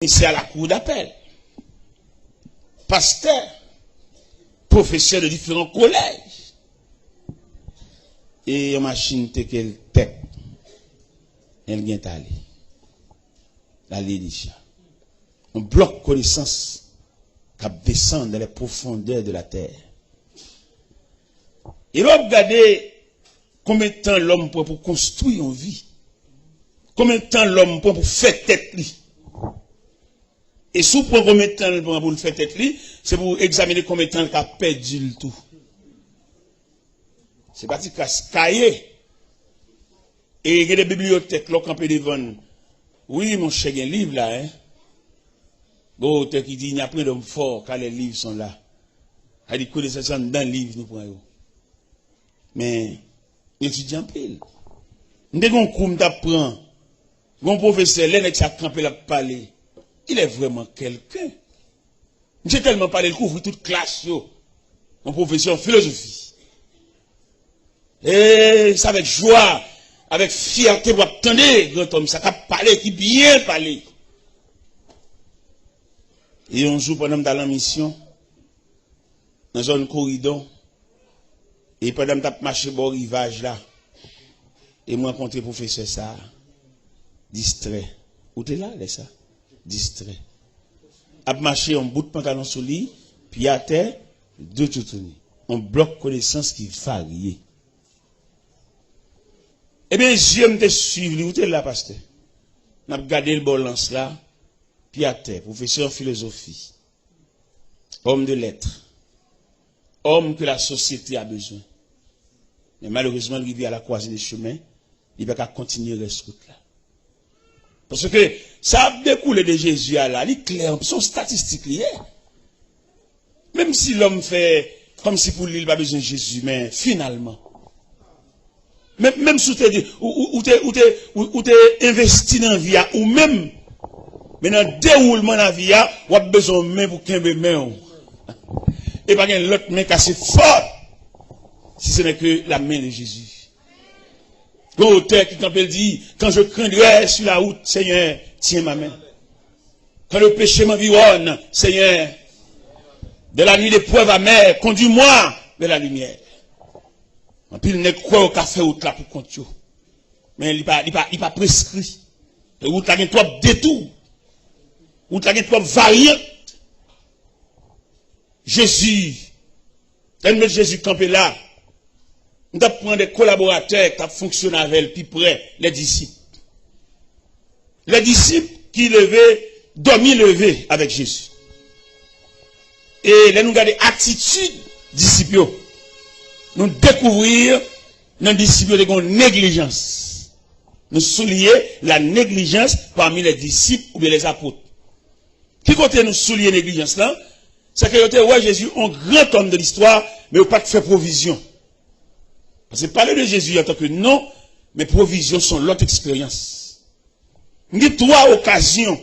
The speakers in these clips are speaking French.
c'est à la cour d'appel. Pasteur, professeur de différents collèges. Et une machine qu'elle tête. Elle vient aller. La Lélicia. On bloque connaissance qui descend dans les profondeurs de la terre. Et là, regardez combien de temps l'homme prend pour construire une vie. Combien de temps l'homme prend pour faire tête lui. Et si vous prenez combien de temps l'homme prend pour le faire tête lui, c'est pour examiner combien de temps il a perdu le tout. C'est parti cahier. Et il y a des bibliothèques là campé devant. Oui, mon cher, il y a un livre là, hein. Bon, qui dit, il n'y a pas d'homme fort quand les livres sont là. Il dit, connaissance dans le livre, nous prenons. Mais, étudiant pile. Dès qu'on coum t'apprend, mon professeur, l'un qui a campé la parler, il est vraiment quelqu'un. J'ai tellement parlé, il couvre toute classe, yo. Mon professeur en philosophie. Et c'est avec joie, avec fierté, vous attendez, grand homme, ça a parlé, qui bien parlé. Et un jour, pendant dans la mission, dans un corridor, et pendant que je marché au rivage là, et moi rencontré le professeur ça, distrait. Où t'es là, ça? Distrait. A marché en bout de pantalon sur lui, puis à terre, deux toutounis. On bloque connaissance qui varie. Eh bien, j'aime te suivre, où t'es là, pasteur? On a gardé le balance là, puis à terre, professeur de philosophie, homme de lettres, homme que la société a besoin. Mais malheureusement, il vit à la croisée des chemins, il ne va pas continuer cette route-là. Parce que ça a découlé de Jésus là, il est clair, son statistique lié. Même si l'homme fait comme si pour lui, il n'a pas besoin de Jésus, mais finalement, même si tu es investi dans la vie, ou même, mais dans le déroulement de la vie, tu as besoin de main pour qu'un main. Et pas l'autre main cassée fort, si ce n'est que la main de Jésus. L'auteur qui quand elle dit, quand je craindrai sur la route, Seigneur, tiens ma main. Quand le péché m'environne, Seigneur, de la nuit d'épreuve amère, conduis-moi vers la lumière. En plus, il n'est quoi au café route là pour compter. Mais il n'est pas prescrit. Et route là, il y a trop détours. Route là, il y a trop variantes. Jésus, quand Jésus campé là, on doit prendre des collaborateurs qui fonctionnent avec elle, puis près, les disciples. Les disciples qui levaient, dormi levé avec Jésus. Et là, nous regardons l'attitude disciples. Nous découvrir dans les disciples de négligence. Nous souligner la négligence parmi les disciples ou bien les apôtres. Qui côté nous souligner la négligence là? C'est que ouais, Jésus, un grand homme de l'histoire, mais il n'a pas fait provision. Parce que parler de Jésus en tant que non, mais provisions sont l'autre expérience. Ni trois occasions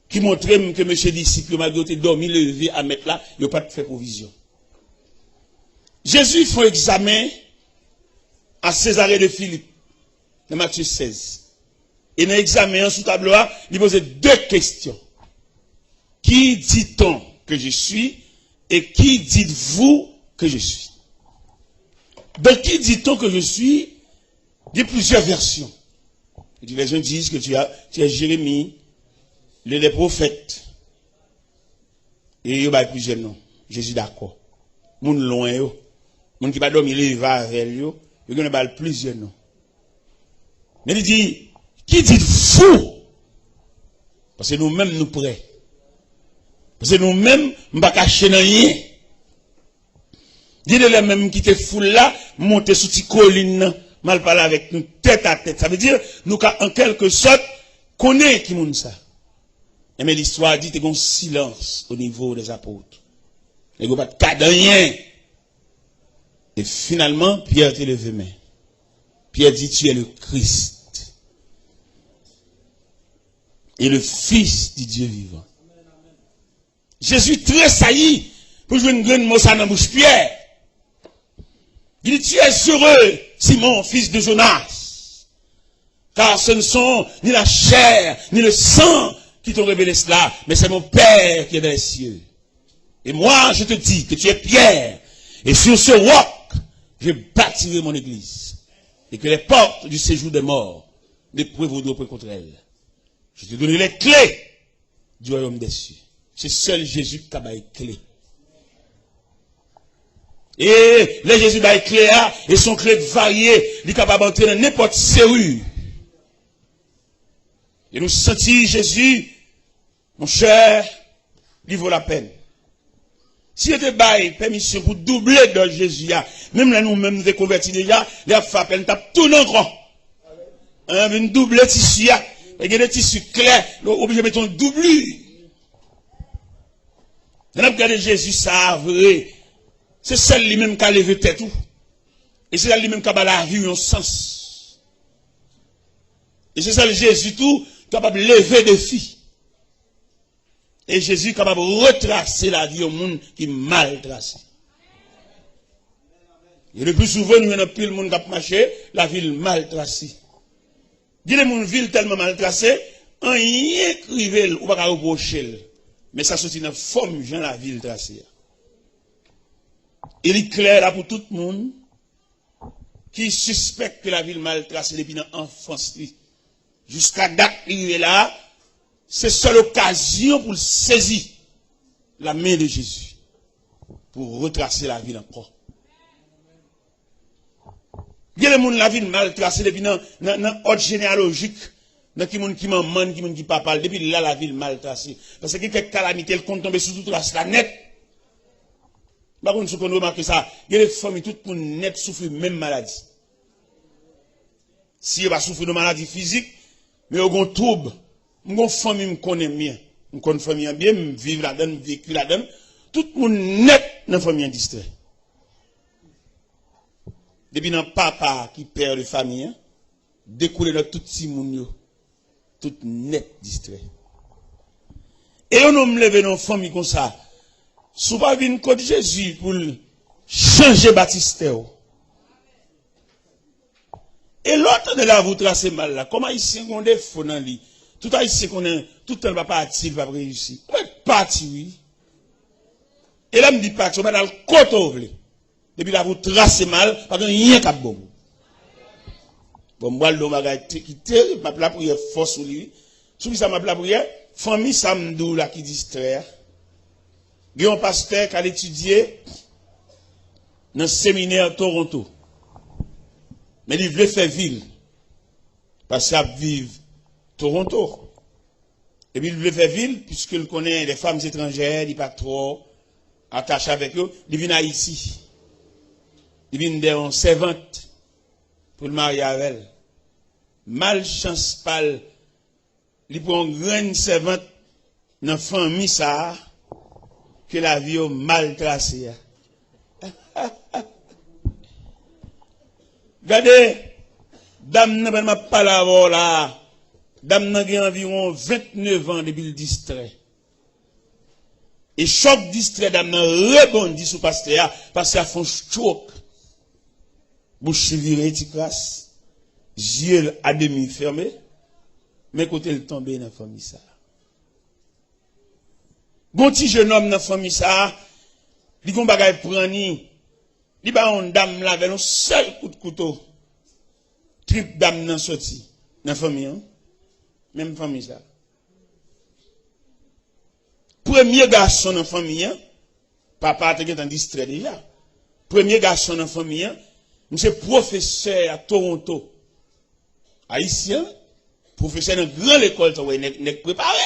qui montraient que M. disciple, malgré dormi, levé à mettre là, il n'a pas fait provision. Jésus fait un examen à Césarée de Philippe, dans Matthieu 16. Et dans l'examen, sous tableau, il posait deux questions. Qui dit-on que je suis et qui dites-vous que je suis? De qui dit-on que je suis? Il y a plusieurs versions. Les gens disent que tu es Jérémie, les prophètes. Et il y a plusieurs noms. Jésus d'accord. Moun loin yo. Moun qui va dormir, il va avec yo. Il y a plusieurs noms. Mais il dit, qui dites-vous? Parce que nous-mêmes nous prêts. Parce que nous-mêmes, nous ne pas cacher rien. Dis-le même qui te foule là, monter sous cette colline, mal parler avec nous tête à tête. Ça veut dire, nous, en quelque sorte, connaît qui moun ça. Et mais l'histoire dit, qu'il y a un silence au niveau des apôtres. Il n'y a pas de cas de rien. Et finalement, Pierre te levé main. Pierre dit, tu es le Christ. Et le Fils du Dieu vivant. Jésus tressaillit pour jouer une grande mot dans la bouche Pierre. Il dit, tu es heureux, Simon, fils de Jonas. Car ce ne sont ni la chair, ni le sang qui t'ont révélé cela, mais c'est mon Père qui est dans les cieux. Et moi, je te dis que tu es Pierre, et sur ce roc, je bâtirai mon église, et que les portes du séjour des morts ne prévaudront pas contre elle. Je te donnerai les clés du royaume des cieux. C'est seul Jésus qui a les clés. Et les Jésus a les clés, et son clé variées, il est capable d'entrer dans n'importe serrure. Et nous sentir Jésus, mon cher, il vaut la peine. Si il te bail permission pour doubler de Jésus, même là nous-mêmes nous convertis déjà, les femmes, nous tapent tout dans grand. Une double tissu, et il y a des tissus clairs, obligé de mettre un doublure. Nous avons regardé Jésus, ça vrai. C'est celle lui-même qui a levé tête tout. Et c'est celle lui-même qui a la vie en sens. Et c'est celle Jésus tout, capable de lever des filles. Et Jésus est capable de retracer la vie au monde qui est mal tracé. Et le plus souvent, nous avons plus le monde qui a marché, la ville mal tracée. Dis les monde ville tellement mal tracée, on y écrivait, ou pas reprocher. Mais ça sortit dans la forme de la ville tracée. Il est clair là pour tout le monde qui suspecte que la ville mal tracée depuis l'enfance. Jusqu'à date, il est là. C'est seule occasion pour saisir la main de Jésus. Pour retracer la ville encore. Il y a des gens la ville mal tracée depuis dans l'ordre généalogique. Dans qui monde qui maman, qui monde qui papa. Depuis là, la ville mal tracée. Parce que quelques calamités, elles comptent tomber sur toute la net. Par contre, si on remarque ça, il y a des familles, tout le monde net souffre de même maladie. Si on va souffrir de maladie physique, mais on a un trouble. Mon famille me connaît bien. Je connais famille bien, je vis là-dedans, je vécu là-dedans. Tout le monde net dans la famille distrait. Depuis dans papa qui perd de famille, découle dans tout petit monde, tout net distrait. Et on me lève dans une famille comme ça. Si pas venir contre Jésus pour changer Baptiste. Et l'autre de la vous tracer mal là. Comment ici on défaut dans lui? Tout ici qu'on est, tout le temps va partir, va réussir. On va partir, oui. Et là, me dit pas que on va dans le côté. Depuis là, vous tracez mal, parce que rien qu'à bon. Bon, moi, le bagage qui terrible, ma la prière force sur lui. Sous ça, ma la prière, famille Samdou là qui distrait. Il y a un pasteur qui a étudié dans le séminaire Toronto. Mais il veut faire ville. Parce qu'il vit Toronto. Et puis il veut faire ville, puisqu'il connaît les femmes étrangères, il n'est pas trop attaché avec eux. Il vient ici. Il vient d'une servante pour le marier avec elle. Malchance pâle. Il prend une grande servante dans la famille ça. Que la vie est mal tracée. Regardez, dame n'a pas parlé là. Dame n'a environ 29 ans depuis le distrait. Et choc distrait, dame n'a rebondi sur pasteur parce qu'elle a fait un choc. Bouche virée, tu crasse. Yeux à demi fermés. Mais côté le tombé dans la famille ça. Bon petit jeune homme dans la famille ça, il gon bagay prani, il ba on dame là avec un seul coup de couteau. Trip dame nan sorti dans la famille hein? Même famille ça. Premier garçon dans la famille hein? Papa était en distrait déjà. Premier garçon dans la famille hein? Monsieur professeur à Toronto. Haïtien, professeur dans grande école n'est préparé.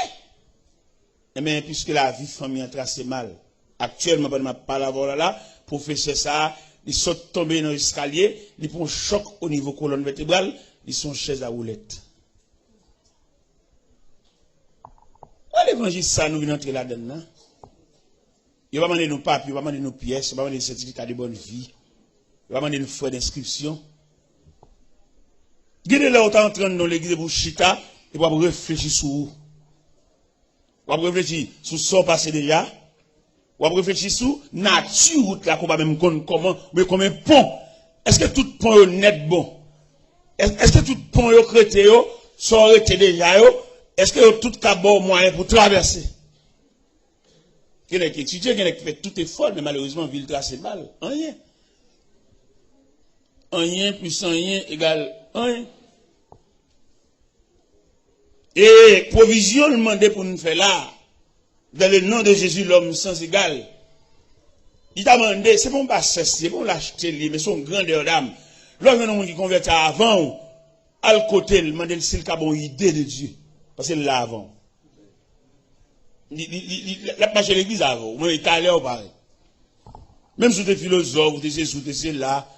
Mais puisque la vie famille a tracé mal, actuellement, je ne pas la là, professeur ça, il saute tomber dans l'escalier, il prend un choc au niveau colonne vertébrale, ils sont chaise à roulette. L'évangile, ça, nous venons entrer là-dedans. Il va demander nos papiers, il va demander nos pièces, il va demander des certificats de bonne vie, il va demander nos frais d'inscription. Guidez là, autant entrer dans l'église de Bouchita, et va réfléchir sur où. On va réfléchir sur ce qui passé déjà. On va réfléchir sur la nature là qu'on va même comment, mais comme un pont. Est-ce que tout pont est net bon? Est-ce que tout pont est créé, sont arrêtés déjà, Est-ce que tout cas bon moyen pour traverser? Quelqu'un qui étudie, quelqu'un qui fait tout effort, mais malheureusement, ville trace mal. Rien. Rien plus rien égale rien. Et provision demandée pour nous faire là, dans le nom de Jésus, l'homme sans égal. Il t'a demandé, c'est bon pas c'est bon l'acheter, mais son grandeur d'âme. L'homme qui convertit avant, à le côté, il demande s'il a une idée de Dieu. Parce que là avant. Il a marché l'église avant, ou il est allé au pareil. Même si tu es philosophe, ou tu es là.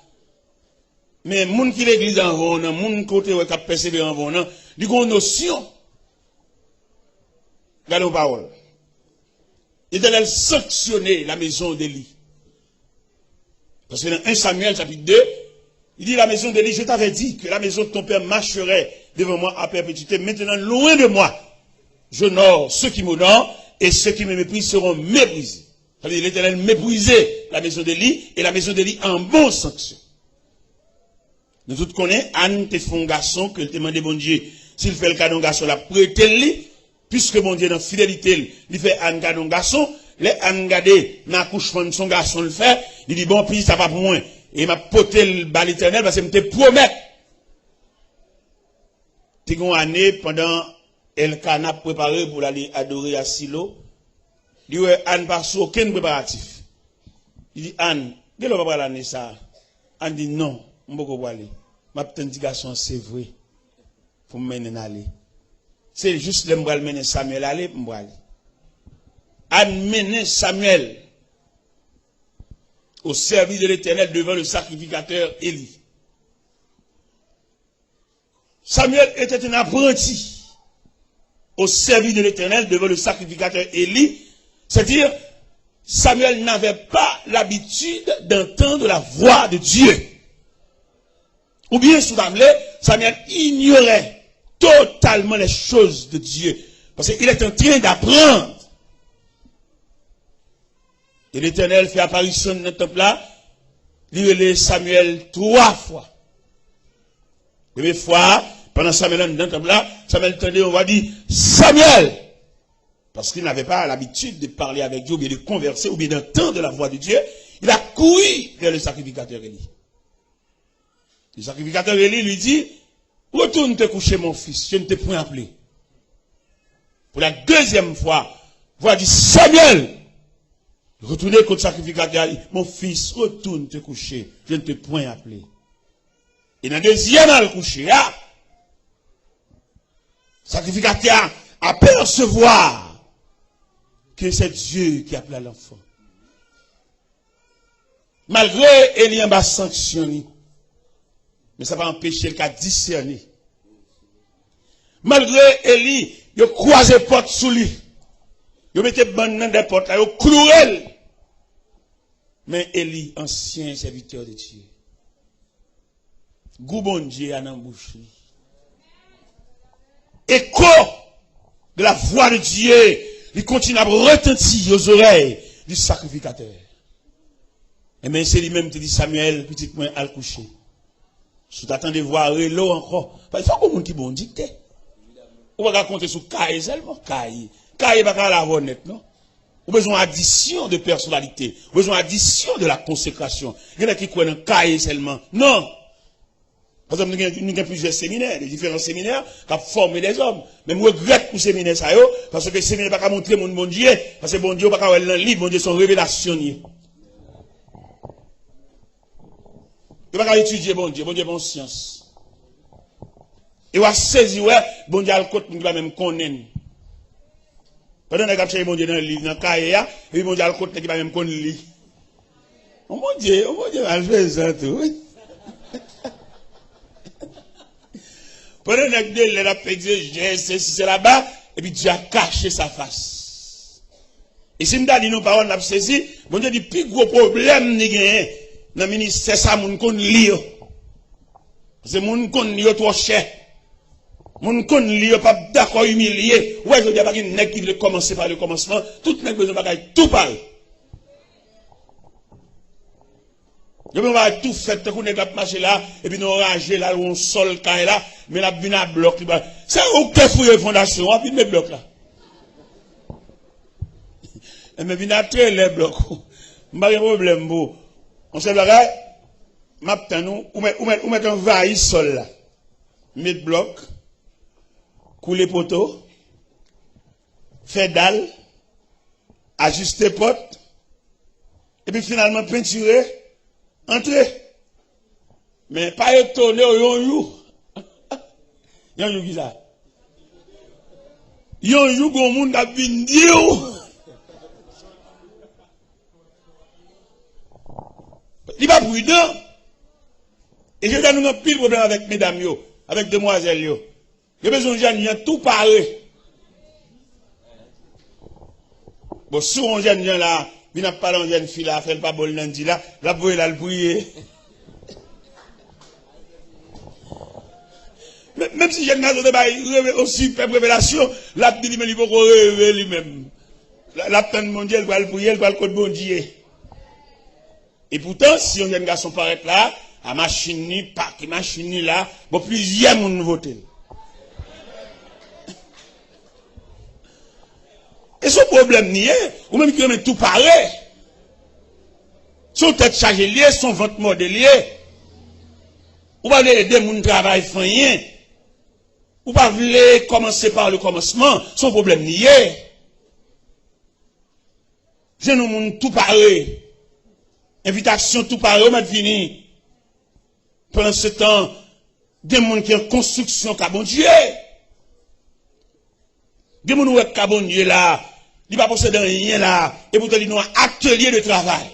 Mais les gens qui l'église avant, les gens qui ont persévéré avant, ils ont une notion. Regardez nos paroles. L'Éternel sanctionner la maison d'Élie. Parce que dans 1 Samuel chapitre 2, il dit la maison d'Élie, je t'avais dit que la maison de ton père marcherait devant moi à perpétuité. Maintenant, loin de moi, j'honore ceux qui m'honorent et ceux qui me méprisent seront méprisés. Ça veut dire l'Éternel méprisait la maison d'Élie et la maison d'Élie en bon sanction. Nous tous connaissons, Anne te fait un garçon que te demande bon Dieu, s'il fait le cadeau garçon, la prêtez-le, puisque mon Dieu dans fidélité, il fait Anne cadeau garçon, les Anne gardé dans l'accouchement de son garçon le fait, il dit bon, puis ça va pour moi. Et il m'a poté le bal éternel parce qu'il me promet. T'es une année pendant Elkana préparé pour aller adorer à Silo. Il dit Anne pas sous aucun préparatif. Il dit Anne, quel va pas l'année ça? Anne dit non, je ne peux pas aller. Ma petite garçon, c'est vrai. Faut me mener aller. C'est juste le m'bral mener Samuel aller, m'bral. Anne mener Samuel au service de l'Éternel devant le sacrificateur Élie. Samuel était un apprenti au service de l'Éternel devant le sacrificateur Élie. C'est-à-dire, Samuel n'avait pas l'habitude d'entendre la voix de Dieu. Ou bien, sous Samuel ignorait totalement les choses de Dieu. Parce qu'il est en train d'apprendre. Et l'Éternel fait apparition dans le temple là. Il relève Samuel 3 fois. Première fois, pendant Samuel dans le temple là, Samuel entendait, on va dire, Samuel! Parce qu'il n'avait pas l'habitude de parler avec Dieu, ou bien de converser, ou bien d'entendre la voix de Dieu. Il a couru vers le sacrificateur Élie. Le sacrificateur Élie lui dit, retourne te coucher mon fils, je ne t'ai point appelé. Pour la deuxième fois, voix dit, Samuel! Retournez contre le sacrificateur, mon fils, retourne te coucher, je ne t'ai point appelé. Et dans le deuxième à le coucher, le sacrificateur apercevoir que c'est Dieu qui appelle l'enfant. Malgré Élie a sanctionné, mais ça va empêcher le cas discerner. Malgré Élie, il a croisé les portes sous lui. Il mettait bonne dans des portes, il a cloué. Mais Élie, ancien serviteur de Dieu, goût bon Dieu en embouche. Écho de la voix de Dieu, il continue à retentir aux oreilles du sacrificateur. Et bien c'est lui-même qui dit Samuel, petit point à le coucher. Si tu attends de voir l'eau encore, il faut qu'on qui bon dicté. On va raconter sur Caïe seulement. Caïe pas la honnête, non? On a besoin d'addition de personnalité. On a besoin d'addition de la consécration. Il y en a qui croient dans Caïe seulement. Non. Par exemple, nous avons plusieurs séminaires, des différents séminaires qui ont formé des hommes. Mais je regrette pour ces séminaires, parce que les séminaires ne peuvent pas montrer mon bon Dieu, parce que bon Dieu ne peut pas avoir un livre, bon Dieu sont révélationniers. Il ne peut pas étudier bon Dieu bon science. Il va saisir, bon Dieu, le côté, il va même connaître. Pendant que je bon Dieu dans le livre, dans le cahier, et puis bon Dieu, le côté, il va même connaître. Oh mon Dieu, je vais ça tout. Pendant que Dieu l'a fait, c'est là-bas, et puis Dieu a caché sa face. Et si nous avons dit nos paroles, nous avons saisi, bon Dieu dit, plus gros problème, nous avons dans le ministère, c'est ça, nous avons lire. C'est nous avons lire trop cher. Nous avons lire, pas d'accord, humilié. Ouais, je dis, pas qu'il qui veut commencer par le commencement, tout le monde besoin de tout parler. Je va tout fait, qu'on est marché là, et puis nous ranger là, on sol là, mais la bine à bloc. C'est aucun fouille fondation, on va mettre bloc là. Mais vient à très les blocs. Pas de problème, bon. On sait bagay, maintenant nous, ou mettre un vaille sol là. Mettre bloc, couler poteau, faire dalle, ajuster porte, et puis finalement peinturer, entrer. Mais pas étonner yon you. Yon you qui ça? Yon you gon moun da vin diou. Il va prudent. Et je donne un pile problème avec mesdames yo, avec demoiselles yo. J'ai besoin de gens tout parler. Bon, si on jeune là, il n'a pas de jeune fille là, fait pas bon lundi là, la boue là le prier. Même si jeune n'a aussi fait révélation, la dit mais il faut rêver lui-même. La peine mondiale va le prier, va le code bon Dieu. Et pourtant, si un jeune garçon paraît là, à machine ni pas, qui machine ni là, bon, plusieurs moun votent. Et ce problème n'y est, ou même qui met tout pareil. Son tête chargée liée, son ventre modélié. Ou pas aider moun travail rien. Ou pas voulez commencer par le commencement, son problème n'y est. Je nous moun tout pareil. Invitation tout pareil, on m'a fini. Pendant ce temps, des gens qui ont construction carbon Dieu. Des gens qui ont carbon Dieu là, ils ne possèdent rien là, et pourtant ils ont un atelier de travail.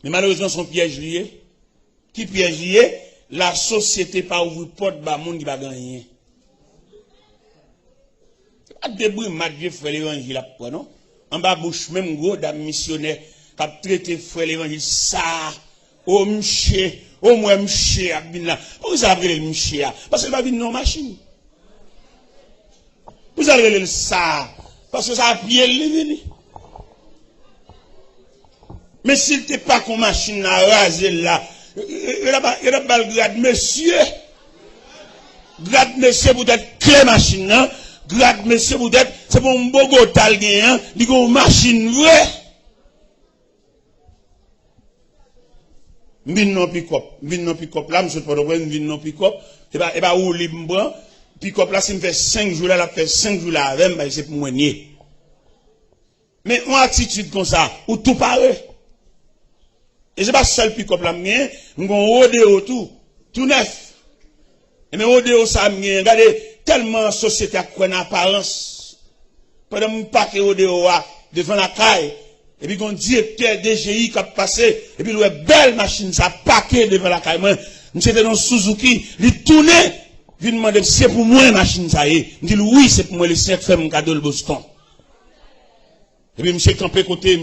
Mais malheureusement, son piège lié. Qui piège lié? La société pas ouvrir porte ba monde qui va gagner. Pas de bruit, Dieu frère l'évangile là, non? En bas bouche même gros dame missionnaire qui a traité frère l'évangile ça. Oh m'ché, oh moi m'ché abina. Pourquoi ça appelle m'ché? Parce que va venir nos machines. Vous allez le ça parce que ça a pied le venu. Mais s'il n'était pas qu'on machine à raser là, il a pas le grade monsieur. Grade monsieur pour être clé machine là. Grade monsieur pour être c'est pour un bogo tal gagnant, il y a une machine vraie. Vin non pick-up là, monsieur pas de vin non pick-up, et bah ou libre, pick-up là, si me fait 5 jours là, la fait 5 jours là avec, bah c'est pour moi nier. Mais une attitude comme ça, ou tout pareil. Et c'est pas seul pick-up là, mais on rodeo tout neuf. Et mais rodeo ça m'y regardez tellement société a quoi en apparence. Pendant mon paquet rodeo devant la caille. Et puis, qu'on directeur DGI qui a passé, et puis, il y a une belle machine, ça paquet devant la caille. Moi, c'était dans Suzuki, il tournait, il demandait, c'est pour moi, machine, ça y est. Il dit, oui, c'est pour moi, le 5 fait mon cadeau, le Boston. Et puis, monsieur campé côté,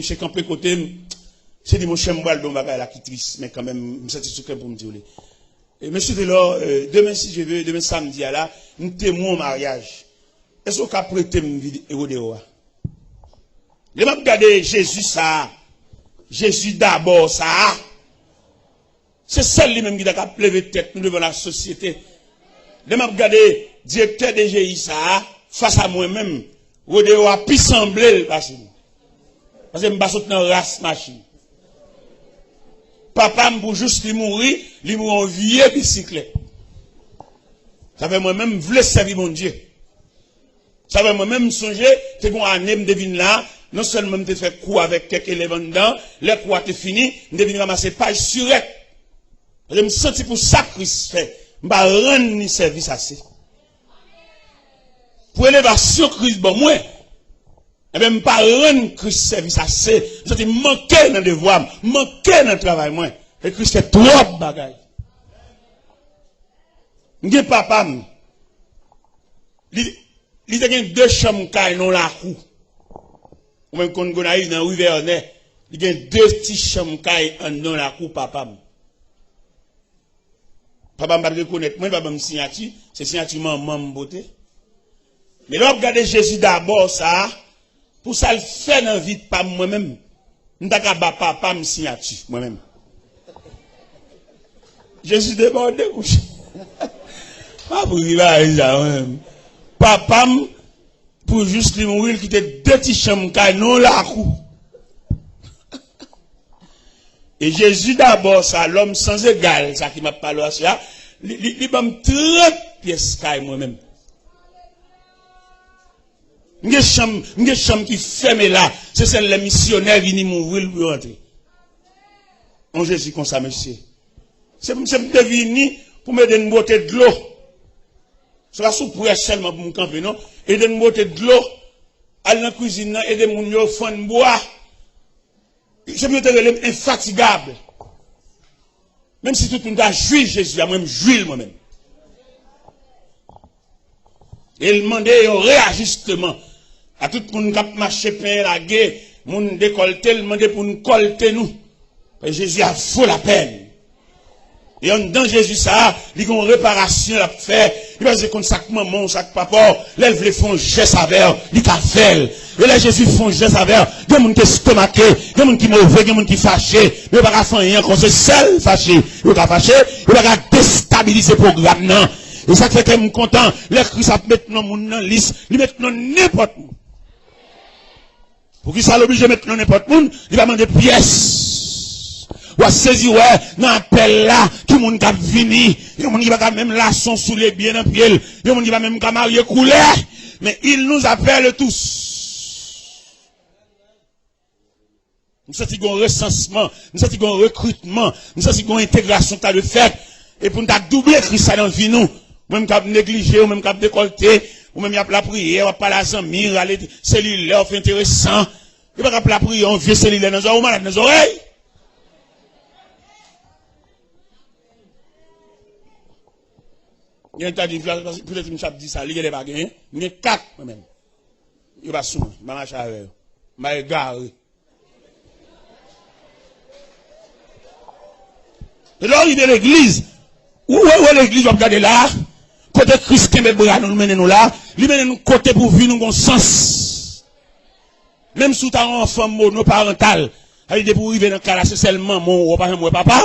c'est dit, mon chien m'boile, donc, bagaille, la qui triste, mais quand même, je suis satisfait pour me dire. Et monsieur Delors, demain, si je veux, demain samedi, là, nous témoin au mariage. Est-ce qu'on a prêté une vidéo? Je vais regarder Jésus ça. Jésus d'abord ça. C'est celle lui-même qui a levé tête nous devant la société. Je vais regarder directeur de GI ça. Face à moi-même. Rodeo a pu sembler parce que je me basse dans race machine. Papa pour juste lui mourir en vieux bicyclette. Ça fait moi-même voulais servir mon Dieu. Ça fait moi-même songer, c'est qu'on a même devine là. Non seulement me fait coup avec quelques éléments dedans, les coups étaient finis, je devine ramasser page surette. Je me sens pour ça que Christ fait. Je ne vais pas rendre ni service assez. Pour l'élévation Christ, bon, moi, je ne vais pas rendre Christ service assez. Je vais manquer dans le devoir, manquer dans le travail, moi. Et Christ fait trop de bagailles. Je papa, il y a 2 chambres dans la cour. Ou même quand on arrive dans le Rivernet, il y a 2 petits chambres dans la cour, papa. Papa m'a reconnaître, moi, papa m'a signature, c'est signature maman beauté. Mais là, regardez Jésus d'abord, ça, pour ça le faire dans la vie de pas moi-même. M'taka ba papa me signature moi-même. Je suis débordé couché. Pas pour y aller ça même. Papa pour juste lui mourir qui était deux petits chambres non la cou. Et Jésus d'abord ça l'homme sans égal ça qui m'a parlé à ça, il m'a 30 pièces caille moi-même. Une chambre qui ferme là, c'est celle les missionnaires viennent mourir pour rentrer. On Jésus comme ça monsieur. C'est venu pour me donner une bouteille de l'eau. C'est la soupe seulement pour me camper non, et donner une bouteille de l'eau, aller dans la cuisine et de mon yo fond bois. Je me suis infatigable. Même si tout le monde a joué Jésus, a même joué moi-même. Et il demandait un réajustement à tout le monde qui a marché pain la guerre, moun décolleté, il demandait pour nous colter nous. Et Jésus a fait la peine. Et en dedans Jésus ça, il y a une réparation à faire. Il va dire qu'on sac maman, sac papa, l'élève les font geste avec, il a fait. Et là Jésus font geste avec, il y a des gens qui stomaqué, il y a des gens qui mauvais, il y a des gens qui fâché, mais il va pas faire rien quand c'est seul fâché. Il va fâché, il va déstabiliser le programme non. Et ça fait que je suis content, les Christ a maintenant mon dans liste, il met non n'importe où. Pour qui ça l'oblige de mettre non n'importe où, il va demander pièces. Ou à saisir, ouais, dans l'appel là, qui moun kap vini, yon moun qui va même laçon sous les biens dans pied, yon moun qui va même marier couler, mais il nous appelle tous. Nous sommes un recensement, nous sommes un recrutement, nous sommes une intégration de fait, et pour nous doubler Christ dans la vie nous, même cap négliger, ou même cap décolleter, ou même y a la prière, ou pas la zamir, aller cellulaire, fait intéressant, il va pas la prière, on vient cellulaire dans les oreilles, ou malade dans les oreilles. Il y a un dit, peut-être une chape dit ça, il y a des bagages, il y a 4 même. Il va soumettre, il va marcher avec eux, il va égarer. Et là, il est l'église. Où est l'église, vous regardez là, côté Christ qui nous mène nous là, il mène nous côté pour vivre nous sens. Même sous ta enfant monoparental, il dit pour vivre dans le cas là, c'est seulement mon papa,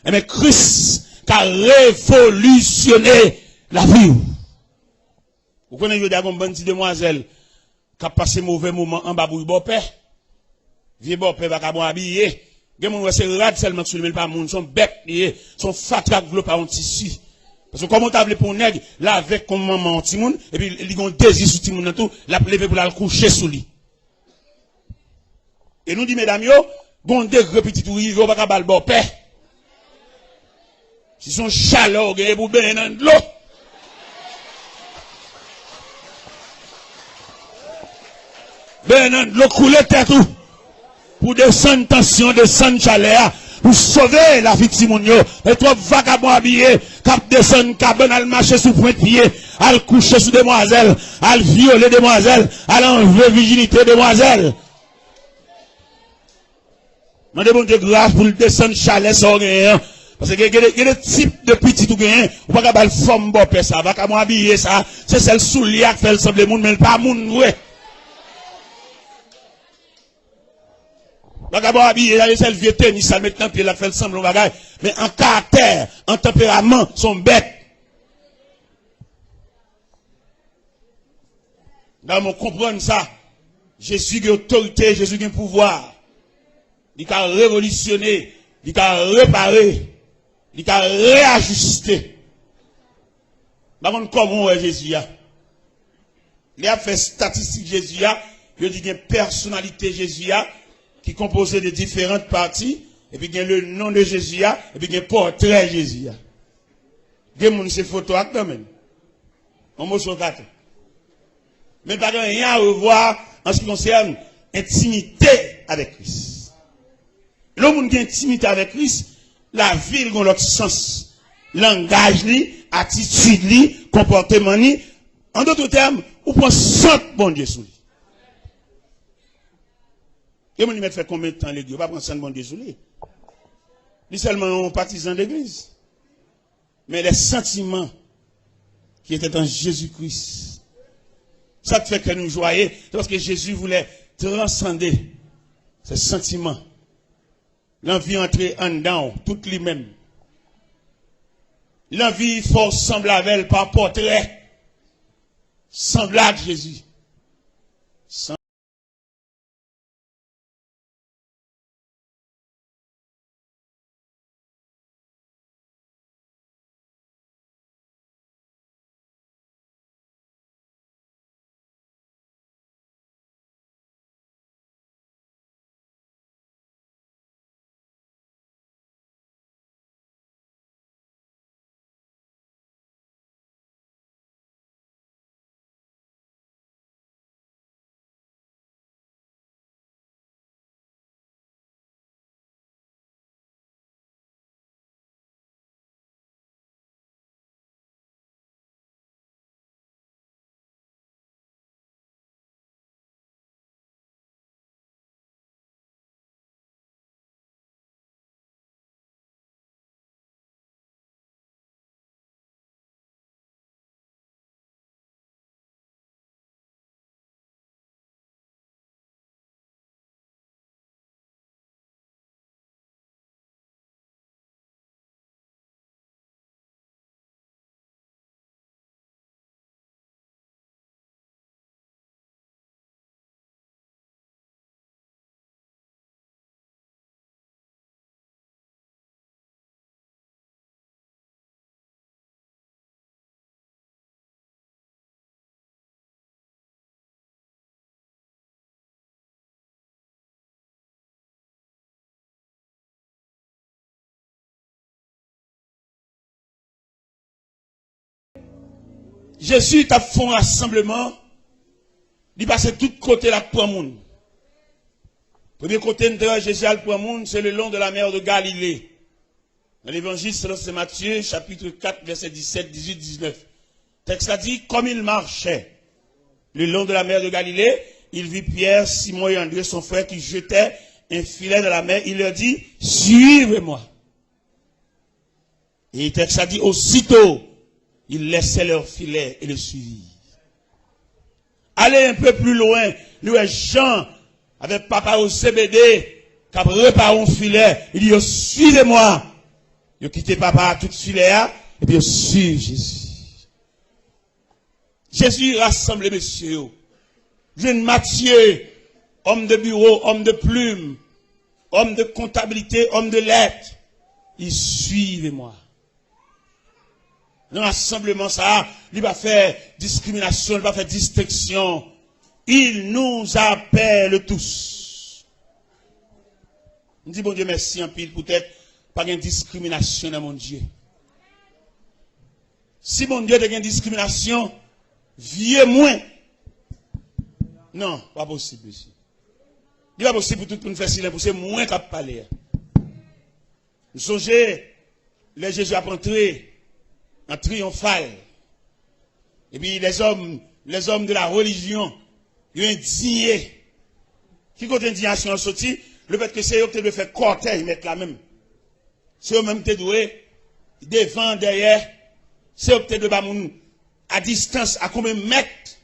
mais Christ qui a révolutionné la vie. Vous connaissez, je dis à une bonne petite demoiselle qui a passé mauvais moment en bas pour le beau-père. Vieux beau-père va pas habiller. Les gens c'est rad seulement sur le pas moun, son bec lié, son fatrak vlo par un tissu. Parce que comme on t'a pour nèg, là avec comme maman petit moun et puis il gon désir sur petit moun tout, la lever pour la coucher sous lui. Et nous dit mesdames yo, gon degré petit tout rive pas ka bal beau-père. Si son chaleur gagne pour ben dans l'eau. Ben dans l'eau couler tête tout. Pour descendre tension, descendre chaleur, pour sauver la victime. Et toi, vagabond habillé, cap descendre, cabane, al marcher sous point de pied, al coucher sous demoiselle, al violer demoiselle, al enlever virginité demoiselle. Mandez bon Dieu grâce pour le descendre chaleur sans rien. Parce que il y a des types de petits tout gain, ou pas qu'à forme bon ça, vagabond habillé ça, c'est celle sous liak fait le semble monde, mais pas monde ouais. Vagabond habillé, il y a le vieux tennis, ça met un pied, la fait le semble bagage. Mais en caractère, en tempérament, sont bêtes. Dans mon comprendre ça, Jésus a autorité, Jésus a pouvoir. Il a révolutionné, il a réparé, il a réajusté. Comment est Jésus a? Il a fait statistique Jésus a, il a dit qu'il y a une personnalité Jésus a, qui est composé de différentes parties, et puis il y a le nom de Jésus, et puis il y a le portrait de Jésus. Il y a ces photos quand même. On m'a sur quatre. Mais pas rien à revoir en ce qui concerne intimité avec Christ. L'homme qui a intimité avec Christ, la vie a l'autre sens. Langage, attitude, comportement, en d'autres termes, on prend 100 bon Dieu sous lui. Et mon fait combien de temps l'église? Pas prendre ça de bon Dieu sous lui. Lui seulement un partisan d'église. Mais les sentiments qui étaient en Jésus-Christ, ça fait que nous joyons, parce que Jésus voulait transcender ces sentiments L'envie entrer en dedans, toute lui-même. L'envie force semblable à elle par portrait. Semblable Jésus. Jésus t'a fait un rassemblement. Il passe de tous côtés là pour le monde. Premier côté de Jésus pour le monde, c'est le long de la mer de Galilée. Dans l'évangile, c'est Matthieu, chapitre 4, verset 17, 18, 19. Le texte a dit, comme il marchait le long de la mer de Galilée, il vit Pierre, Simon et André, son frère, qui jetaient un filet dans la mer. Il leur dit, suivez-moi. Et le texte a dit, aussitôt, ils laissaient leur filet et le suivirent. Allez un peu plus loin, nous, Jean, avec papa au CBD, qui a préparé un filet, il dit, suivez-moi. Il a quitté papa tout filet, et puis il suit Jésus. Jésus rassemble messieurs. Jeune Matthieu, homme de bureau, homme de plume, homme de comptabilité, homme de lettres. Il suivez-moi. Dans l'assemblement, ça, il va faire discrimination, il va faire distinction. Il nous appelle tous. On dit, bon Dieu, merci en pile, peut-être, pas de discrimination dans mon Dieu. Si mon Dieu a une discrimination, vieux moins. Non, pas possible ici. Il n'est pas possible pour tout le monde faire silence, pour c'est moins qu'à parler. Nous songez, les Jésus a entré en triomphal. Et puis les hommes de la religion, ils ont indigné. Qui compte indignation sorti? Le fait que c'est eux qui doivent faire cortège, mettre la même. C'est eux-mêmes qui doivent devant, derrière. C'est eux qui doivent à distance, à combien de mètres.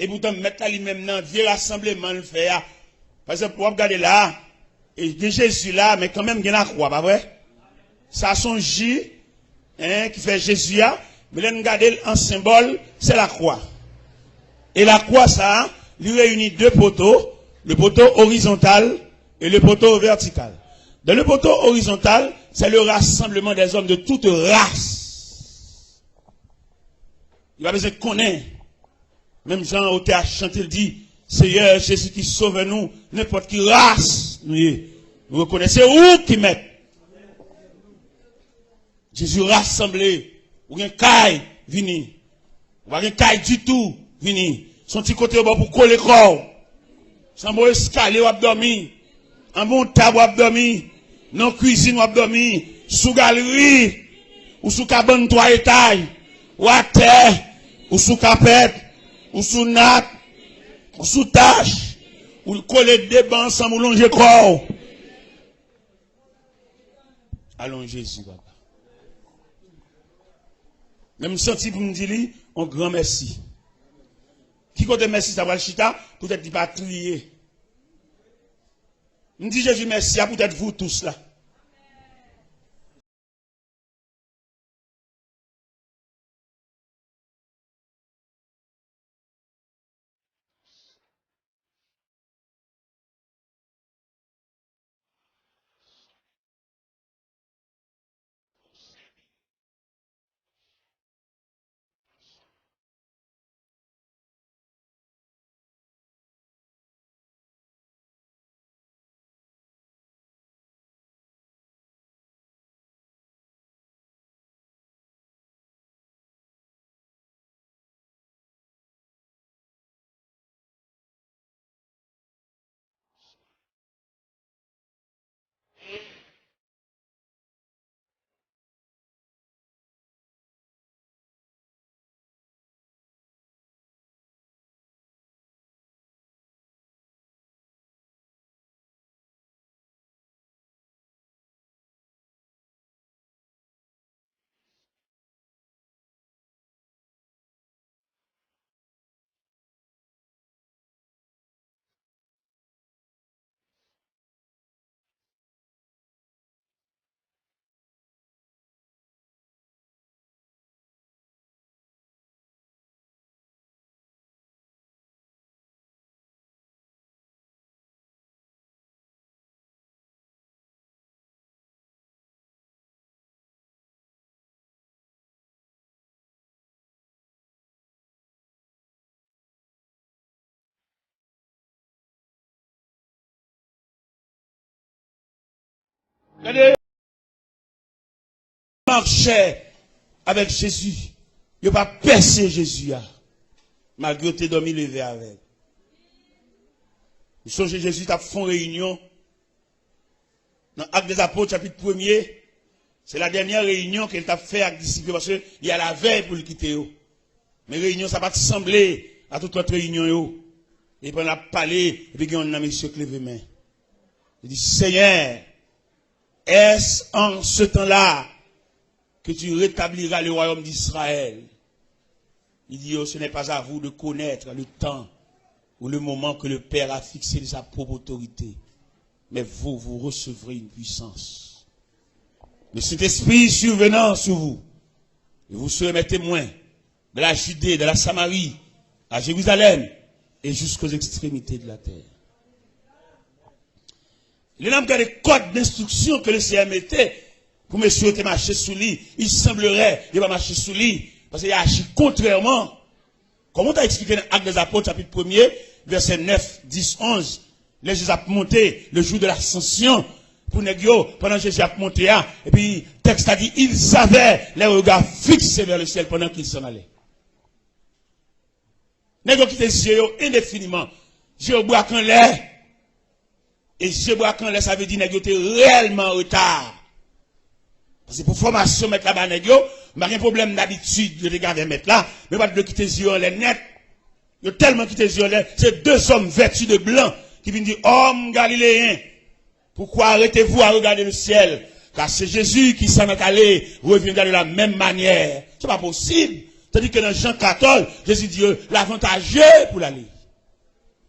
Et pourtant, mettre là lui-même dans vieux rassemblement, le fait. Par exemple, vous regardez là, et il y a Jésus là, mais quand même, il y a la croix, pas vrai? Ça son J, qui fait Jésus là, mais là, nous regardez en symbole, c'est la croix. Et la croix, ça, lui réunit deux poteaux, le poteau horizontal et le poteau vertical. Dans le poteau horizontal, c'est le rassemblement des hommes de toute race. Il va besoin de connaître. Même Jean au théâtre chante, il dit, Seigneur Jésus qui sauve nous, n'importe qui race, vous reconnaissez où qui met. Jésus rassemblé, ou un caille, vini. Ou un caille du tout, vini. Son petit côté au bas pour coller le corps. Sans bon escalier ou abdomen. En bon table ou abdomen. Non cuisine ou abdomen. Sous galerie. Ou sous cabane 3 étages. Ou à terre. Ou sous capette. Ou sous natte. Ou sous tâche. Ou coller des bancs sans longer corps. Allons Jésus, papa. Même senti pour me dire, un grand merci. Qui compte merci, ça va le chita, peut-être qu'il va trier. Je dis Jésus merci à peut-être vous tous là. Regardez, marchait avec Jésus. Il n'a pas percé Jésus, malgré que tu es dormi levé avec. Vous songez Jésus, tu as fait une réunion. Dans l'Acte des Apôtres, chapitre 1er, c'est la dernière réunion qu'il t'a fait avec les disciples, parce qu'il y a la veille pour le quitter. Mais réunion, ça va te sembler à toute notre réunion. Et puis on a parlé, et puis on a mis ce clé main. Il dit, Seigneur, est-ce en ce temps-là que tu rétabliras le royaume d'Israël? Il dit, oh, ce n'est pas à vous de connaître le temps ou le moment que le Père a fixé de sa propre autorité. Mais vous, vous recevrez une puissance. Le Saint-Esprit survenant sur vous, et vous serez mes témoins de la Judée, de la Samarie, à Jérusalem, et jusqu'aux extrémités de la terre. Il y a des codes d'instruction que le Seigneur mettait pour monsieur te marcher sous lui. Il semblerait qu'il va marcher sous lui, parce qu'il a agi contrairement. Comment tu as expliqué dans l'Acte des Apôtres, chapitre 1er, verset 9, 10, 11. Les Jésus a monté le jour de l'ascension pour Négio, pendant que Jésus a monté, et puis, le texte a dit, ils avaient les regards fixés vers le ciel pendant qu'ils s'en allaient. Négio qui était yeux indéfiniment. Dieu boit quand l'air. Et Dieu boit quand l'air, ça veut dire Négio était réellement en retard. Parce que pour formation, mettre là-bas, Négio, il n'y a pas de problème d'habitude de regarder mettre là, mais pas de quitter les yeux en l'air net. Il y a tellement quitté les yeux en l'air. C'est deux hommes vêtus de blanc qui viennent dire, homme galiléen, pourquoi arrêtez-vous à regarder le ciel? Car c'est Jésus qui s'en est allé, reviendra de la même manière. C'est pas possible. C'est-à-dire que dans Jean 14, Jésus dit, l'avantageux pour l'aller.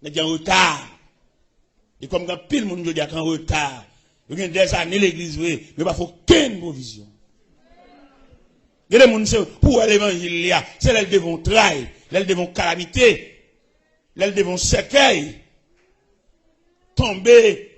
Il y a un retard. Et comme quand pile monde dit qu'il y a un retard, il y a des années l'église, mais il n'y a pas aucune provision. Il y a des gens pour l'évangile, c'est là qu'ils devons trahir, là ils devons calamité, là ils devons cercueil, tomber,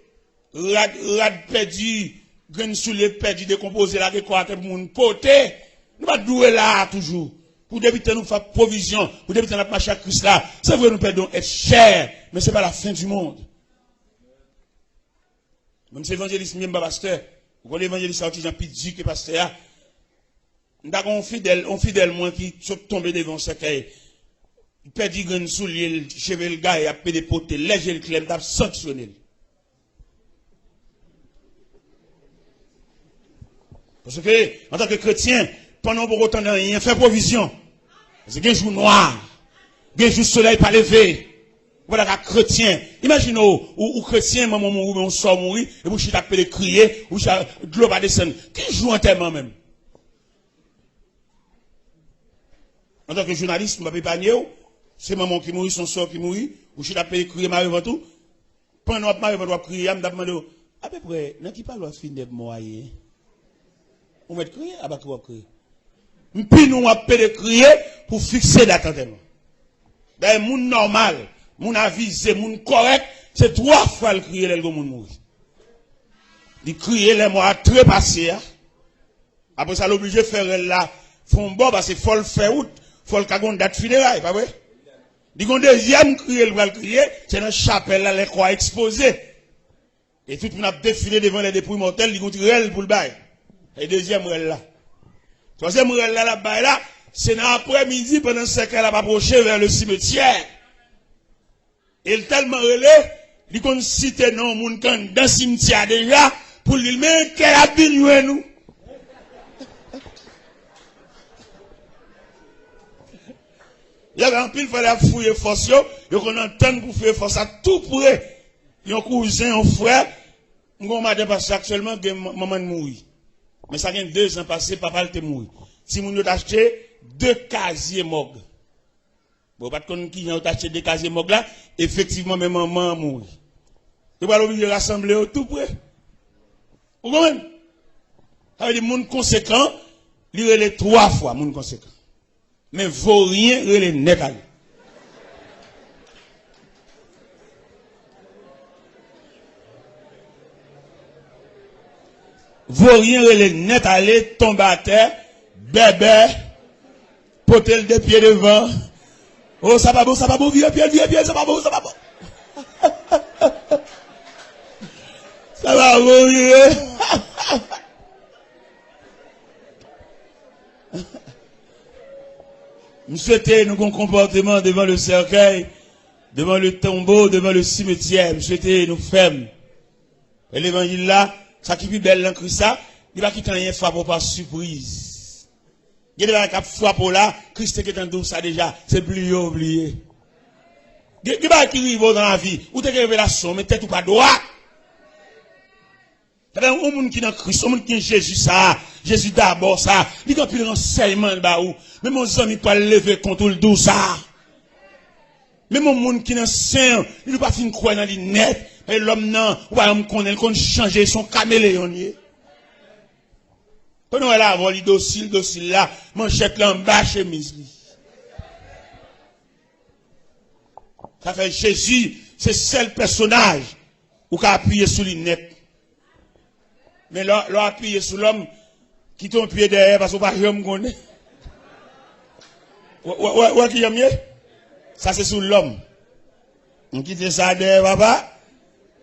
rad perdu, grain sous les perdu, décomposé, la récolte pour moun poter. Nous pas douer là toujours. Pour débiter nous faire provision, pour débiter notre marché à Christ là. C'est vrai nous perdons être cher, mais c'est pas la fin du monde. Même si l'évangéliste n'est pas pasteur, vous voyez l'évangéliste sorti Jean Pidji qui est pasteur. Nous avons un fidèle moins qui sont tombés devant ce cahier. Il perd grain sous l'île, cheveux le gars, il a pédé poté, léger le clem, il a sanctionné. Parce que, en tant que chrétien, pendant pour autant de rien, fait provision. Parce qu'il y a un jour noir, il y a un jour soleil pas levé. Voilà qu'un chrétien, imaginez, ou chrétien, maman mourir, on sort mourir, et vous chita appelé crier, ou chita de l'eau va descendre. Qui joue en tellement même? En tant que journaliste, je ne vais pas épargner, c'est maman qui mourit, son sort qui mourit, ou chita appelé crier, Marie tout. Pendant que Marie va crier, je me demande, À peu près, dans qui parle fin de moyen. On met crier, à bas quoi crier. Puis nous on peut crier pour fixer l'attention. D'ailleurs, moun normal, moun avisé, moun correct, c'est 3 fois le crier le moun mourir. Il crier les mots à trépasser. Après ça l'obligé de faire là, font bon parce que faut le faire out, faut le cagon date funérailles, pas vrai? Il y a un deuxième crier le crier, c'est dans la chapelle là les croix exposées. Et tout le monde a défilé devant les dépouilles mortelles, il y a un réel pour le bail. Et deuxième réel là. Troisième réel là, c'est dans l'après-midi, pendant ce qu'elle a approché vers le cimetière. Et tellement relé, il qu'on cite non, moun kan dans le cimetière déjà, pour lui mais qu'elle a bien nous. Il y avait un pile, il fallait fouiller force, il qu'on entend pour faire force à tout près. Il y a un cousin, un frère, on m'a dépassé actuellement que maman mourir. Mais ça vient 2 ans passés, papa était mort. Si moun a acheté 2 casiers morgues. Bon, pas de connaître qui a acheté 2 casiers morgues là, effectivement, même maman mourir. Tu vas l'obligé de rassembler tout près. Vous comprenez? Ça veut dire, moun conséquent, il est les 3 fois, moun conséquent. Mais vaut rien, il est net à lui. Vaut rien, il est net à lui, tombe à terre, bébé, potel de pieds devant. Oh, ça va beau, vieux, ça va beau. Ça va beau, vieux. Nous souhaitons nous comportement devant le cercueil, devant le tombeau, devant le cimetière. Nous souhaitons nous fermes. Et l'évangile là, ça qui est belle dans Christ, il va quitter rien frappe par surprise. Il va cap frappe là, Christ qui est en douce ça déjà, c'est plus oublié. Il va qui arrive dans la vie, ou t'es révélation, mais tête ou pas droit. C'est un monde qui est dans Christ, un monde qui est Jésus ça, Jésus d'abord ça, il a plus de renseignement là où, mais mon ami pas lever contre le dos ça. Mais mon monde qui est dans saint, il ne pas fin croire dans les net, et l'homme non, ou pas l'homme connaît, qu'on changer son caméléon. Quand on est là, on lit docile là, manchette là en bas, chemise. Ça fait Jésus, c'est le seul personnage où qui a appuyé sur les net. Mais là, appuyé sur l'homme qui tombe pied derrière parce qu'on ne peut pas jamais connaître. Ouais, qui aime mieux? Ça, c'est sur l'homme. On quitte ça derrière, papa.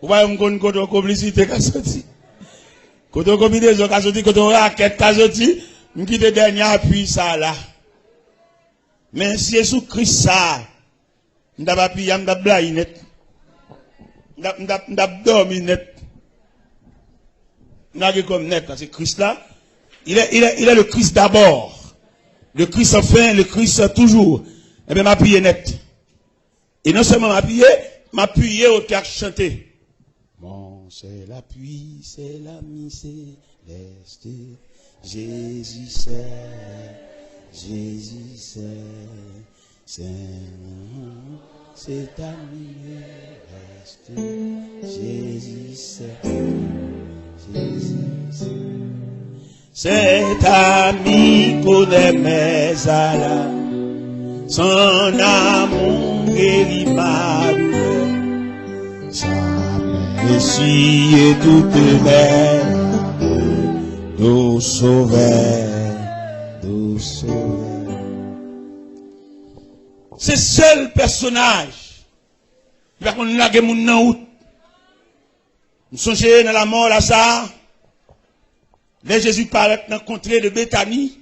Ou pas, on connaît quand on complicité qu'a sorti. Quand on combinaison qu'a sorti, quand on raquette qu'a sorti, on quitte dernier appui ça là. Mais si c'est sous Christ ça, on n'a pas appuyé, on n'a pas blagué net. On n'a pas dormi net. N'a comme net, c'est Christ là. Il est le Christ d'abord. Le Christ enfin, le Christ toujours. Eh bien, m'appuyer net. Et non seulement m'appuyer au cœur chanter. Bon, c'est l'appui, c'est l'ami céleste. Jésus c'est ami céleste. Jésus cet ami connaît mes alas, son amour guérit ma douleur, sa merci et toute belle, nous sauveur. C'est seul personnage, il va qu'on l'a mon nom. Nous songeons dans la mort là ça. Là, Jésus paraît dans la contrée de Béthanie.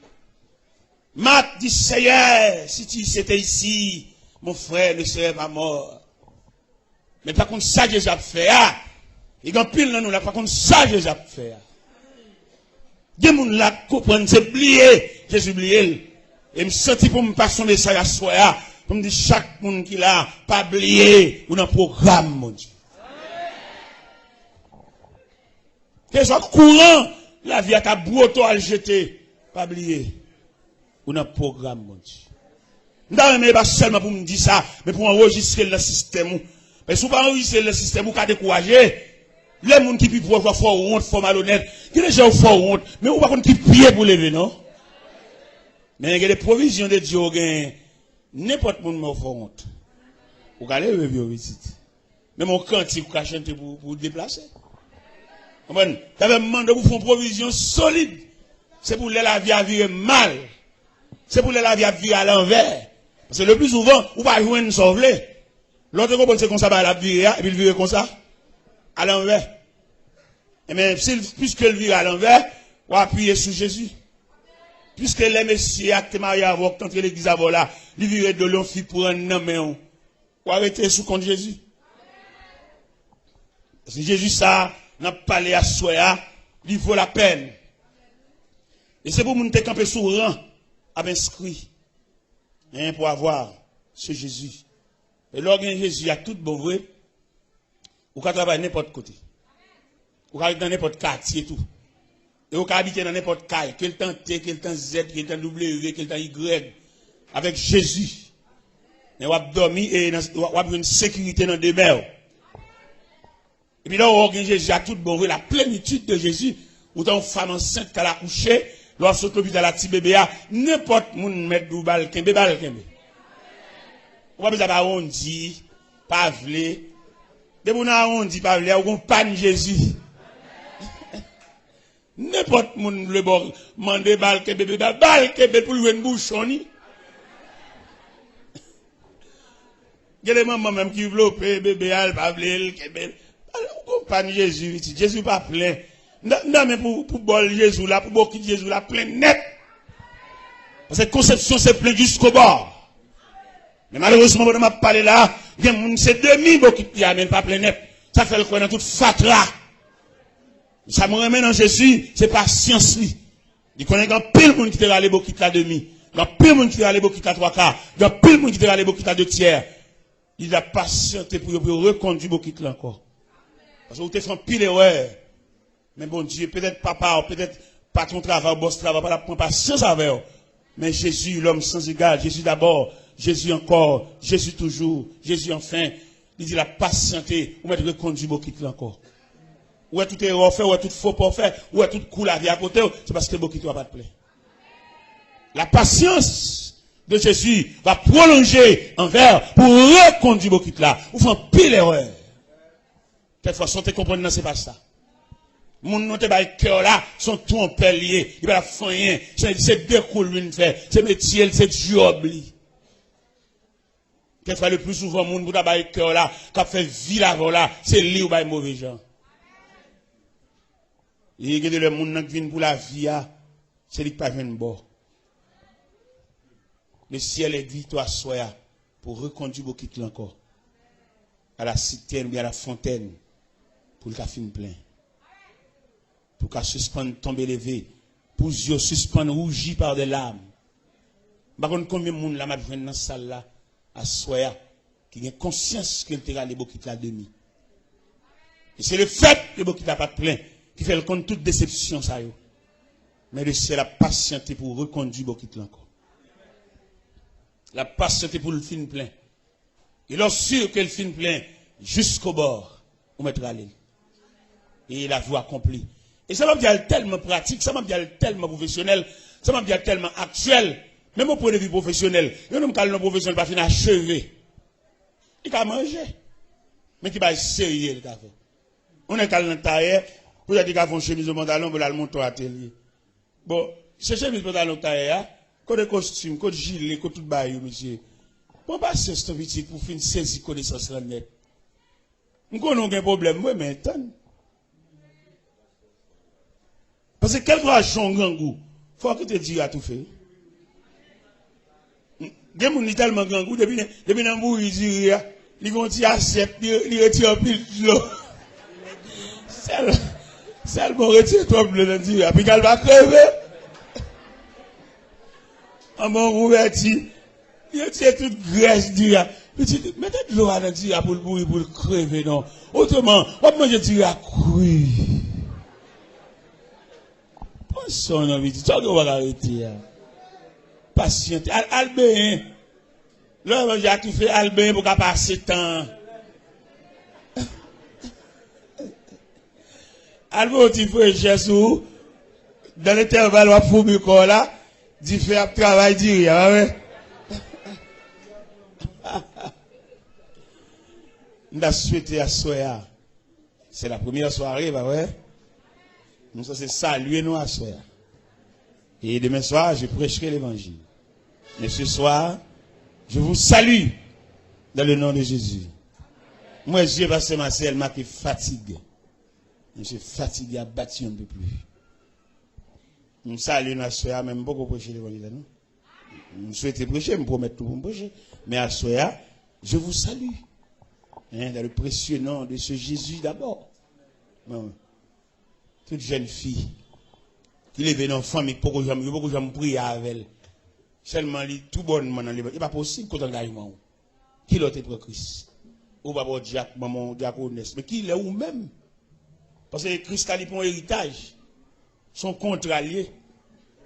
Marc dit, Seigneur, si tu étais ici, mon frère ne serait pas mort. Mais par contre, ça, Jésus a fait. Il y a un pile dans nous, là, par contre, ça, Jésus a fait. Il y a des gens qui comprennent, c'est oublié. Jésus oublié. Et me senti pour me passer son message à soi. Pour me dire, chaque monde qui l'a, pas oublié, ou dans le programme, mon Dieu. Que soit courant, la vie à ta brouto à le jeter, pas oublier. Ou dans le programme, mon Dieu. Non, mais pas seulement pour me dire ça, mais pour enregistrer le système. Mais si vous pas enregistrer le système, vous pouvez décourager. Les gens qui pient pour fort honte, fort malhonnête, il y a des gens fort honte, mais on va pas qui prier pour lever, non? Mais il y a des provisions de Dieu, n'importe qui me fort honte. Vous allez lever visite. Mais mon cantique, vous chanter pour déplacer. Vous avez demandé pour faire une provision solide. C'est pour la vie à vivre mal. C'est pour la vie à vivre à l'envers. Parce que le plus souvent, vous ne pouvez pas jouer une sauveler. L'autre compagnie, c'est comme ça, la vie, et puis il vire comme ça, à l'envers. Et bien, puisque le vire à l'envers, on va appuyer sur Jésus. Puisque les messieurs actes mariés avant, quand l'église avant là, ils virent de l'on fit pour un homme, ou arrêter sous compte Jésus. Parce que Jésus, ça, n'a pas parlé à soi, il vaut la peine. Et c'est pour nous camper sous rang, à inscrit, pour avoir ce Jésus. Et lorsque Jésus a tout bon vrai, ou qu'à travailler n'importe côté. Ou qu'à dans n'importe quartier tout. Et ou qu'à habiter dans n'importe caille, quel temps T, quel temps Z, quel temps W, quel temps Y, avec Jésus. Et on va dormir et on va avoir une sécurité dans des mers. Et puis là, on Jésus a tout bon vrai, la plénitude de Jésus, ou tant femme enceinte qu'elle a couché, lorsque l'hôpital a petit bébé, n'importe où mettre du bal, kembe. On va pas on dit, pas vle. De mon on dit pas vle, on panne Jésus. N'importe où le bon, mande bal, kembe pour lui une bouchon. Il y a des mamans même qui veulent bébé, pas vle, kembe. On panne Jésus, Jésus pas plein. Non, mais pour bol Jésus là, pour beaucoup de Jésus là, plein net. Parce que conception c'est plein jusqu'au bord. Mais malheureusement, on m'a parlé là, c'est demi beaucoup qui amène pas plein net. Ça fait le coin dans toute fatra. Ça me remet dans Jésus, c'est pas science lui. Il connaît grand pile monde qui te râle beaucoup la demi. Grand pile monde qui te râle beaucoup la trois quarts. Grand pile monde qui te râle beaucoup la deux tiers. Il a patienté pour reconduire beaucoup là encore. Parce que vous te faites pile erreur. Mais bon Dieu, peut-être papa, peut-être pas ton travail, boss travail, pas la patience avec eux. Mais Jésus, l'homme sans égal, Jésus d'abord, Jésus encore, Jésus toujours, Jésus enfin, il dit la patienté, ou mettre reconduit beaucoup là encore. Ou est tout erreur fait, ou est tout faux pas fait, ou est tout cool la vie à côté, c'est parce que beaucoup ne va pas te plaire. La patience de Jésus va prolonger envers pour reconduire beaucoup là. Ou font pile erreur. Quelquefois, sans te comprendre, c'est pas ça. Mon nom te bail cœur là, sont tout en pelier, il va faire rien, c'est découle une fait, c'est métier, c'est job li. Quelquefois le plus souvent mon pour bail cœur là, qui fait vie là là, c'est lui ou bail mauvais gens. Il y a le monde qui vient pour la vie c'est lui qui pas vient bord. Le ciel est victoire soya pour reconduire beaucoup encore à la citerne ou à la fontaine pour le café plein. Pour qu'à suspendre tomber levé, pour yeux suspendre rougi par des larmes. Par contre, combien de monde là m'a dans la salle là, à soya, qui a conscience qu'il te râle beaucoup la demi. Et c'est le fait que beaucoup n'a pas de plein, qui fait le compte toute déception ça yo. Mais c'est la patience pour reconduire beaucoup encore. La patience pour le film plein. Et lorsque que le film plein, jusqu'au bord, on mettra aller. Et la voie accomplie. Et ça m'a dit tellement pratique, ça m'a dit tellement professionnel, ça m'a dit tellement actuel, même au point de vue professionnel. Il y a un homme professionnel pas finir achevé. Il a mangé. Mais qui va sérieux le café. On est calme dans taille, pour dire qu'il a fait chemise au pantalon, pour aller monter à l'atelier. Bon, c'est chemise pantalon taille, code costume, code gilet, code tout bail, monsieur. Bon, pas c'est ce petit pour finir saisir connaissance là net. Nous connaissons un problème, moi, mais attends. Parce que quel soit son grand goût, il faut que tu te dises à tout faire. Il y a des tellement grand goût, depuis un bout, il dit, il continue à assiette, il retire un pile de l'eau. Seulement retire trop de l'eau, puis qu'elle va crever. En bon rouverti, il retire toute graisse, dit, mettez de l'eau à l'intérieur pour le crever, non. Autrement, on va manger du à couille. Son envie, tu vas arrêter. Patiente. Albin. Là, j'ai tout fait Albin pour qu'à passer temps. Albo petit frère Jésus dans l'intervalle on pour le corps là, dit faire travail dit rien, ouais. Nous souhaité à soya. C'est la première soirée, bah ouais. Nous sommes saluer nous à soya. Et demain soir, je prêcherai l'évangile. Mais ce soir, je vous salue dans le nom de Jésus. Moi, je pasteur Marcel m'a été fatigué. Je suis fatigué à battre un peu plus. Nous saluons à soya, même beaucoup prêcher l'évangile. Nous souhaitons prêcher, me promettre tout pour me prêcher. Mais à soya, je vous salue. Hein, dans le précieux nom de ce Jésus d'abord. Toute jeune fille qui lève dans la famille, beaucoup de gens prient avec elle. Seulement, il est tout bonnement dans les il n'est pas possible qu'on engagement. Qui l'a été pour Christ? Ou pas pour Diacre, maman, diaconesse. Mais qui l'est ou même? Parce que Christ a dit pour un héritage. Son contrat lié.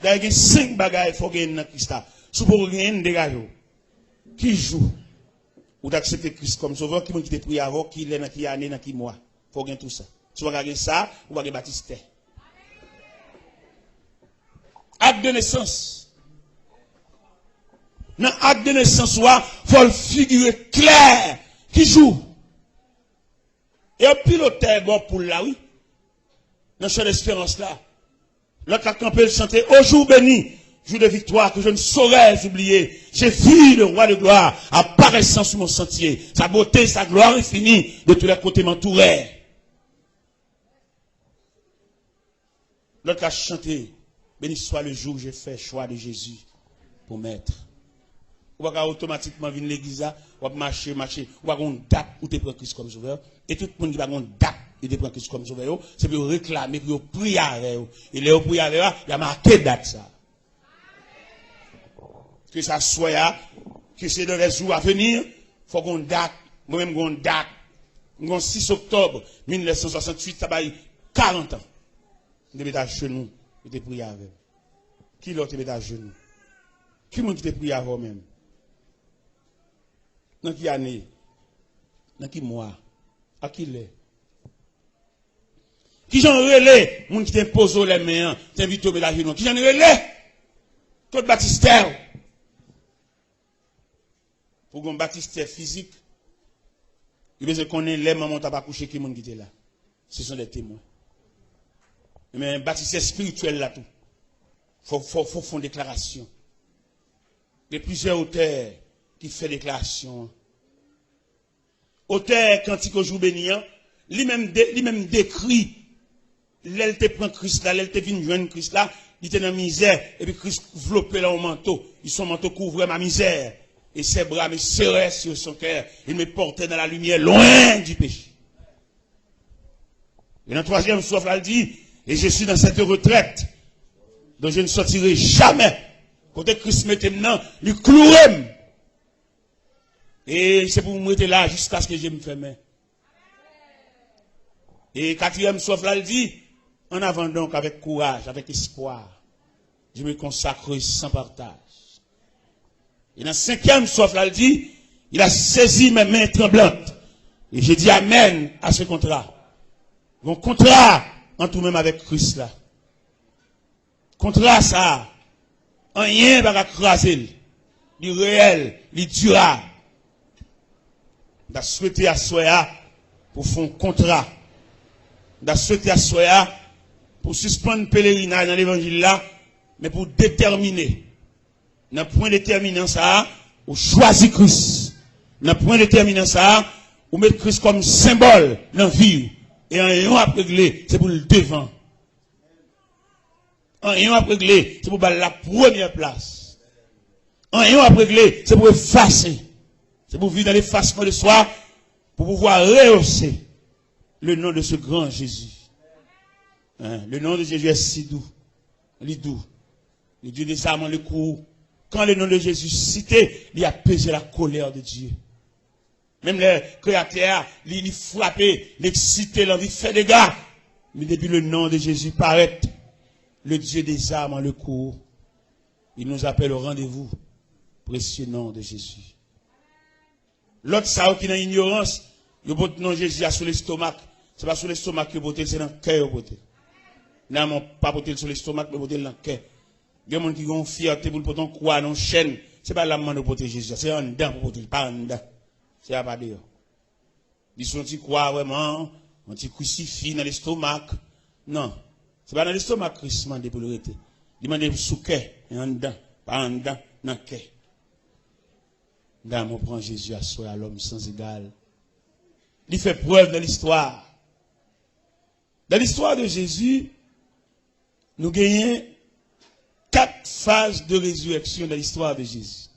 D'ailleurs, il y a 5 bagages qu'il faut gagner dans Christ. Si vous avez dégage. Qui joue? Ou d'accepter Christ comme sauveur, qui m'a quitté prier avant, qui est dans qui année, dans qui mois. Il faut gagner tout ça. Si vous regardez ça, vous regardez Baptiste. Acte de naissance. Dans l'acte de naissance, il faut le figurer clair. Qui joue? Et un piloteur bon pour là, oui. Dans cette espérance là. L'autre a campé le chanter au jour béni, jour de victoire que je ne saurais oublier. J'ai vu le roi de gloire apparaissant sur mon sentier. Sa beauté, sa gloire infinie de tous les côtés m'entouraient. L'autre a chanté, béni soit le jour où j'ai fait choix de Jésus pour m'être. Ou va automatiquement venir l'église, ou va marcher, ou va avoir une date où tu prends Christ comme sauveur. Et tout le monde qui va avoir une date où tu prends Christ comme sauveur, c'est pour réclamer, pour prier avec eux. Et les prier avec eux, il y a marqué date ça. Que ça soit, que c'est dans les jours à venir, il faut qu'on date, moi-même qu'on date, 6 octobre 1968, ça va y 40 ans. Je te mets à genoux, je te prie avec. Qui l'autre te met à genoux? Qui m'a te prie avec même? Dans qui année? Dans qui mois? À qui l'est? Qui j'en relais? Moun qui t'impose les mains, t'invite au mettre à genoux. Qui j'en relais? Claude Baptistère. Pour un baptistère physique, il veut qu'on ait les mamans qui pas couché qui moun qui était là. Ce sont des témoins. Mais un baptistère spirituel là tout. Faut faire une déclaration. Il y a plusieurs auteurs qui font déclaration. Auteur cantique au jour béni, lui-même décrit, l'elle te prend Christ là, l'elle te vient joindre Christ là, il était dans la misère, et puis Christ enveloppé là au manteau, son manteau couvrait ma misère, et ses bras me serraient sur son cœur, il me portait dans la lumière, loin du péché. Et dans le 3e soif là, il dit, et je suis dans cette retraite, dont je ne sortirai jamais. Côté Christ mettait maintenant, il clouait. Et c'est pour me mettre là jusqu'à ce que je me ferme. Et 4e soif là, il dit, en avant donc avec courage, avec espoir, je me consacre sans partage. Et dans 5e soif là, il dit, il a saisi mes mains tremblantes. Et j'ai dit amen à ce contrat. Mon contrat, en tout même avec Christ là. Contrat ça, rien va craser, du réel, du durable. On a souhaité à Soya pour faire un contrat. On a souhaité à Soya pour suspendre le pèlerinage dans l'évangile là, mais pour déterminer. Dans le point déterminant ça, on choisit Christ. Dans le point déterminant ça, on met Christ comme symbole dans la vie. Et en ayant à régler, c'est pour le devant. En ayant à régler, c'est pour la première place. En ayant à régler, c'est pour effacer. C'est pour vivre dans l'effacement de soi, pour pouvoir rehausser le nom de ce grand Jésus. Hein? Le nom de Jésus est si doux. Il est doux. Le Dieu des âmes, le coup. Quand le nom de Jésus cité, il a pesé la colère de Dieu. Même les créateurs, ils frappent, l'excité, l'envie fait des dégâts. Mais depuis le nom de Jésus paraît, le Dieu des âmes en le cours, il nous appelle au rendez-vous. Précieux nom de Jésus. L'autre, ça, qui est dans l'ignorance, il y a votre nom Jésus sur l'estomac. C'est pas sur l'estomac que vous c'est dans le cœur que vous non, pas porter sur l'estomac, mais porter dans le cœur. Il y a des gens qui ont fierté pour porter croix dans chaîne. C'est pas la main de porter Jésus, c'est en dedans pour porter, pas en dedans. C'est pas dehors. Ils sont qui croient vraiment, on t'y crucifie dans l'estomac. Non, c'est pas dans l'estomac que Christ demande pour le rester. Il demande sous cœur, et en dedans, pas en dedans, dans le cœur. Dans on prend Jésus à soi à l'homme sans égal. Il fait preuve dans l'histoire. Dans l'histoire de Jésus, nous gagnons 4 phases de résurrection dans l'histoire de Jésus.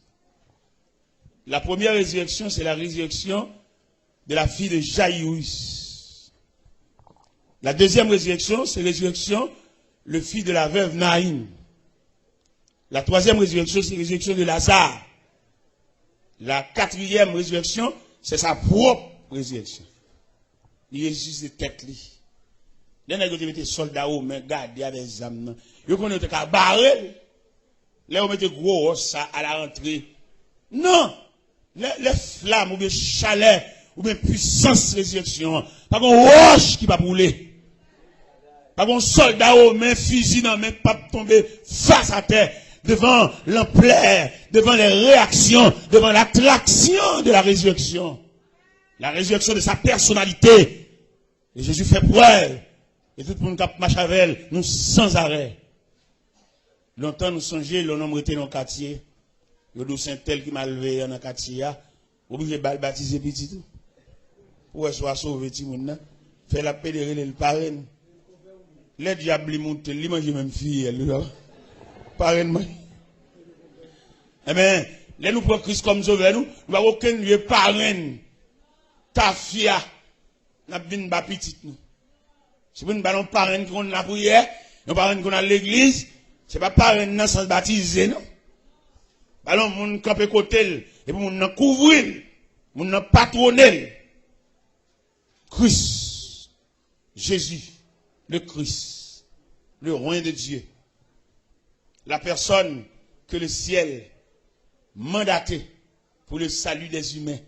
La première résurrection, c'est la résurrection de la fille de Jaïrus. La deuxième résurrection, c'est la résurrection le fils de la veuve Naïm. La troisième résurrection, c'est la résurrection de Lazare. La quatrième résurrection, c'est sa propre résurrection. Il ressuscite de tête. Là, on a mis des soldats au mais gardés avec des âmes. Ils ont été barrés. Là, on met des gros ça à la rentrée. Non! Les flammes, ou bien chaleur, ou bien puissance résurrection. Pas qu'on roche qui va brûler. Pas qu'on soldat au main, fusil dans main, pas tomber face à terre. Devant l'ampleur, devant les réactions, devant l'attraction de la résurrection. La résurrection de sa personnalité. Et Jésus fait preuve. Et tout le monde qui marche avec elle, nous sans arrêt. Longtemps nous songeons, le nombre était dans le quartier. Le dos Saint-Tel qui m'a levé dans le quartier. Obligé de baptiser petit tout. Pour soit sauvé tout le monde. Fait la pédérer le parrain. Les diables ils montent, ils mangent même fille. Parrain. Eh bien, là nous prenons Christ comme sauveur, nous n'avons aucun lieu parrain. Ta fille, nous avons une petite nous. Si vous n'avez pas de parrain qui ont la prière, nous parrain qui ont l'église, ce n'est pas parrain dans sans baptiser, non. Ballon, moun camper côté, et pour moun couvrir, moun patronner. Christ, Jésus, le Christ, le roi de Dieu. La personne que le ciel mandaté pour le salut des humains.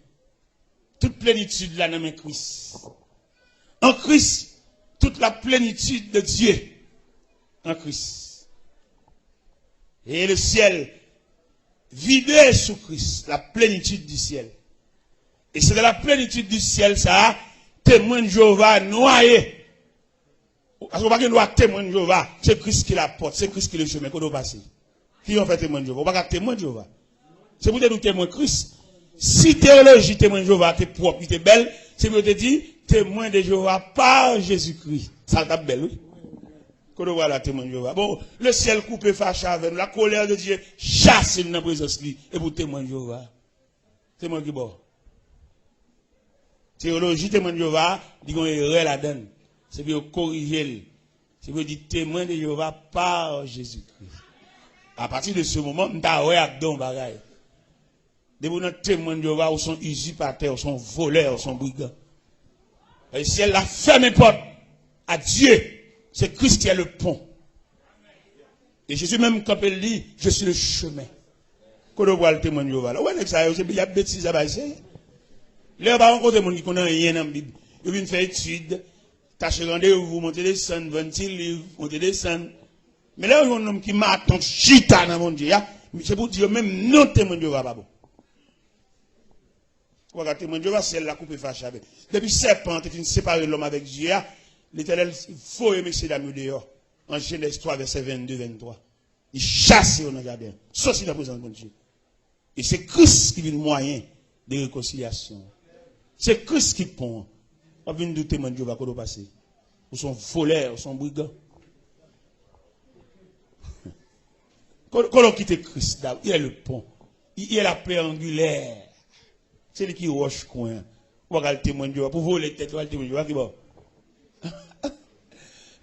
Toute plénitude là dans Christ. En Christ, toute la plénitude de Dieu. En Christ. Et le ciel vidé sous Christ, la plénitude du ciel. Et c'est de la plénitude du ciel, ça, témoin de Jéhovah noyé. Parce qu'on va pas témoin de Jéhovah, c'est Christ qui la porte, c'est Christ qui le chemin qu'on doit passer. Qui ont fait témoin de Jéhovah? On va pas témoin de Jéhovah. C'est pour te dire témoin de Christ. Si théologie témoin de Jéhovah, t'es propre, t'es belle, c'est pour te dire témoin de Jéhovah par Jésus-Christ. Ça t'a belle, oui. Qu'on doit voir la témoin de Jéhovah. Bon, le ciel coupé fâché avec nous, la colère de Dieu chasse dans la présence de lui. Et pour témoin de Jéhovah. Témoin qui bon. Théologie témoin de Jéhovah, dit qu'on est là-dedans. C'est pour corriger. C'est pour dire témoin de Jéhovah par Jésus-Christ. À partir de ce moment, nous avons un bagage. Des témoins de Jéhovah, ou sont usurpateurs, ou sont voleurs, ou sont brigands. Et si elle a fermé porte à Dieu, c'est Christ qui est le pont. Et Jésus même, quand il dit, je suis le chemin. Quand on voit le témoin de Jéhovah, ouais, il y a bêtises à bâtir. Là, on va rencontrer des gens qui connaissent rien dans la Bible. Ils viennent faire études. Tâchez rendez-vous, montez des scènes, 20 livres, montez des scènes. Mais là, il y a un homme qui m'a attendu chita dans mon Dieu. C'est pour dire même non témoin de Jéhovah, pas bon. Regardez, témoin de Jéhovah, c'est la coupe fâchée avec. Depuis serpent, il séparé l'homme avec Dieu. L'Éternel, il faut aimer ces dames dehors. En Genèse 3, verset 22-23. Il chasse dans le jardin. Sauf dans la présence de Dieu. Et c'est Christ qui vient le moyen de réconciliation. C'est Christ qui pond. On vient de témoin de Jéhovah, qu'on doit passer. Ou sont voleurs, ou sont brigands. Quand on quitte Christ, il est le pont. Il est la plaie angulaire. C'est lui qui roche coin. On va le témoin de Jéhovah. Pour voler tête, on va le témoin de Jéhovah qui va.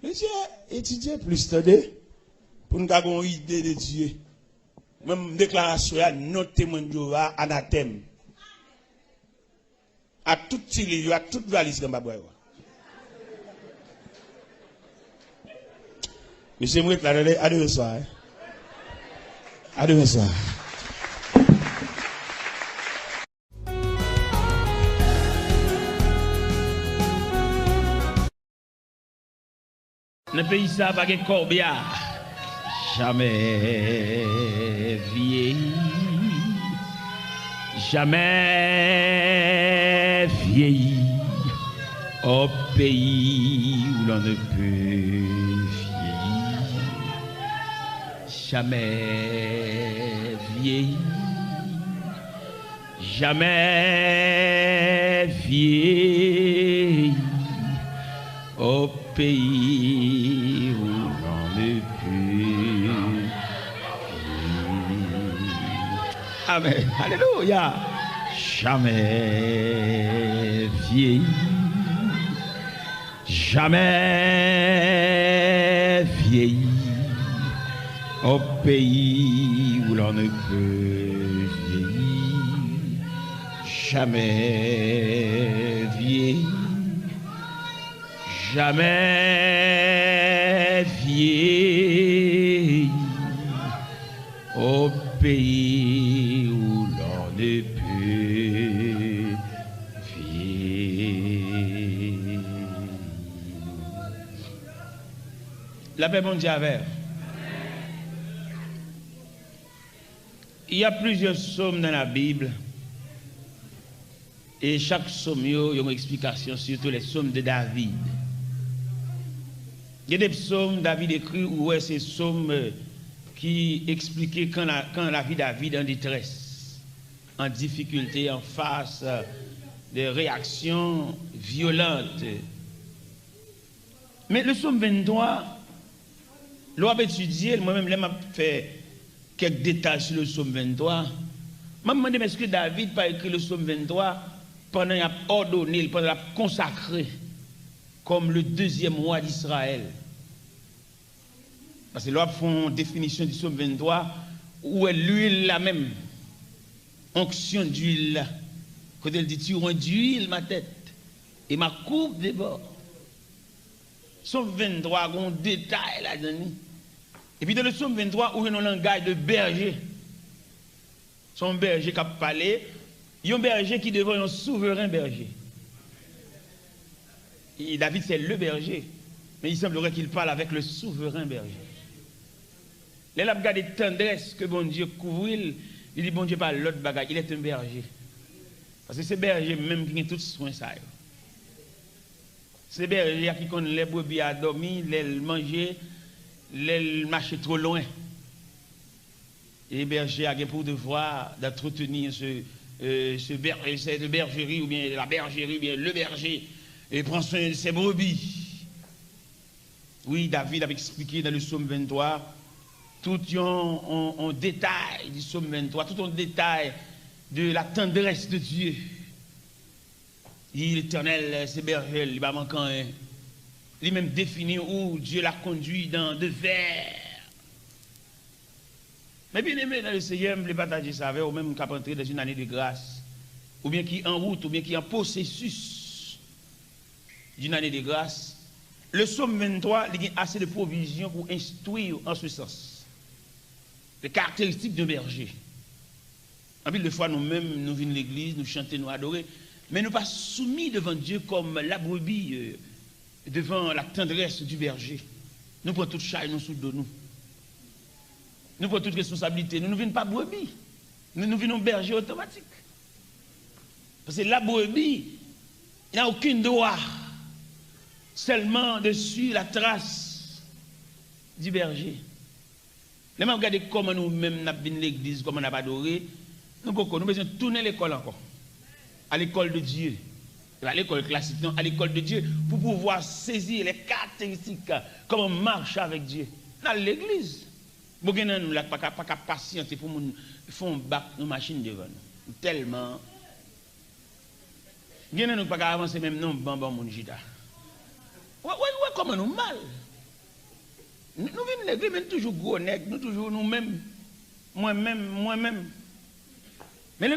Mais j'ai étudié plus, pour nous avoir une idée de Dieu. Même déclaration, notre témoin de Jéhovah, anathème. À tout petit livre, à toute valise dans ma boîte. Monsieur Mouet, à demain soir. À demain soir. Dans le pays, ça, pas de corbillard. Jamais vieilli. Jamais vieilli. Au pays où l'on ne peut vieillir. Jamais vieilli. Jamais vieilli. Au pays où l'on ne peut. Amen. Alléluia. Jamais vieilli. Jamais vieilli. Au pays où l'on ne peut vieillir. Jamais vieilli. Jamais vieilli au pays où l'on ne peut vieillir. La paix mondiale. Il y a plusieurs psaumes dans la Bible. Et chaque psaume, il y a une explication, surtout les psaumes de David. Il y a des psaumes David écrit où c'est psaumes qui expliquaient quand la vie de David en détresse, en difficulté, en face de réactions violentes. Mais le psaume 23, l'on a étudié, moi-même, je fait quelques détails sur le psaume 23. Je me demande, est-ce que David n'a pas écrit le psaume 23 pendant qu'il a ordonné, pendant qu'il a consacré comme le deuxième roi d'Israël? Parce que là, ils font une définition du psaume 23 où est l'huile la même. Onction d'huile. Quand elle dit, tu rends d'huile ma tête et ma coupe déborde. Psaume 23, il y a un détail là-dedans. Et puis dans le psaume 23, où il y a un langage de berger. Son berger qui a parlé, il y a un berger qui devient un souverain berger. Et David, c'est le berger. Mais il semblerait qu'il parle avec le souverain berger. Là, il a regardé tendresse que bon Dieu couvre, il dit bon Dieu pas l'autre bagaille, il est un berger. Parce que c'est berger même qui a tout soin ça. C'est berger qui connaît les brebis à dormir, les manger, les marcher trop loin. Et berger a pour devoir d'entretenir cette bergerie ou bien la bergerie ou bien le berger et prend soin de ses brebis. Oui, David avait expliqué dans le psaume 23 tout un détail du psaume 23, tout un détail de la tendresse de Dieu. L'Éternel, c'est berger, il va manquer un. Il même défini où Dieu l'a conduit dans de vers. Mais bien aimé dans le Seigneur, les partager ça avec, ou même qui a entré dans une année de grâce, ou bien qui est en route, ou bien qui est en processus d'une année de grâce. Le psaume 23, il y a assez de provisions pour instruire en ce sens. Les caractéristiques d'un berger. En plus de fois, nous-mêmes, nous venons de l'église, nous chantons, nous adorons, mais nous ne sommes pas soumis devant Dieu comme la brebis devant la tendresse du berger. Nous prenons toute chaille, nous sous de nous. Nous prenons toute responsabilité. Nous ne venons pas brebis. Nous venons berger automatique. Parce que la brebis, il n'y a aucun droit. Seulement dessus la trace du berger. Les gens regardent comment nous-mêmes nous avons l'église, comment nous avons adoré. Nous avons besoin de tourner l'école encore. À l'école de Dieu. À l'école classique, non, à l'école de Dieu, pour pouvoir saisir les caractéristiques, comment on marche avec Dieu. Dans l'église. Nous n'avons pas patienter pour nous faire un bac, nos machines devant nous. Tellement. Nous n'avons pas avancer même non, bon, mon gita. Ouais, comment nous mal. Nous venons de l'église, mais nous toujours gros nègres, nous toujours nous-mêmes. Moi-même. Mais les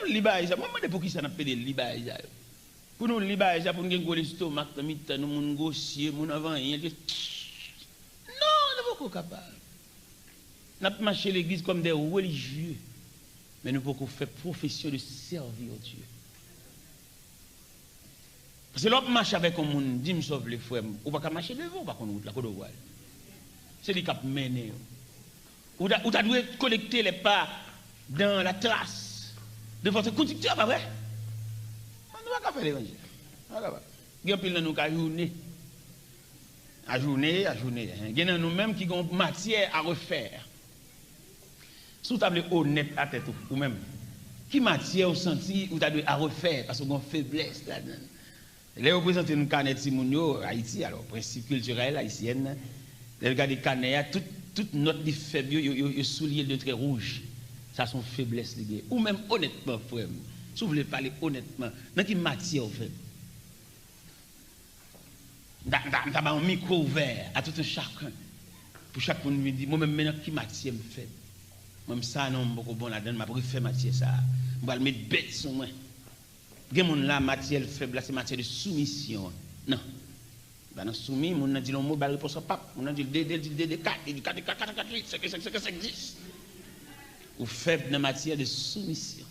libères, moi, je pour qui ça n'a pas de libères. Pour nous, libères, pour nous gagner l'estomac, nous nous grossier, nous n'avons rien. Non, nous ne sommes pas capables. Nous avons marché l'église comme des religieux, mais nous pouvons faire profession de servir Dieu. Parce Parce que l'autre marche avec un monde, dit me sauve les frères, ou pas marcher devant, pas qu'on route la côte de c'est lui qui a mené. Ou tu dois collecter les pas dans la trace de votre conducteur, pas vrai? On ne va pas faire l'évangile. Il y a pile de nous qui à journée. Il y a nous-mêmes qui ont matière à refaire. Si vous êtes honnête à tête ou même, qui matière au senti ou tu à refaire parce qu'on a une faiblesse là-dedans. Les représentants de Canet Simonio, Haïti, alors, principe culturel haïtien, les gars de Canet, toute note de faible, ils soulignent de trait rouge. Ça, sont faiblesses. Ou même honnêtement, frère, si vous voulez parler honnêtement, dans quelle matière vous faites? Dans un micro ouvert à tout un chacun. Pour chaque monde me dit, moi-même, maintenant, qui matière me fait? Moi, ça, non, beaucoup bon là-dedans, je préfère matière ça. Je vais le mettre bête sur moi. Il y a la matière faible, c'est matière de soumission. Non. Ben, soumis, on a dit le mot, ben, réponse au pape. On a dit le 4, il dit 4, 8, 5, 10. Ou faible dans la matière de soumission.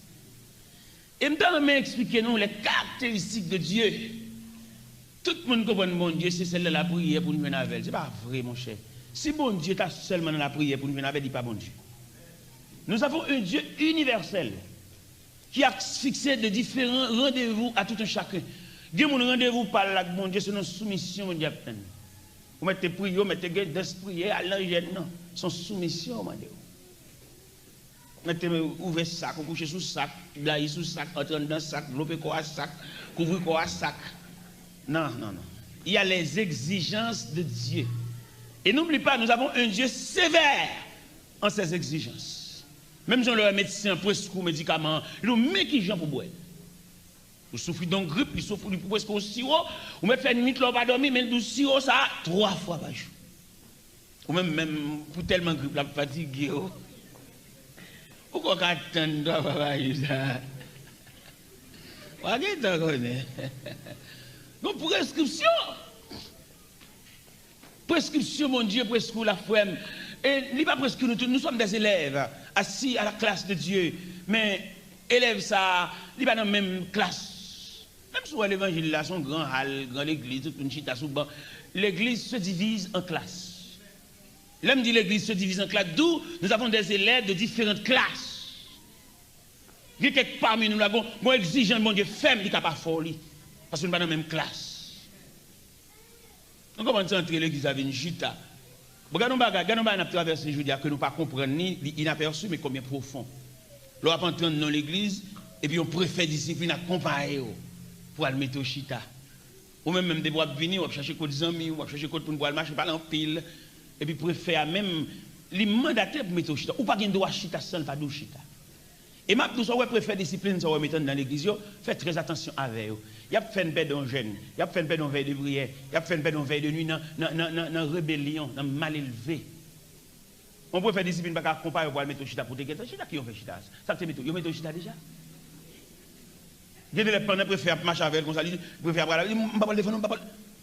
Et maintenant, je expliquer nous les caractéristiques de Dieu. Tout le monde comprend bon Dieu, c'est celle de la prière pour nous venir avec. Ce n'est pas vrai, mon cher. Si bon Dieu est seulement dans la prière pour nous venir avec, il n'est pas bon Dieu. Nous avons un Dieu universel qui a fixé de différents rendez-vous à tout un chacun. Dieu mon rendez-vous par là, mon Dieu, c'est une soumission, mon Dieu. Vous mettez prière, vous mettez d'esprit à l'angèle, non. Son soumission, mon Dieu. Mettez ouvert sac, vous couchez sous sac, blayer sous sac, entrer dans sac, lopez quoi à sac, couvrir quoi à sac. Non. Il y a les exigences de Dieu. Et n'oublie pas, nous avons un Dieu sévère en ses exigences. Même si on le médecin presque médicaments, il nous met qui gens pour boire. Vous souffrez d'une grippe, vous souffrez presque au sirop, vous mettez une nuit, vous pas dormir, mais du sirop, ça 3 fois par jour. Ou même pour tellement grippe, la fatigue. Pourquoi attendre par jour ça? Donc, prescription. Prescription, mon Dieu, prescription la femme. Et il n'est pas presque nous sommes des élèves assis à la classe de Dieu. Mais élèves, ça, il n'est pas dans la même classe. Même si l'évangile là, son grand hall, grande église, toute une chita sous banc, l'église se divise en classes. L'homme dit l'église se divise en classes, d'où nous avons des élèves de différentes classes. Il y a quelques parmi nous, là, bon exigeant, mon Dieu, femme, il n'est pas fort, parce qu'on n'est pas dans la même classe. Donc, comment entrer l'église avec une chita? Regardons, nous avons traversé le Judéa que nous ne comprenons ni inaperçu, mais combien profond. Nous avons entré dans l'église, et puis on préfère discipline à comparer pour aller mettre au chita. Ou même des bois venir, on va chercher des amis, on va chercher pour nous boire le marché, parler en pile, et puis préfère même les mandataires pour mettre au chita. Ou pas qu'il doit chita seul, pas de chita. Et maintenant, si vous préférez discipline, si vous mettez dans l'église, faites très attention avec eux. Il y a fait une paix d'un jeune, il y a fait une paix d'un veille de prière, il y a fait une paix d'un veille de nuit, dans la rébellion, dans le mal élevé. On peut faire discipline, parce qu'on compare pour mettre au chita pour te guetter. Chita qui ont fait chita? Ça te met au mettre au chita déjà? Il y a des gens qui préfèrent marcher avec comme ça, ils préfèrent parler, ils ne vont pas défendre,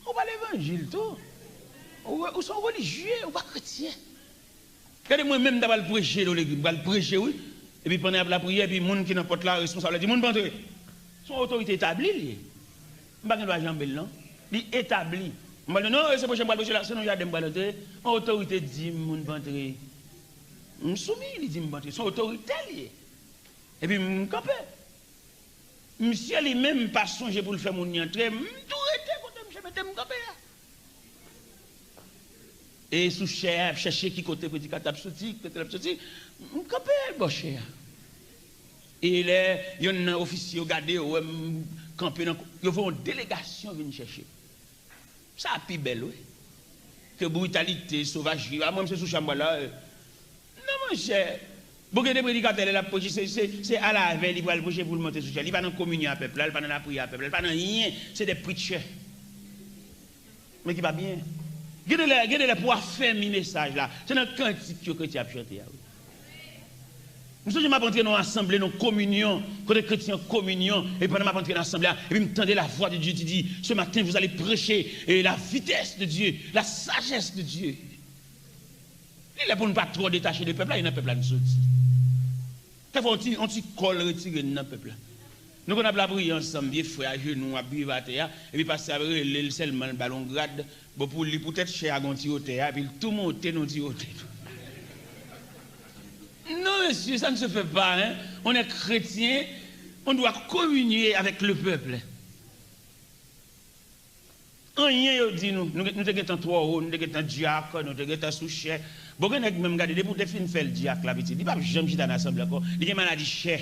on va l'évangile, tout. Ou sont religieux, ou pas chrétiens. Regardez-moi même d'avoir le prêcher dans l'église, le prêcher, oui. Et puis pendant la prière, puis les gens qui n'ont pas la responsabilité, les gens qui n'ont son autorité établie. Je ne vais pas jamber, non? Il est établi. Je vais dire, non, c'est pour que je vais là, sinon il y a des gens l'autorité dit, je ne vais pas entrer. Je suis soumis, il dit, je ne vais pas entrer. Son autorité liée. Et puis, je me campe. Monsieur lui-même pas songé pour le faire mon entrer, je vais tout arrêter quand je me campe. Et sous cher, chercher qui côté petit catap sorti, côté la sorti, me campe, bon cher. Et là, il y a un officier regardé, camper, ils font une délégation venir chercher. Ça a plus belle, oui. Que brutalité, sauvagerie. Moi, je suis sous chambre là. Non, mon cher. Beaucoup de prédicateurs, c'est à la veille, ils vont le bouger pour le monter sous chambre. Il va dans la communion à peuple, il va dans la prière à peuple, il va dans rien. C'est des preachers. Mais qui va bien. Regardez les pouvoir faire mes messages là. C'est dans le cantique que tu as chanté. Nous sommes entrés dans l'assemblée, dans la communion, quand les chrétiens en communion, et pendant que je suis dans l'assemblée, et puis je m'entendais la voix de Dieu qui dit, ce matin vous allez prêcher la vitesse de Dieu, la sagesse de Dieu. Il est pour ne pas trop détacher du peuple, il y a un peuple à nous sortir. Quelquefois on t'y colle retiré dans le peuple. Nous on a la prière ensemble, bien frère, à genoux, à vivre à terre, et puis passer à le seulement le ballon grade, pour lui peut-être cher à gonti au terre, puis tout monter non au terre. Non, monsieur, ça ne se fait pas. Hein? On est chrétien, on doit communier avec le peuple. Rien, dit nous sommes trois hauts, nous sommes diacre, nous sommes sous-chef. Bon, on a même gardé, pour définir faire le diacre, là, il dit, pas jamais dans l'assemblée encore, il y a une maladie chère.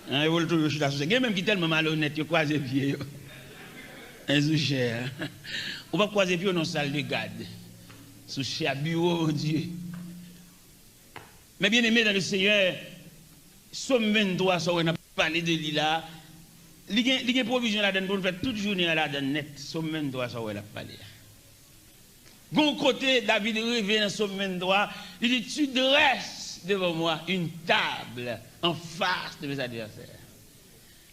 Il veut toujours chuter sous-chef. Il y a même qui est tellement malhonnête, il croise les pieds. Un sous-chef. On va croiser les pieds dans la salle de garde. Sous-chef, bureau, mon Dieu. Mais bien aimé dans le Seigneur, Somme 23, ça on a parlé de lui là. Il y a une provision là-dedans pour nous faire toute journée là-dedans net. Somme 23, ça on a parlé. Bon côté, David revient dans Somme 23, il dit, tu dresses devant moi une table en face de mes adversaires.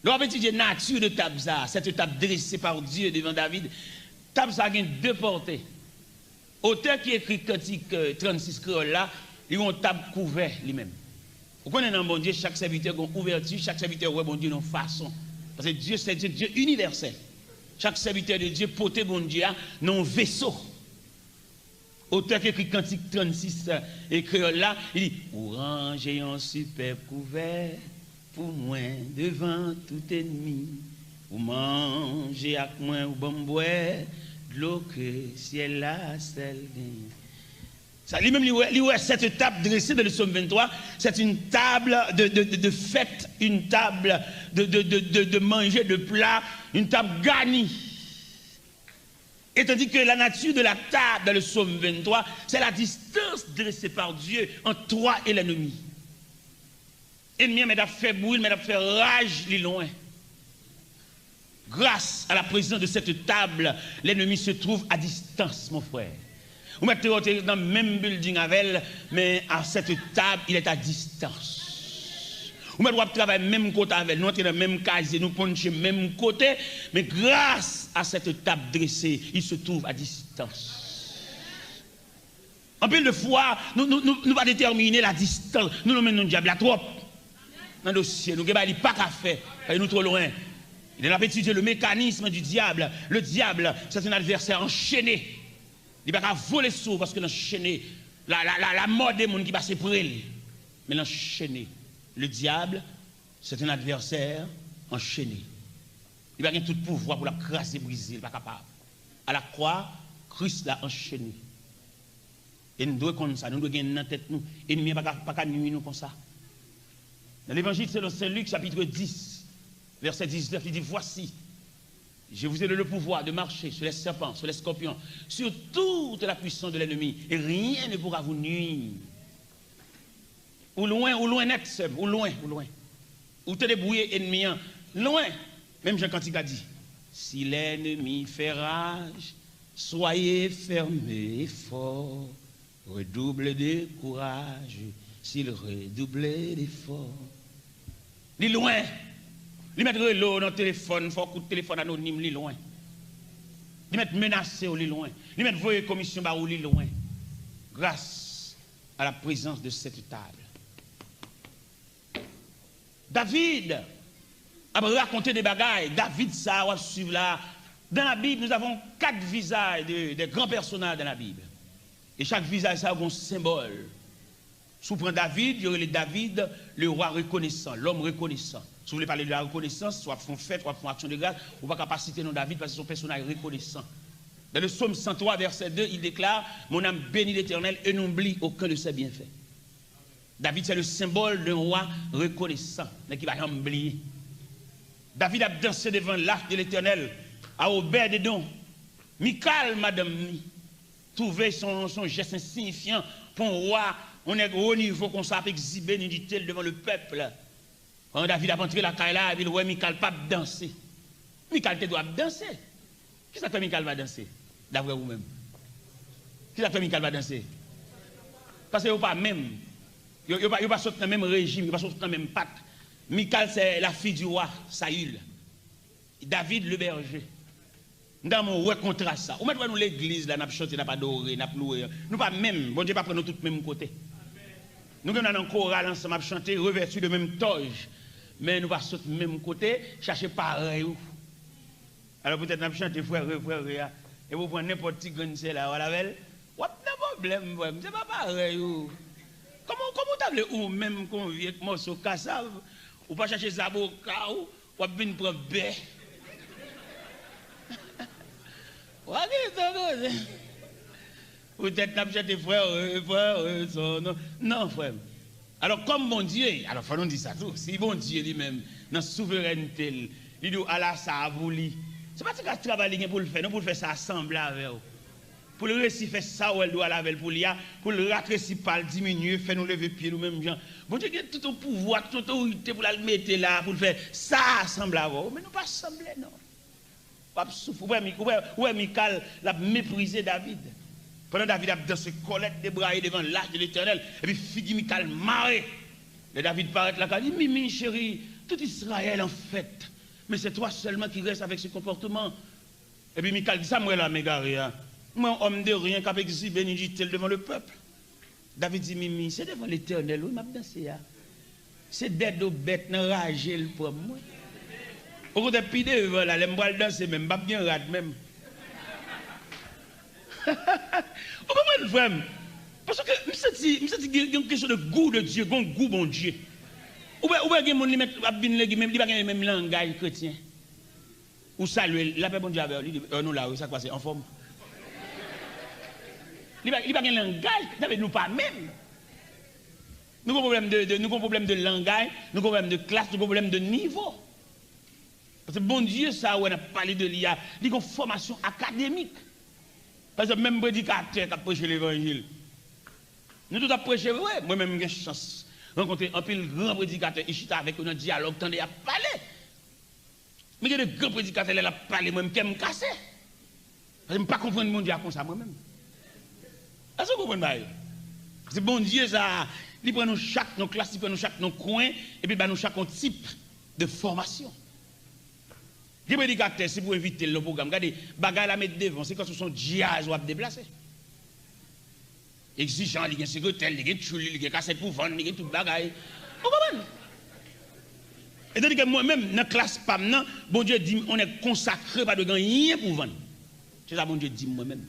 L'on va étudier la nature de table ça, cette table dressée par Dieu devant David. Table ça a deux portées. Auteur qui écrit Cantique 36 créole là, il a une table couverte lui-même. Vous connaissez dans bon Dieu, chaque serviteur a une ouverture, chaque serviteur a bon Dieu une façon. Parce que Dieu, c'est Dieu universel. Chaque serviteur de Dieu porte bon Dieu dans un vaisseau. Auteur qui écrit Cantique 36 et créole là, il dit, pour ranger un superbe couvert, pour moi devant tout ennemi, pour manger avec moi ou bon boire, de l'eau que ciel là, celle ça lui-même, cette table dressée dans le psaume 23, c'est une table de fête, une table de manger, de plat, une table garnie. Et tandis que la nature de la table dans le psaume 23, c'est la distance dressée par Dieu entre toi et l'ennemi. L'ennemi m'a fait brûler, m'a fait rage, les loin. Grâce à la présence de cette table, l'ennemi se trouve à distance, mon frère. Vous mettez dans le même building avec elle, mais à cette table, il est à distance. Vous mettez travailler même côté avec elle, nous sommes dans le même casier, nous punchons le même côté, mais grâce à cette table dressée, il se trouve à distance. En plus de fois, nous ne pas déterminer la distance. Nous nous mettons le diable à trop. Dans le dossier, nous n'avons pas qu'à faire, nous trop loin. Il a étudié le mécanisme du diable. Le diable, c'est un adversaire enchaîné. Il ne va pas voler sous parce que l'enchaîné, la mort des gens qui passent près lui. Mais l'enchaîné, le diable, c'est un adversaire enchaîné. Il va avoir tout pouvoir pour la craser, briser, il n'est pas capable. À la croix, Christ l'a enchaîné. Et nous devons comme ça, nous devons gagner dans la tête nous. Et nous ne pouvons pas nuire nous comme ça. Dans l'évangile selon Saint Luc, chapitre 10, verset 19, il dit, voici. Je vous ai donné le pouvoir de marcher sur les serpents, sur les scorpions, sur toute la puissance de l'ennemi. Et rien ne pourra vous nuire. Ou loin net, ou loin. Ou te débrouiller ennemi, loin. Même Jean Cantique a dit, si l'ennemi fait rage, soyez fermés et forts, redoublez de courage, s'il redoublait d'efforts. Ni loin. Ils mettent l'eau dans le téléphone, il faut coup de téléphone anonyme, li loin. Ils mettent menacé au li loin. Ils mettent voyer commission barou li loin. Grâce à la présence de cette table. David a raconté des bagailles. David, ça, on va suivre là. Dans la Bible, nous avons 4 visages des grands personnages dans la Bible. Et chaque visage, ça a un symbole. Si vous prenez David, il y aurait David, le roi reconnaissant, l'homme reconnaissant. Si vous voulez parler de la reconnaissance, soit font fête, soit font action de grâce, on ne va pas citer non David parce que son personnage reconnaissant. Dans le psaume 103, verset 2, il déclare, mon âme bénit l'Éternel et n'oublie aucun de ses bienfaits. David, c'est le symbole d'un roi reconnaissant, mais qui va oublier. David a dansé devant l'arche de l'Éternel, à Obed-Edom. Michal, madame, trouvait son geste insignifiant pour un roi. On est au niveau qu'on s'est exhibé, nous dit-il, devant le peuple. Quand David a rentré la caille là, il dit, ouais, Michal pas danser. Michal te doit danser. Qui ça fait Michal va danser? D'après vous-même. Qui ça fait Michal va danser? Parce que vous pas même. Vous ne pas sortir dans le même régime, vous ne pas sortir dans la même patte. Michal, c'est la fille du roi, Saül. David, le berger. Nous avons rencontré ça. Ou maintenant, nous, l'église, là, nous avons chanté, nous avons adoré, nous avons loué. Nous pas même, bon Dieu, pas prendre nous tous même côté. Nous avons un choral ensemble, nous avons chanté, revêtu de même toge. mais nous pas sauter même côté, chercher pareil. Alors peut-être nous chanter frère, et vous prenez n'importe qui gagne là, voilà, ou pas de problème, c'est pas pareil. Comment t'as ou même qu'on vient avec morceau cassave, ou pas chercher zaboka, ou bien prendre baie. Peut-être n'a pas frère, non frère. Alors comme mon Dieu, alors faut nous dire ça tout. Si bon Dieu lui-même dans souveraineté, il dit Allah ça vous li. C'est pas que travailler pour le faire, non pour le faire ça ensemble avec vous. Pour le réussir faire ça ou elle doit laver pour lui, pour le raccourcir pas diminuer, faire nous lever pied nous même gens. Bon Dieu a tout au pouvoir, toute autorité pour la mettre là pour le faire ça ensemble avec vous, mais nous pas ensemble non. Pas souffrir. Ouais, Michal l'a méprisé David. Pendant David a dansé colette débraillé devant l'âge de l'Éternel. Et puis figi Michal marre. Le David paraît là, il dit Mimi chérie, tout Israël en fait. Mais c'est toi seulement qui reste avec ce comportement. Et puis Michal dit ça, moi là, m'égaré. Moi, homme de rien, qui exhibe bénédiction devant le peuple. David dit Mimi, c'est devant l'Éternel, oui, m'a dansé. C'est d'aide aux bêtes, n'enrager le pour moi. Au côté de voilà, les m'boile danser même, pas bien rad même. Vous comprenez, frère? Parce que je me sens une question de goût de Dieu, un goût bon Dieu. Ou bien, il y a des gens qui ont le même langage chrétien. Ou saluer, la paix bon Dieu avec lui, non là, ça quoi, c'est en forme. Il n'y a pas de langage, nous pas même. Nous avons un problème de langage, nous avons un problème de classe, nous avons un problème de niveau. Parce que bon Dieu, ça, on a parlé de l'IA, il y a une formation académique. Parce que même prédicateur qui a prêché l'évangile. Nous tous avons prêché, ouais, moi-même j'ai chance de rencontrer un peu grand prédicateur, et je suis avec un dialogue, tendez à parler. Mais il y a des grands prédicateurs qui ont parlé, moi-même, qui me cassé. Parce que je ne peux pas comprendre mon Dieu comme ça, moi-même. Est-ce que vous comprenez? C'est bon Dieu, ça, il prend nous chaque nos classes, il prend nous chaque nos coins, et puis nous chaque type de formation. Les prédicateurs, si vous invitez le programme, regardez, bagaille la mettre devant, c'est quand ce sont jazz ou à déplacer. Exigeant, il y a un secrétaire, il y a un chouli, il y a un cassette pour vendre, il y a tout bagaille. Vous comprenez? Et tandis que moi-même, dans la classe PAM, bon Dieu dit, on est consacré, pas de rien pour vendre. C'est ça, bon Dieu dit moi-même.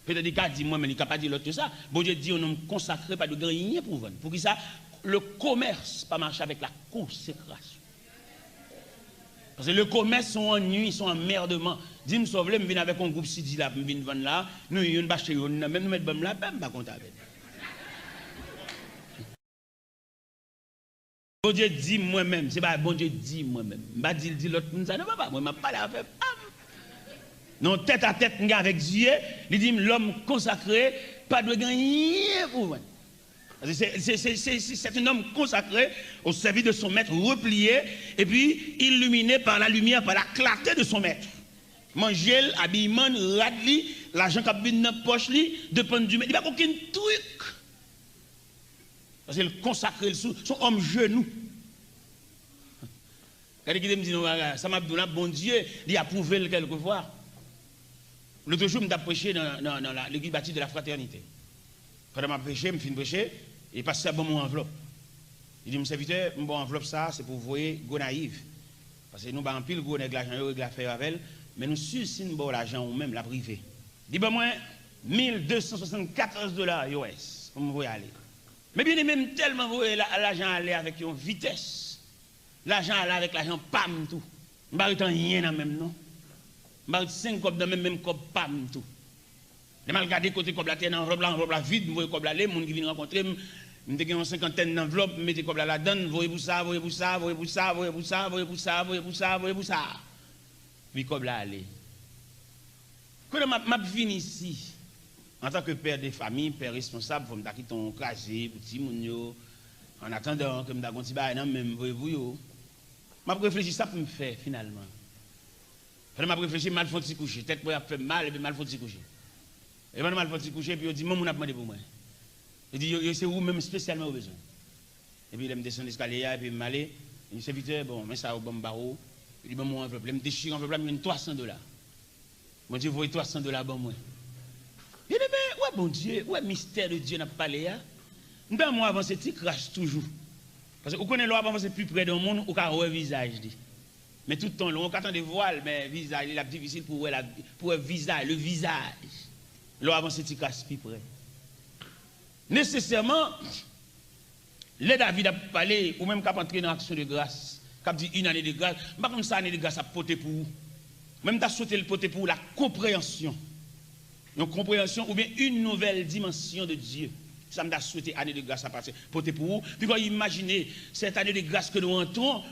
Peut-être qu'il dit moi-même, il ne peut pas dire l'autre ça. Bon Dieu dit, on est consacré, pas de rien pour vendre. Pour qui ça? Le commerce pas marcher avec la consécration. Parce que le commerce sont en nuit, ils sont en merdement. Dis-moi, sauve je viens avec un groupe Sidi là, je viens vendre là, nous, il y a une bâche, même nous mettons là, même pas compte avec. Bon Dieu dit moi-même, c'est pas bon Dieu dit moi-même. Je ne vais pas dire l'autre, ça ne va pas, moi, je ne vais pas la faire. Non, tête à tête, avec Dieu, il dit l'homme consacré, pas de gagner pour vendre. C'est un homme consacré au service de son maître, replié, et puis illuminé par la lumière, par la clarté de son maître. Manger, habillement, radli, l'argent qui a bien dans la poche, dépend du maître. Il n'y a pas aucun truc. Parce qu'il consacré son homme genou. Quand il me dit, ça m'a donné bon Dieu, il a prouvé quelquefois. L'autre jour, je me prêché dans l'église bâtie de la fraternité. Quand je prêché, je finis de prêcher, il passe à bon mon enveloppe. Il dit, mon serviteur, mon enveloppe, ça, c'est pour vous voyer go naïf. Parce que nous, en pile, go nèg l'argent, nous la faire avec, mais nous si nous bon l'argent ou même la privée. Dis ben moi, $1274 US, pour me voyer aller. Mais bien, même tellement voyer l'argent aller avec une vitesse. L'argent aller avec l'argent pam tout. Je ne vais pas rien dans même non. Je vais 5 copes dans même cop pam tout. Je vais regarder côté comme la terre dans l'enveloppe la vide, vous comme la les gens qui viennent rencontrer, je vais une cinquantaine d'enveloppes, je mettez comme la donne, voyez pour ça, voyez pour ça, voyez pour ça, voyez pour ça, voyez pour ça, voyez pour ça, voyez pour ça. Puis comme là aller. Quand je fini ici, en tant que père de famille, père responsable, il faut me quitter ton crasé, petit mounio, en attendant que je me dise non même voyez-vous yo. Je réfléchi ça pour me faire finalement. Je réfléchi mal faut coucher, tête pour faire mal et puis mal faut coucher. Et puis mal faut coucher puis il dit mon a demandé pour moi. Il dit c'est où même spécialement au besoin. Et puis il me descend l'escalier et puis il m'allait, il serviteur bon mais ça au bon barreau, il dit bon mon enveloppe, il me déchire enveloppe là, il me $300. Bon Dieu voyez $300 bon moi. Il dit mais ouais bon Dieu, ouais mystère de Dieu n'a pas parlé là. Dans moi avant c'est crache toujours. Parce que vous connaissez l'eau avant, c'est plus près d'un monde, ou qu'à voir visage. Mais tout le temps, on attend des voiles, mais visage, il est difficile pour le visage. Le visage. L'eau avant, c'est plus près. Nécessairement, les David a parlé, ou même qu'à entrer dans l'action de grâce, qu'à dit une année de grâce, pas comme ça, année de grâce à poter pour vous. Même t'as sauté le poter pour la compréhension. Une compréhension ou bien une nouvelle dimension de Dieu. Ça m'a souhaité année de grâce à passer. Poter pour vous. Puis quand imaginez cette année de grâce que nous entrons,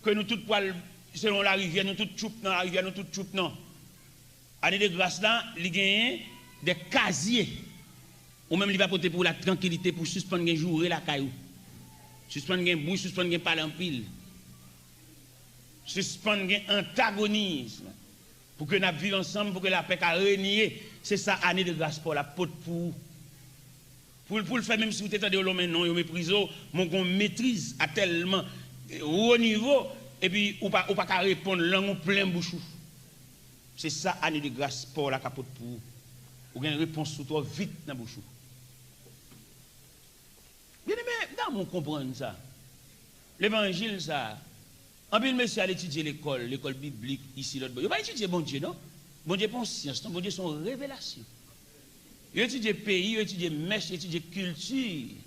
que nous toutes poils, selon la rivière, nous toutes choup dans la rivière, nous toutes choup non. Année de grâce là, il gagne des casiers. Ou même il va porter pour la tranquillité, pour suspendre un jour et la caillou. Suspendre un bruit, suspendre un parler en pile. Suspendre un antagonisme. Pour que nous vivions ensemble, pour que la paix a régné. C'est ça, année de grâce pour la pote pour le faire, même si vous êtes de l'homme, non, vous méprisez, mon maîtrise à tellement haut niveau, et puis, ou pas qu'à répondre, langue plein bouchou. C'est ça, année de grâce pour la capote pour vous. Ou bien une réponse sur toi vite dans la bouche. Bien aimé, dans mon comprendre ça. L'évangile, ça. En bien, monsieur, allez étudier l'école biblique, ici, l'autre. Il va étudier bon Dieu, non? Bon Dieu, pas science, non? Bon Dieu, son révélation. Il étudie pays, il étudie mèche, il étudie culture.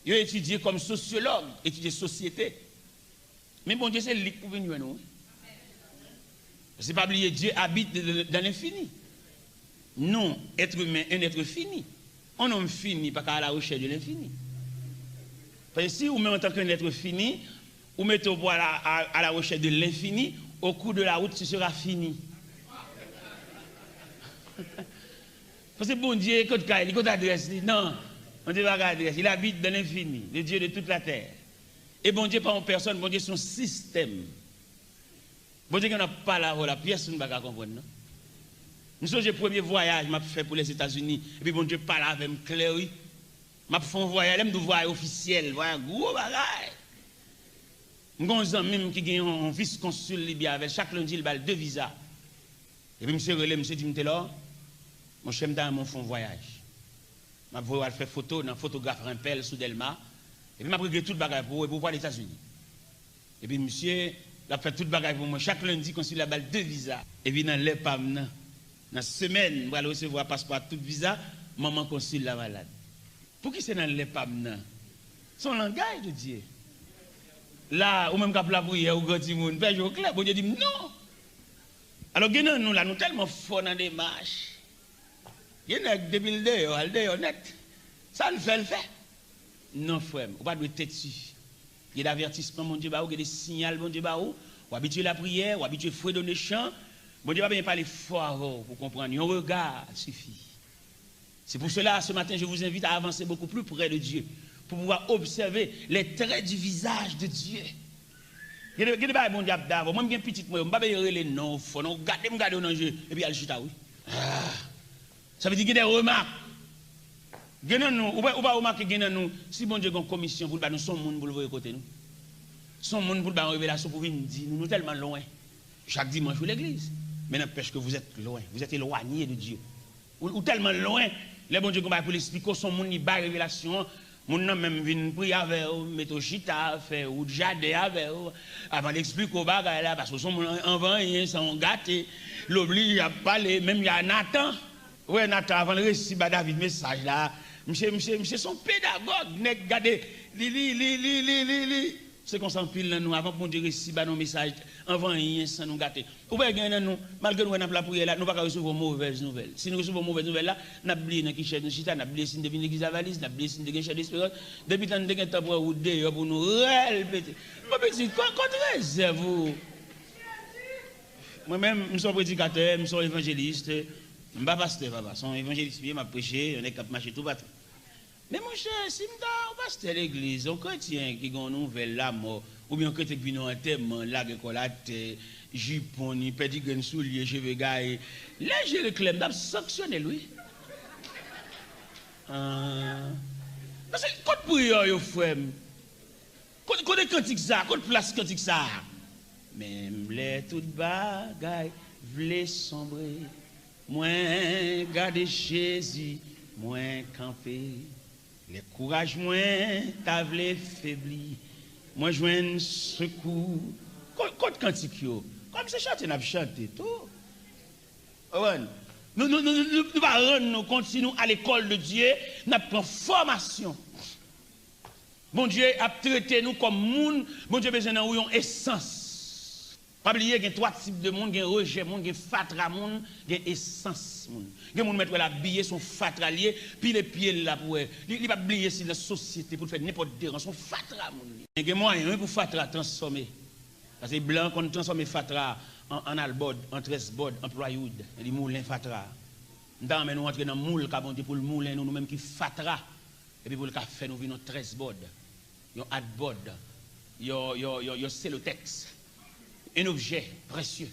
Il étudie comme sociologue, étudie société. Mais bon Dieu, c'est le pour venir à nous. C'est pas oublier, Dieu habite dans l'infini. Non, être humain, un être fini. Un homme fini, pas qu'à la recherche de l'infini. Parce que si vous mettez en tant qu'un être fini, vous mettez au bois à la recherche de l'infini, au cours de la route, ce sera fini. Parce que bon Dieu, il adresse, non, on ne dit pas adresse, il habite dans l'infini, le Dieu de toute la terre. Et bon Dieu, pas en personne, bon Dieu, son système. Bon Dieu, qu'on n'a pas la pièce, on ne va pas comprendre, non? Nous sommes le premier voyage que j'ai fait pour les États-Unis. Et puis, bon Dieu, parle avec moi clair, oui. Je fais un voyage, je voyage officiel, voyage gros bagage. J'ai un ami qui a un vice-consul Libye avec chaque lundi, il a 2 visas. Et puis, monsieur relais, monsieur dit, là, mon chef dans mon fond voyage. Je vais faire photo dans photographe Rimpel sous Delma. Et puis, je vais tout le bagage pour voir les États-Unis. Et puis, monsieur, il a fait tout le bagage pour moi. Chaque lundi, consul a 2 visas. Et puis, dans l'EPAM, dans la semaine, je vais recevoir passeport tout visa, maman consul la malade. Pour qui c'est dans l'EPAM? Son langage de Dieu. Là, ou même quand la prière, ou quand il monde, ben je clair, bon Dieu dit non. Alors, nous là, nous tellement forts dans des marches. Il y a des builders, honnête. Ça le fait. Non, frère, on va être têtu. Il y a des avertissements, mon Dieu, il y a des signaux, mon Dieu, ou habituer la prière, ou habituer fouet dans les champs. Mon Dieu va bien parler fort pour comprendre. Un regard suffit. C'est pour cela, ce matin, je vous invite à avancer beaucoup plus près de Dieu, pour pouvoir observer les traits du visage de Dieu. Il y a des choses bon diable d'abord. Moi, je suis petit, je ne vais pas les noms, je vais regarder dans le jeu, et puis il y a le chita, oui. Ça veut dire qu'il y a des remarques. On va remarquer que nous, si bon Dieu a une commission pour nous, son monde pour le voir côté nous. Son monde pour une révélation pour venir dire, nous sommes tellement loin. Chaque dimanche, vous l'église. Mais n'empêche que vous êtes loin, vous êtes éloigné de Dieu. Ou tellement loin, les bon Dieu qu'on va pour l'expliquer, son monde n'y a pas révélation. Mon nom même vient prier avec vous, mettre au chita, faire ou jardin avec vous, avant d'expliquer au bagage là, parce que son monde en vent, ils sont gâtés, l'oblige à parler, même il y a Nathan. Ouais, Nathan, avant le récit, David, message là, monsieur, son pédagogue, n'est gardé, li. C'est qu'on s'en pile nous, avant pour dire récit, nos messages, avant rien, sans nous gâter. Ou bien, nous, malgré nous, on a la prière là, nous ne pouvons pas recevoir mauvaises nouvelles. Si nous recevons mauvaises nouvelles là, nous avons oublié dans qui chèque de chita, nous avons oublié si nous devons l'église à valise, nous avons oublié si nous devons chèque d'espérance, depuis tant de temps pour vous dire, pour nous répéter. Mon petit, contre réserve. Moi-même, je suis prédicateur, je suis évangéliste, je ne suis pas pasteur, papa. Je suis évangéliste, je suis prêché, on est capable de marcher tout partout. Mais mon cher, si on pasteur à l'église, un chrétien qui a une nouvelle la mort, ou bien un chrétien qui a un enterrement, la récolate, jupon, pédigraine soulier, cheveux gaillés, là, je le clame, je sanctionné lui. Parce que quand prière, yo frère, quand des cantiques ça, quand place cantique ça, même les toutes bagailles, v'lait sombrer, moins garder Jésus, moins camper. Les courage moins t'avlé faibli. Moi joins secours. Côte cantique yo. Comme c'est chanté n'a chanté tout. Nous va rendre nous continuons à l'école de Dieu, nous prenons formation. Bon Dieu a traité nous comme monde, bon Dieu besoin d'avoir une essence. Pas oublier qu'il y a trois types de monde, il y a rejet monde, il y a fatra monde, il y a essence monde. Il y a monde mettre l'habillé son fatra lié, puis les pieds là pour il va oublier si la société pour faire n'importe dérange son fatra monde. Il y a moyen pour fatra transformer. Parce que blanc qu'on transforme fatra en albod, en tresbod, en plywood, les moulins fatra. Nous entrer dans le moule pour le moulin nous-mêmes qui fatra. Et puis pour le café nous venons tresbod. Yon adbod, yon cellotex, un objet précieux.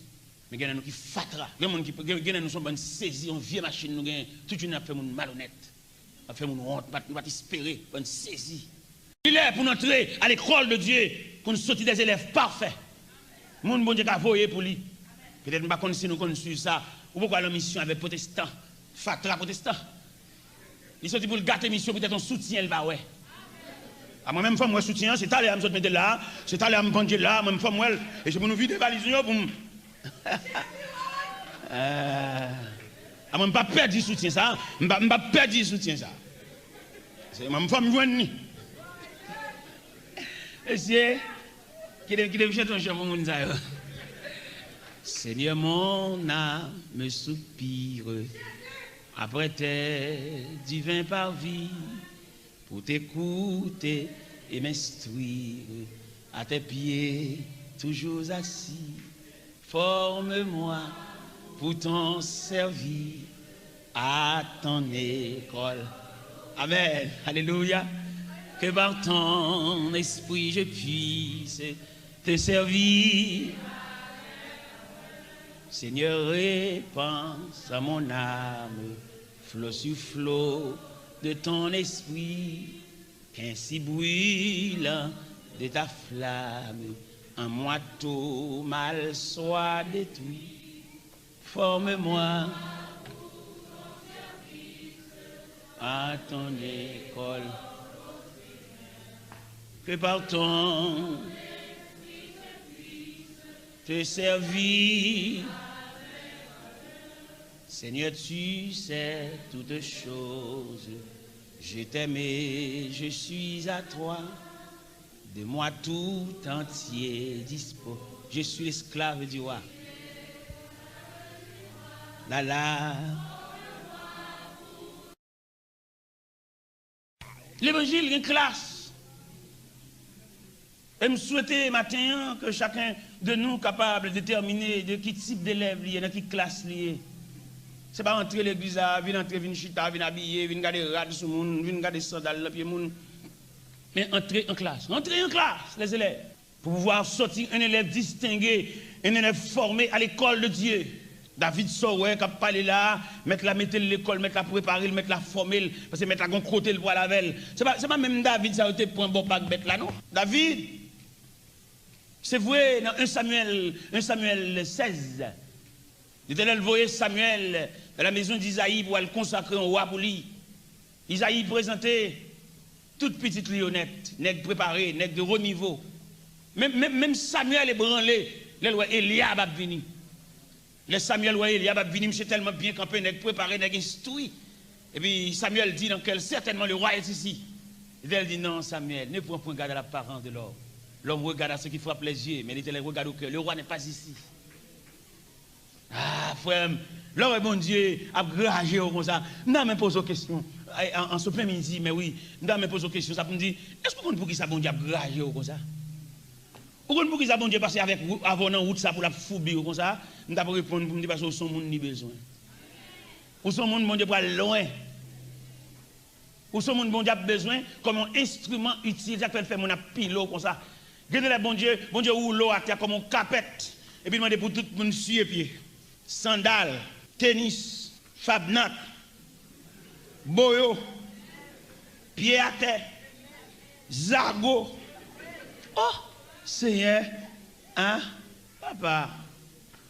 Mais il y a nous qui fatra. Il y a nous sommes saisis, on vieille machine, nous gagnons tout une affaire malhonnête. On fait mon honte, on va espérer, on saisit. Il est pour entrer à l'école de Dieu, pour nous sortir des élèves parfaits. Mon bon Dieu a voyé pour lui. Peut-être pas si nous connaissons ça. Ou pourquoi la mission avec protestant, fatra protestant. Il sorti pour le gâter mission, peut-être un soutien, bah ouais. À moi-même, femme, moi, soutien, c'est allé à me mettre là, c'est allé à me prendre là, même femme, et je peux nous vider les valises pour me. À moi, je ne pas perdre du soutien, ça. Je ne pas perdre du soutien, ça. C'est ma femme, joigne. Et c'est. Qui devait chercher un champ pour ça. Seigneur, mon âme me soupire après tes divins parvis. Pour t'écouter et m'instruire, à tes pieds, toujours assis. Forme-moi pour t'en servir à ton école. Amen. Alléluia. Que par ton esprit je puisse te servir. Seigneur, répands à mon âme, flot sur flot de ton esprit, qu'ainsi brûlant de ta flamme, un moi tout mal soit détruit. Forme-moi à ton école, que par ton te servir. Seigneur, tu sais toutes choses. Je t'aime et je suis à toi. De moi tout entier dispo. Je suis l'esclave du roi. La la. L'évangile est une classe. Et je souhaitais matin que chacun de nous soit capable de déterminer de quel type d'élève il est, dans quelle classe il est. Ce n'est pas entrer l'église, venir entrer, venir chita, venir habiller, venir garder rad sur le monde, venir garder sandales dans le pied monde. Mais entrer en classe. Entrer en classe, les élèves. Pour pouvoir sortir un élève distingué, un élève formé à l'école de Dieu. David Sorway qui a parlé là, mettre la l'école, mettre la préparer, mettre la former, parce que mettre la côté pour la veille. C'est pas même David, ça a été pour un bon pack bête là, non? David, c'est vrai, dans 1 Samuel 16. L'Éternel voyait Samuel dans la maison d'Isaïe pour le consacrer un roi pour lui. Isaïe présentait toute petite lionnette, nègre préparé, nègre de haut niveau. Même Samuel est branlé, Eliab a venu. Le Samuel voyait Eliab a venu, monsieur tellement bien campé, nègre préparé, nègre instruit. Et puis Samuel dit donc certainement le roi est ici. L'Éternel dit non, Samuel, ne prends point garde à l'apparence de l'homme. L'homme regarde à ce qui frappe les yeux, mais l'Éternel regarde au cœur. Le roi n'est pas ici. Ah, frère, l'homme, mon Dieu, a gragé comme ça. Non, mais pose aux questions. En ce plein midi, mais oui, non, mais pose aux questions. Ça pour me dire, est-ce que vous pour qui ça, bon Dieu, a gragé comme ça? Ou pour qui ça, bon Dieu, passer avec avant dans route ça pour la foubi comme ça? Nous avons répondre pour me dire parce que son monde ni besoin. Ou son monde, bon Dieu, pour aller loin. Ou son monde, bon Dieu, a besoin comme un instrument utile. Ça peut faire mon pilote comme ça. Regardez bon Dieu, ou l'eau à terre comme un capette. Et puis demandez pour tout le monde sur les pieds. Sandales, tennis, fabnat, boyo, pied à terre, zargo. Oh, Seigneur, hein, papa.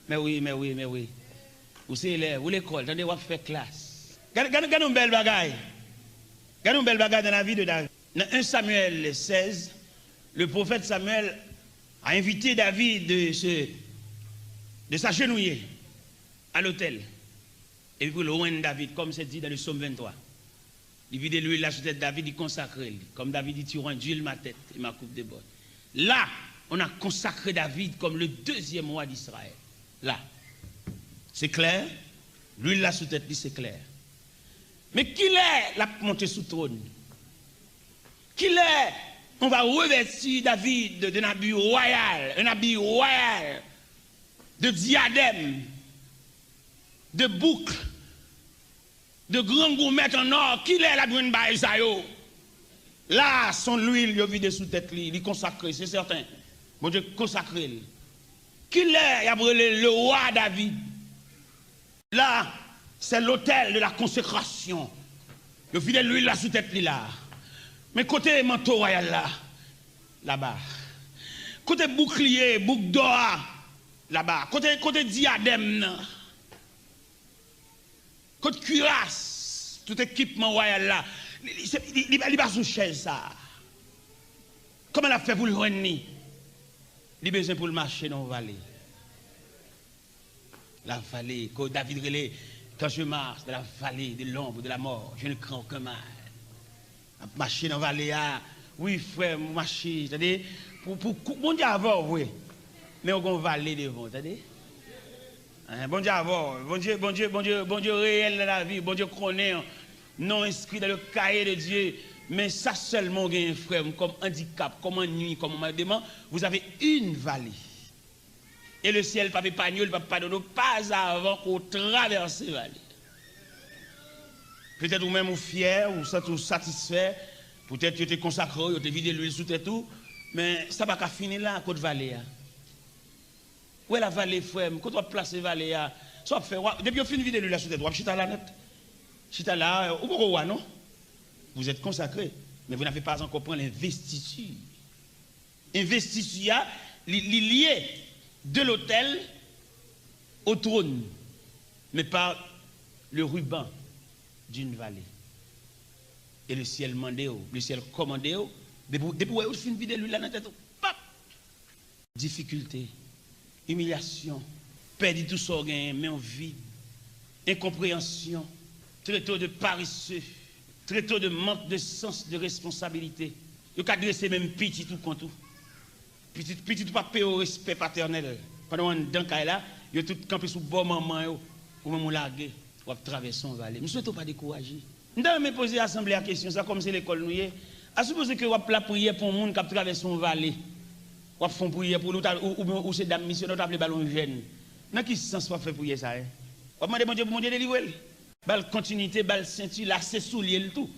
Mais oui. Vous c'est élève, vous l'école, attendez, vous faire classe. Regardez une belle bagaille. Regardez une belle bagarre dans la vie de David. Dans 1 Samuel 16, le prophète Samuel a invité David de s'agenouiller à l'autel. Et puis pour le roi de David, comme c'est dit dans le psaume 23. Il vide l'huile là sur tête David, il consacre. Comme David dit, tu rends d'huile ma tête et ma coupe déborde. Là, on a consacré David comme le deuxième roi d'Israël. Là. C'est clair. L'huile là sous tête, c'est clair. Mais qui est la montée sous trône? Qui est? On va revêtir David d'un habit royal, un habit royal, de diadème, de boucles, de grands gourmettes en or. Qui est la brune baïsayo? Là, son l'huile, il vide sous tête, il est consacré, c'est certain. Bon Dieu, consacré. Qui est? Il a brûlé le roi David. Là, c'est l'autel de la consécration. Le fidèle l'huile là sous tête là. Mais côté manteau royal là, là-bas. Côté bouclier, boucle d'or là-bas. Côté diadème. Côté cuirasse, tout équipement royal là. Il va sous chaise ça. Comment elle a fait pour le renier? Il a besoin pour le marcher dans la vallée. La vallée, quand David relait, quand je marche dans la vallée de l'ombre de la mort, je ne crains aucun mal. Marcher dans la vallée, oui frère, marcher, c'est-à-dire, bon Dieu avant, oui, mais on va vallée devant, c'est-à-dire. Bon Dieu avant, bon Dieu réel dans la vie, bon Dieu connaît, non inscrit dans le cahier de Dieu, mais ça seulement, frère, comme handicap, comme ennui, comme demande, vous avez une vallée. Et le ciel, pas épargné, pas pardonner, pas avant qu'on traverse la vallée. Peut-être vous-même vous fier, ou satisfait, peut-être que vous êtes consacré, vous êtes vidé l'huile sous tête tout, mais ça va pas finir là, à côté de vallée. Où est la vallée, frère? Quand on place la vallée, ça fait, depuis que vous finissez vidé l'huile sous tête, vous chita là net. Chita là, ou pourquoi non? Vous êtes consacré, mais vous n'avez pas encore pris l'investiture. Investiture, lié de l'autel au trône, mais par le ruban d'une vallée. Et le ciel mandé, le ciel commandé, depuis que vous finissez vidé l'huile là dans la tête, pap! Difficulté, humiliation, perdre tout ça, mais en vide, incompréhension, très tôt de paresseux, très tôt de manque de sens de responsabilité. Vous avez adressé même petit tout contre tout. Petit tout pas payer au respect paternel. Pendant un temps là, vous avez tout campé sous bon maman, ou même largué, ou traverser une vallée. Je ne souhaite pas décourager. Je vais me poser à l'assemblée la question, ça comme c'est l'école nous est. À supposer que vous avez la prière pour un monde qui traverse une vallée. Vous faites une prière pour nous, ou c'est dame missionnaire, vous appelez ballon jeune. Dans quel sens vous faites prier ça? Vous demandez bon Dieu pour mon Dieu délivrer. Bal continuité, bal ceinture, lacet, soulier, le tout.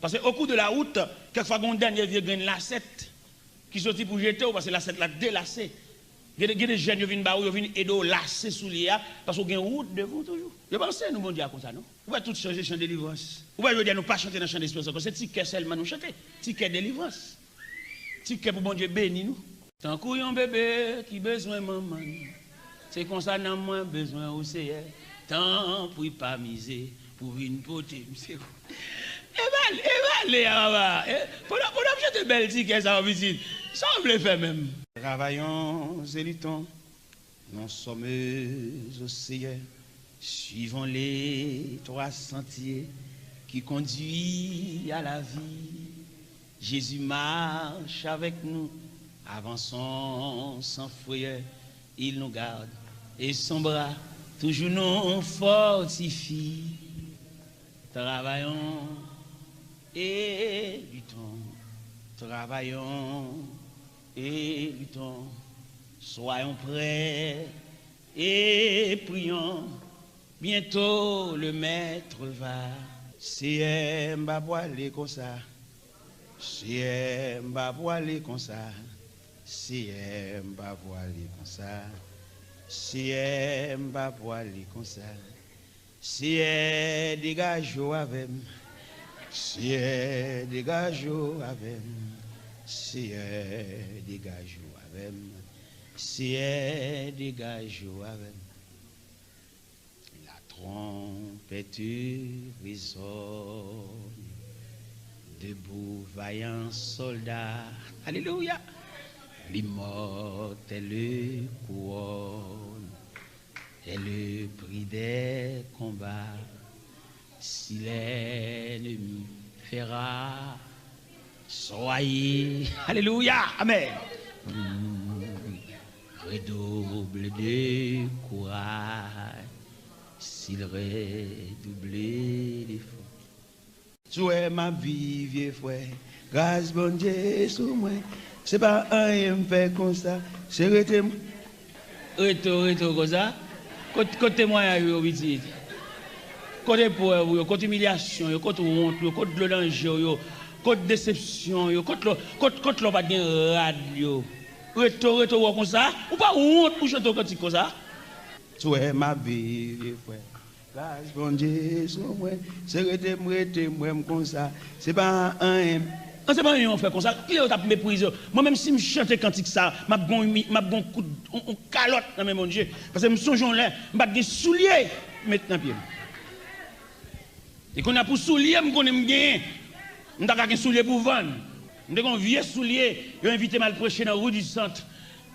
Parce qu'au cours de la route, quelquefois, on a un dernier vieux grain de lacet qui sortit pour jeter, parce que la lacet l'a délacé. Il y a des jeunes qui viennent qui viennent aider à lacet soulier, parce qu'on a une route devant toujours. Je pense que nous, bon Dieu, comme ça, non? On va tout changer chant de délivrance. On va dire, nous pas chanter dans le chant d'espérance, c'est ticket seulement nous chanter. Ticket délivrance. Ticket pour bon Dieu béni nous. Tant qu'on un bébé qui besoin de maman, c'est comme ça, n'a moins besoin au Seigneur. Tant pour pas miser, pour une potée. Évaluez, pour acheter de belles tickets, ça va visite. Ça, on le fait même. Travaillons et luttons, nous sommes au Seigneur, suivons les trois sentiers qui conduisent à la vie. Jésus marche avec nous, avançons sans frayeur, il nous garde et son bras toujours nous fortifie. Travaillons et luttons, travaillons et luttons, soyons prêts et prions. Bientôt le maître va, c'est m'a voilé comme ça, c'est m'a voilé comme ça, c'est m'a voilé comme ça. C'est m'a voilé comme ça, c'est dégage avec, c'est dégage avec, c'est dégage avec, c'est dégage avec. La trompette résonne, debout, vaillant soldat. Alléluia. L'immortelle couronne est le prix des combats. Si l'ennemi fera, soyez, alléluia, amen. Redouble de courage, s'il redouble d'efforts. Tu es ma vie, vieux frère, grâce bon Dieu sur moi. C'est pas un me fait comme ça, c'est retour comme ça. Côté moi, yo petit. Côté pauvre, côté humiliation, côté honte, côté danger, côté déception, côté l'on pas de radio. Retour comme ça, ou pas honte pour chanter comme ça. Tu es ma vie, frère. Grâce bon Dieu sur moi, c'est retour moi comme ça. C'est pas un c'est pas un fait comme ça. Qui est tape méprise. Moi même si je chante cantique ça, m'a bon coup on calotte dans mon Dieu parce que me songeons là, m'a des souliers maintenant pied. Et qu'on a pour soulier, me connais me gagner. M'ta ka soulier pour vendre. M'ta un vieux soulier, yo invité mal prêcher dans rue du centre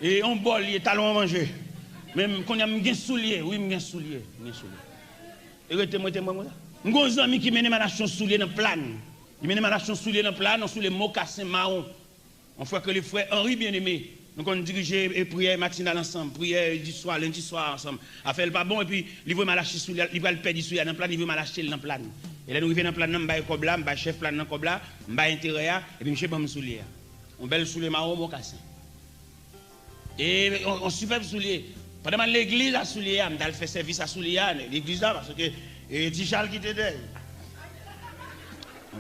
et on bol les talons à manger. Même qu'on a me soulier, oui me soulier, Et rete-moi moi ça. M'gon ami qui mène ma nation soulier dans plan. Il mène ma nation soulier dans plan, sous les mocassins marron. On voit que les frères Henri bien-aimé, nous on dirigeait et prière matinale ensemble, prière du soir, lundi soir ensemble. A fait le pas bon et puis il veut malacher soulier, il va le perdre soulier dans plan, il veut malacher dans plan. Et là nous arrivons dans plan nan m'ba kobla, m'ba chef plan nan kobla, m'ba intérêt et puis monsieur bam soulier. On belle soulier marron mocassin. Et on superbe soulier. Pendant l'église à soulier, m'dal fait service à soulier l'église là parce que et petit Charles qui t'aide.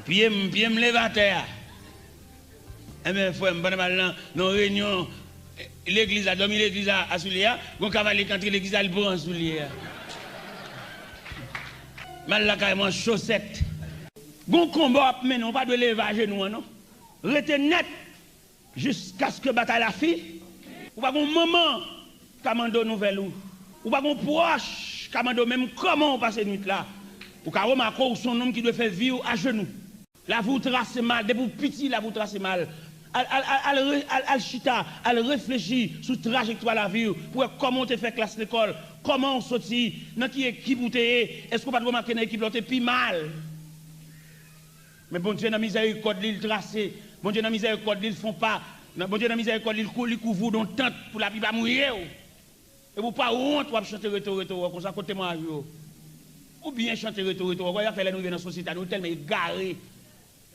Puis me lever à terre. Eh bien, frère, je vais dans réunion, l'église a dormi, l'église a soulier, mon cavalier quand l'église a le bon soulier. Mal la carrément chaussette. Bon combat, mais non, pas de lever à genoux, non. Restez net jusqu'à ce que bataille la fille. Ou pas un moment, commando nouvelle ou pas un proche, commando même comment on passe nuit là. Ou car remarquer son homme qui doit faire vivre à genoux. Là vous tracez mal, depuis petit là vous tracez mal. Al chita, al réfléchir sur trajectoire la vie pour comment tu fait classe l'école, comment on sortit, dans qui équipe ou t'es, est-ce qu'on pas remarquer dans l'équipe l'autre plus mal. Mais bon Dieu dans miséricorde il tracé, bon Dieu dans miséricorde ils font pas, bon Dieu dans miséricorde il couvre dans tente pour la vie pas mourir. Et vous pas honte pour chanter retour comme ça côté moi ou bien chanter retour quoi y a fait là nous vivons dans société nous tellement égarés.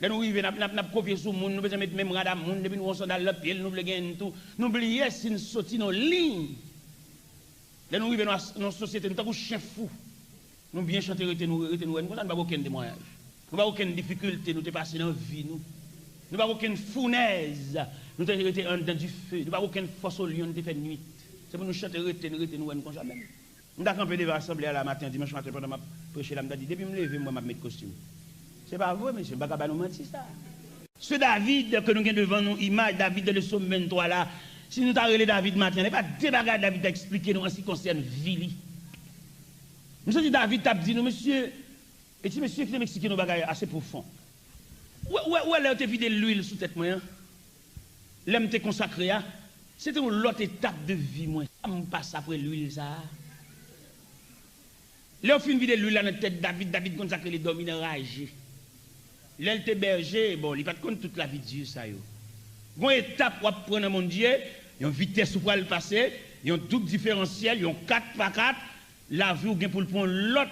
Là nous arrivons n'a copier sur monde nous besoin mettre même radam monde depuis nous on dans le pied nous voulons gagner tout nous oublier si nous sortir nos lignes. Là nous arrivons dans société nous tant chien fou. Nous bien chanter nous pas aucun témoignage. Nous pas aucune difficulté nous te passer dans vie nous. Nous pas aucune fournaise nous te été en dedans du feu. Nous pas aucune force au lion nous te fait nuit. C'est pour nous chanter nous comme ça même. Nous avons campé devant l'assemblée à la matin dimanche matin pendant ma prêcher là me dit depuis me lever moi m'a mettre costume. C'est pas vrai monsieur, pas capable nous mentir ça. Ce David que nous avons devant nous image David de le psaume 23 là. Si nous t'a relé David matin, n'est pas des bagages David a expliqué nous en ce qui concerne Vili. Monsieur dit David t'a dit nous monsieur et si monsieur qui m'expliquer nos bagages assez profond. Où elle a été vidé l'huile sous tête moi hein? L'aime te consacré à c'était une autre étape de vie moi. On passe après l'huile ça. Là, au fin de l'huile dans la tête David consacré les dominants ragés. Là, il était berger, bon, il n'a pas de compte toute la vie de Dieu, ça. Une étape pour prendre mon Dieu, il y a une vitesse pour le passer, il y a un double différentiel, il y a un 4x4, la vie ou pour le prendre l'autre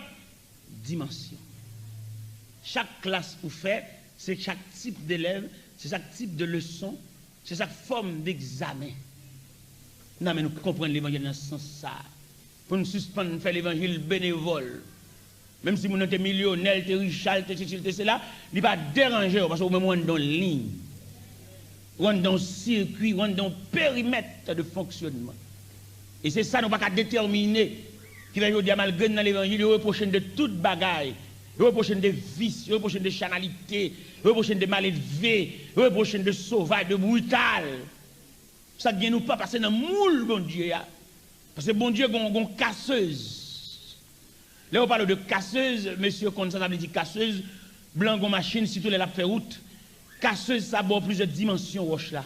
dimension. Chaque classe pour faire, c'est chaque type d'élève, c'est chaque type de leçon, c'est chaque forme d'examen. Non, mais nous comprenons l'évangile dans ce sens-là. Pour nous suspendre, faire l'évangile bénévole. Même si nous sommes millionnaires, riches, c'est là, il ne va pas déranger parce que nous sommes dans une ligne. Nous sommes dans un circuit, nous sommes dans un périmètre de fonctionnement. Et c'est ça, nous ne pouvons pas déterminer qui va dire malgré dans l'évangile, il reproche de toute bagaille. Il reproche des vices, il reproche des chanalités, il reproche des mal élevés, il reproche de sauvage, de brutal. Ça ne vient nous pas passer dans le moule, bon Dieu. Parce que bon Dieu, il y a une casseuse. Là, on parle de casseuse, monsieur, quand ça veut dire casseuse, blanc, machine, si tout les la fait route. Casseuse, ça a plusieurs dimensions, roche là.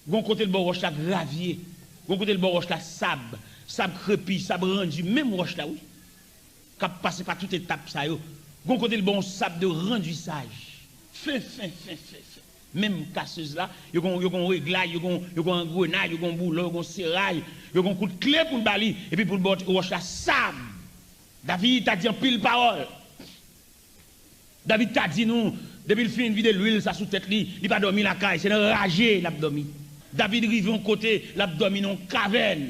Gon côté le bon roche là, gravier. Gon côté le bon roche là, sable. Sable crépi, sable rendu, même roche là, oui. Cap passer par toute étape, ça yo. Gon côté le bon sable de renduissage. Fin. Même casseuse là, yo gon réglage, yo gon engrenage, yo gon boulot, yo gon serraille, yo gon coup de clé pour le bali, et puis pour le bord roche là, sable. David t'a dit en pile parole. David t'a dit nous, depuis le fin de vider l'huile, ça sous tête li, il pas dormi la caille, c'est enragé l'abdomen. David rive en côté, l'abdomen en caverne,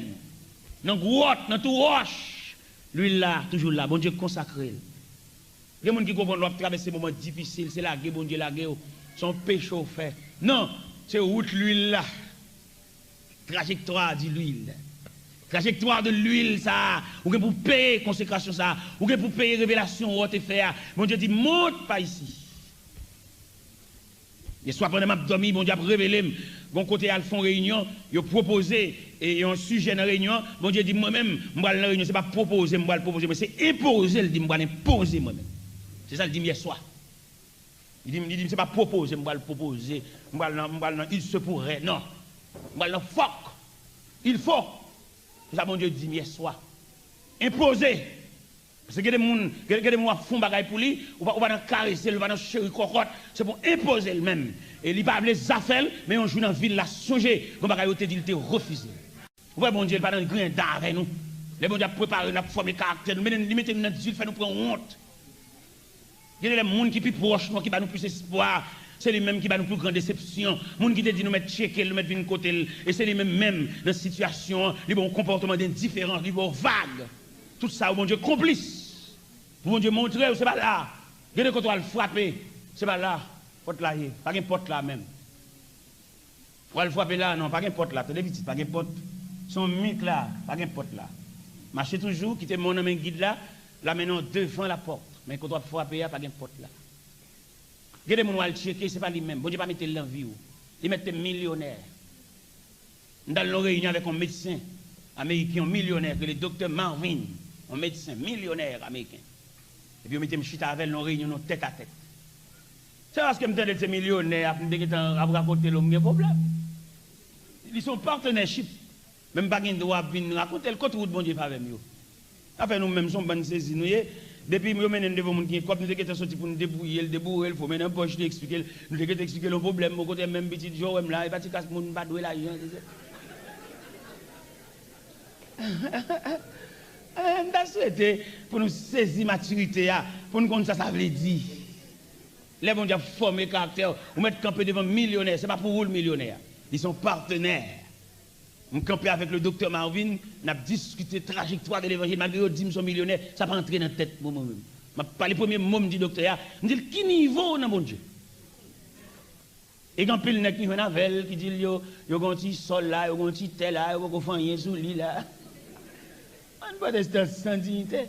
dans grotte, dans tout roche. L'huile là, toujours là, bon Dieu consacré. Les gens qui comprennent l'autre traverser des moments difficiles, c'est la guerre, bon Dieu, la guerre, son péché au fait. Non, c'est route l'huile là. Trajectoire de l'huile. Trajectoire de l'huile, ça, ou pour payer consécration, ça, ou pour payer révélation, ou te faire. Bon Dieu dit, monte pas ici. Et soit pendant ma dormi, bon Dieu a révélé, bon côté à fond réunion, il a proposé, et un sujet dans réunion, bon Dieu dit, moi-même, moi la réunion, c'est pas proposer, moi le proposer, mais c'est imposer, il dit, moi l'imposer moi-même. C'est ça, il dit hier soir. Il dit, c'est pas proposer, moi le proposer, il se pourrait, non. Moi le fuck, il faut. C'est ça, mon Dieu dit hier soir. Imposer. Parce que des gens font bagaille pour lui, ou pas dans caresser, ou pas dans chéri cocotte, c'est pour imposer le même. Et il pas les affaires, mais on joue dans la ville, là, songer, comme bagaille, il te refusé. Vous voyez, mon Dieu, il pas dans le grain d'arrêt, nous. Les bon Dieu préparé, la forme caractère, nous mettons notre ville, fait nous prendre honte. Il y a des gens qui sont plus proches, qui nous plus espoir. C'est lui-même qui va nous plus grande déception. Les gens qui te dit nous mettre checker, nous mettre d'une côté. Et c'est lui-même, même dans la situation, les bons comportements indifférents, les bons vagues. Tout ça, mon Dieu, complice. Pour mon Dieu montrer, c'est pas là. Regardez quand on va le frapper, c'est pas là. Porte là, pas qu'un porte là même. On va le frapper là, non, pas qu'un porte là. Tenez vite, pas qu'un porte. Son mythe là, pas qu'un porte là. Marchez toujours, quittez mon homme guide là, là maintenant devant la porte. Mais quand on va frapper, pas qu'un porte là. Regardez mon wal checker, c'est pas lui-même. Bon Dieu pas mettre l'envie. Il mettait millionnaire. Dans la réunion avec un médecin américain millionnaire, que le docteur Marvin, un médecin millionnaire américain. Et puis on mettait chita avec une réunion tête à tête. C'est parce que je me dis que ces millionnaires, à raconter l'homme, il y a un problème. Ils sont partenariat. Même pas de droit de raconter le côté de bon Dieu avec nous. Après nous-mêmes, sommes bonnes saisies. Depuis que nous menons devant mon qui, comme nous sommes sortis pour nous débrouiller, il faut maintenant poche expliquer, nous devons expliquer le problème, mon côté même petit jour, là, et pas de casse, mon pas doué l'argent. On a souhaité pour nous saisir maturité, pour nous comprendre ça veut dire. Les bons dieux former caractère, ou mettre camper devant millionnaire, ce n'est pas pour vous le millionnaire. Ils sont partenaires. On campé avec le docteur Marvin, on a discuté trajectoire de l'évangile, malgré que nous sommes millionnaires, ça n'a pas entré dans la tête moi-même. Je pas les premiers mots du docteur, je dis qui niveau dans mon Dieu. Et quand il y a qui vient qui dit yo un petit sol là, yo un petit tel là, yo un fanyen sous lit là. On pas de sans dignité.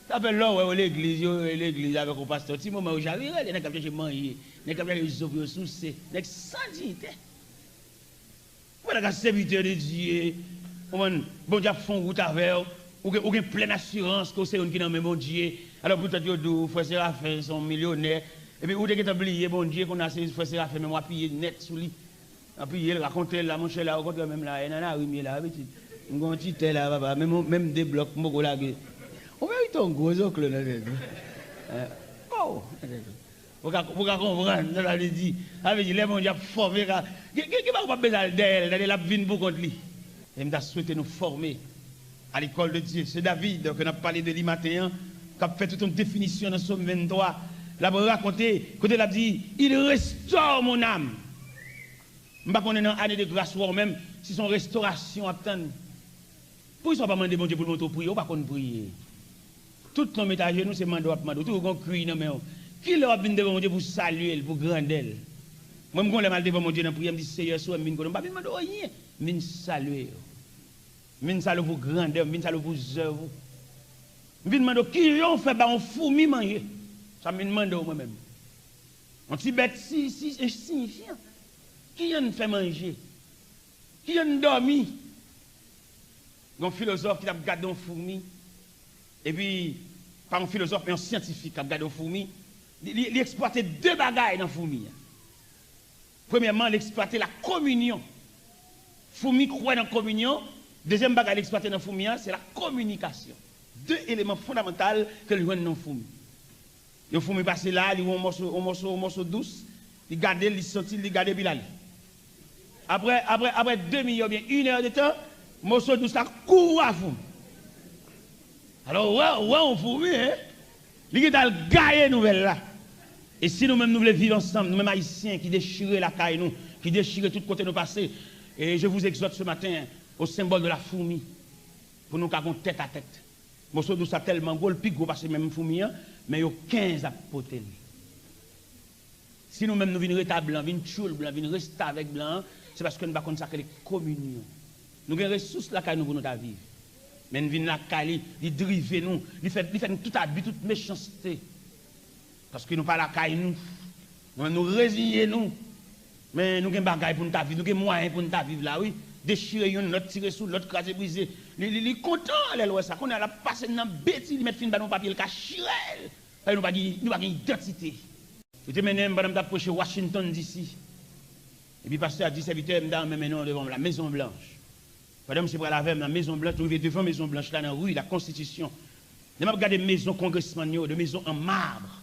Ça fait là où l'église avec le pasteur, si moment où j'arrive, il y a qui manger, il y a qui souffrir sous c'est, sans dignité. Voilà, serviteur de Dieu, bon Dieu font route avec ou une pleine assurance que c'est un qui dans même bon Dieu. Alors pour toi dire frère Séraphin sont millionnaires et puis ou t'es oublié bon Dieu qu'on a ces frère Séraphin même appuyer net sous lui. Appuyer raconter là mon cher là au même là et nana rimier là petit. Un petit tel là papa même des blocs moko là. On va ton gros oncle là. Oh. Vous comprendre, ça veut dire, les gens qui formé, qui va pas besoin d'elle, la vie pour contre lui. Et je souhaite nous former à l'école de Dieu. C'est David, qu'on a parlé de lui matin, qui a fait toute une définition dans Somme 23. Là, pour raconter, quand il a dit, il restaure mon âme. Je ne sais pas qu'on est dans l'année de grâce ou même, si son restauration attend. Pourquoi ils ne sont pas demandé bon Dieu pour nous prier, ou pas qu'on prie. Tout nos métages, nous, c'est mando à mando, tout le monde crie dans nos qui leur a venu devant mon Dieu pour saluer, pour grandir. Moi, je me mal devant mon Dieu dans la prière, je me dis, Seigneur, je ne vais pas demander rien. Je vais saluer. Je vais saluer pour grandir, je vais saluer pour œuvre. Je vais demander qui ont fait un fourmi manger. Ça me demande moi-même. Un petit bête si signifiant. Qui ont fait manger? Qui ont dormi? Un philosophe qui a gardé un fourmi. Et puis, pas un philosophe, mais un scientifique qui a gardé un fourmi. Il exploitait deux bagailles dans la fourmi. Premièrement, l'exploiter la communion. Foumi croit dans la communion. Deuxième bagage à l'exploiter dans la foumi, c'est la communication. Deux éléments fondamentaux que le joint dans la foumi. Le foumi passe là, il a un morceau douce, il garde, il sortit, il garde, il Après 2 millions, bien 1 heure de temps, le morceau douce là court à foumi. Alors, ouais, on foumi, hein. Il y a le gagne nouvelle là. Et si nous-mêmes nous voulons vivre ensemble, nous-mêmes haïtiens qui déchirent la caille, nous, qui déchirent tout côté de nos passés, et je vous exhorte ce matin au symbole de la fourmi, pour nous avons tête à tête. Morceau d'eau ça tellement gros, le plus gros parce que même fourmi, mais il y a 15 à poter. Si nous-mêmes nous venons rétablir blanc, venons choule blanc, venons rester avec blanc, c'est parce que nous ne pouvons pas consacrer les communions. Nous avons des ressources là pour nous vivre. Mais nous venons la caille, ils drivent nous, ils font tout abus, toute méchanceté. Parce que nous pas la caille nous résignons nous. Mais nous avons des bagages pour nous vivre, nous avons des moyens pour nous vivre là, oui. Déchirer une, l'autre tirer sous, l'autre craser, briser. Il est content, les lois, ça. Qu'on a passé dans bêtise, il met fin dans papier, le cachirel. Nous pas d'identité. J'étais mené, madame, d'approcher Washington d'ici. Et puis, pasteur a dit, serviteur, madame, maintenant devant la Maison Blanche. Madame, c'est pour la veille, la Maison Blanche, vous devant la Maison Blanche, là, dans la rue, la Constitution. Je regarde des maisons congressman, des maisons en marbre.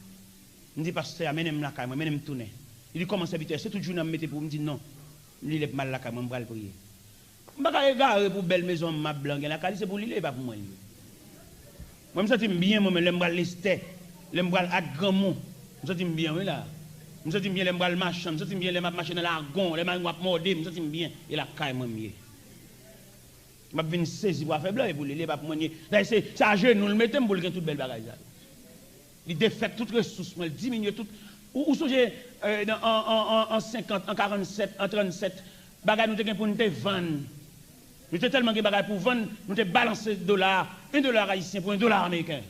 Je dis, pasteur, amenez-moi la caille, amenez-moi tourner. Il dit, comment serviteur, c'est tout le jour, je me mettais pour me dire non. Il est mal la caille, je vais le prier. Je ne vais pas regarder pour belle maison ma blanche. La caille, c'est pour l'île, pas pour moi. Moi, je me sens bien, moi, je me l'ester, je me à grand mot. Je me sens bien, oui, là. Je me sens bien, je me le machin, je me sens bien, je me marcher dans l'argon, je me morder, je me sens bien, et la caille, moi, mieux. Je me viens saisir pour faire blanc et pour l'île, pas pour moi. C'est à genoux, le mettez pour le toute belle bagaille. Il défait toutes les ressources, il diminue tout. Ou songez en 50, en 47, en 37, bagaille nous avons pour nous vendre. Nous avons tellement de bagaille pour vendre, nous avons balancé $1 haïtien pour $1 américain.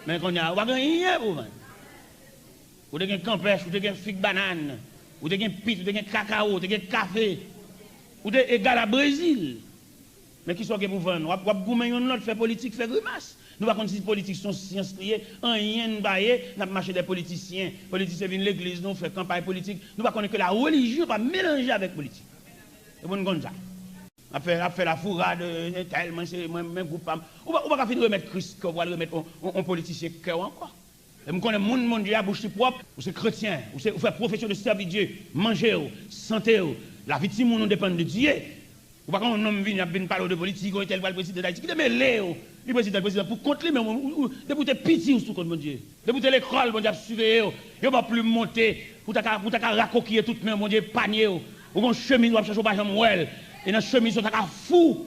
Mais quand on a rien pour vendre. Vous avez un campèche, vous avez un figue banane, vous avez un pit, vous avez un cacao, vous avez un café, vous avez égal à Brésil. Mais qui sont pour vendre? Vous avez un autre fait politique, fait grimace. Nous ne pouvons pas si les politiques sont sciences liées, rien ne bailler, nous avons marché des politiciens. Les politiciens viennent de l'église, nous faisons campagne politique. Nous ne pouvons pas que la religion va mélanger avec la politique. C'est bon comme ça. On fait la fourrade, tellement, c'est même groupe. On ne va pas finir de remettre Christ, on va le remettre en politicien cœur encore. Et nous connaissons le monde Dieu à bouche propre, ou c'est chrétien, ou c'est profession de servir Dieu, manger, santé, la vie de monde dépend de Dieu. Ou pas quand un homme vient parler de politique, ou tel président d'Haïti, qui est mêlé, le président pour contre lui, mais de pour te pitié sous contre mon Dieu. De pour te l'école, mon Dieu, surveiller, il ne va plus monter, pour ta racoquiller tout le monde, mon Dieu, panier, ou qu'on chemise, ou à chercher au bâtiment, et dans la chemise, on t'a fou.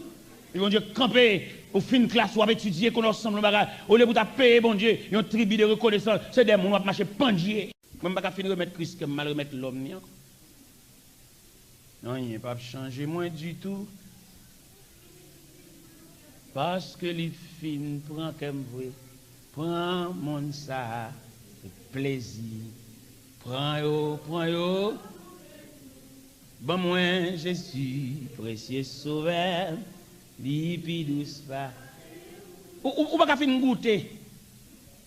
Et mon Dieu, camper, au fin de classe, ou à étudier, qu'on ensemble, au lieu de payer, mon Dieu, il y a une tribu de reconnaissance, c'est des gens qui vont marcher pendier. Même pas finir de remettre Christ, comme mal remettre l'homme. Non, il n'y a pas changé moins du tout. Parce que les filles prend comme vous, prend mon ça, plaisir. Prends yo. Bon, moi, Jésus, précieux sauveur, lipi douce pas. Ou pas finir goûter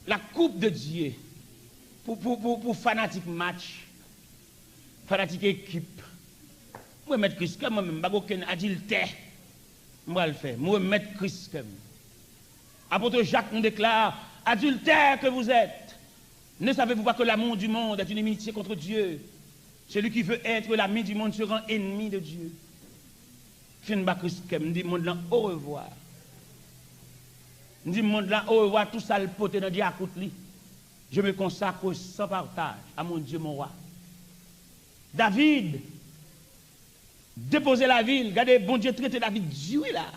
la coupe de Dieu pour fanatique match, fanatique équipe. Moi, mettre Christ comme moi-même, pas aucun adultère. Moi, le faire. Moi, mettre Christ comme. Apôtre Jacques nous déclare, adultère que vous êtes, ne savez-vous pas que l'amour du monde est une inimitié contre Dieu? Celui qui veut être l'ami du monde se rend ennemi de Dieu. Fin bas Christ comme, dit monde là au revoir. Dit monde là au revoir, tout ça le poté dans diacoute li. Je me consacre sans partage à mon Dieu, mon roi. David, déposer la ville, regardez, bon Dieu traité David Dieu là.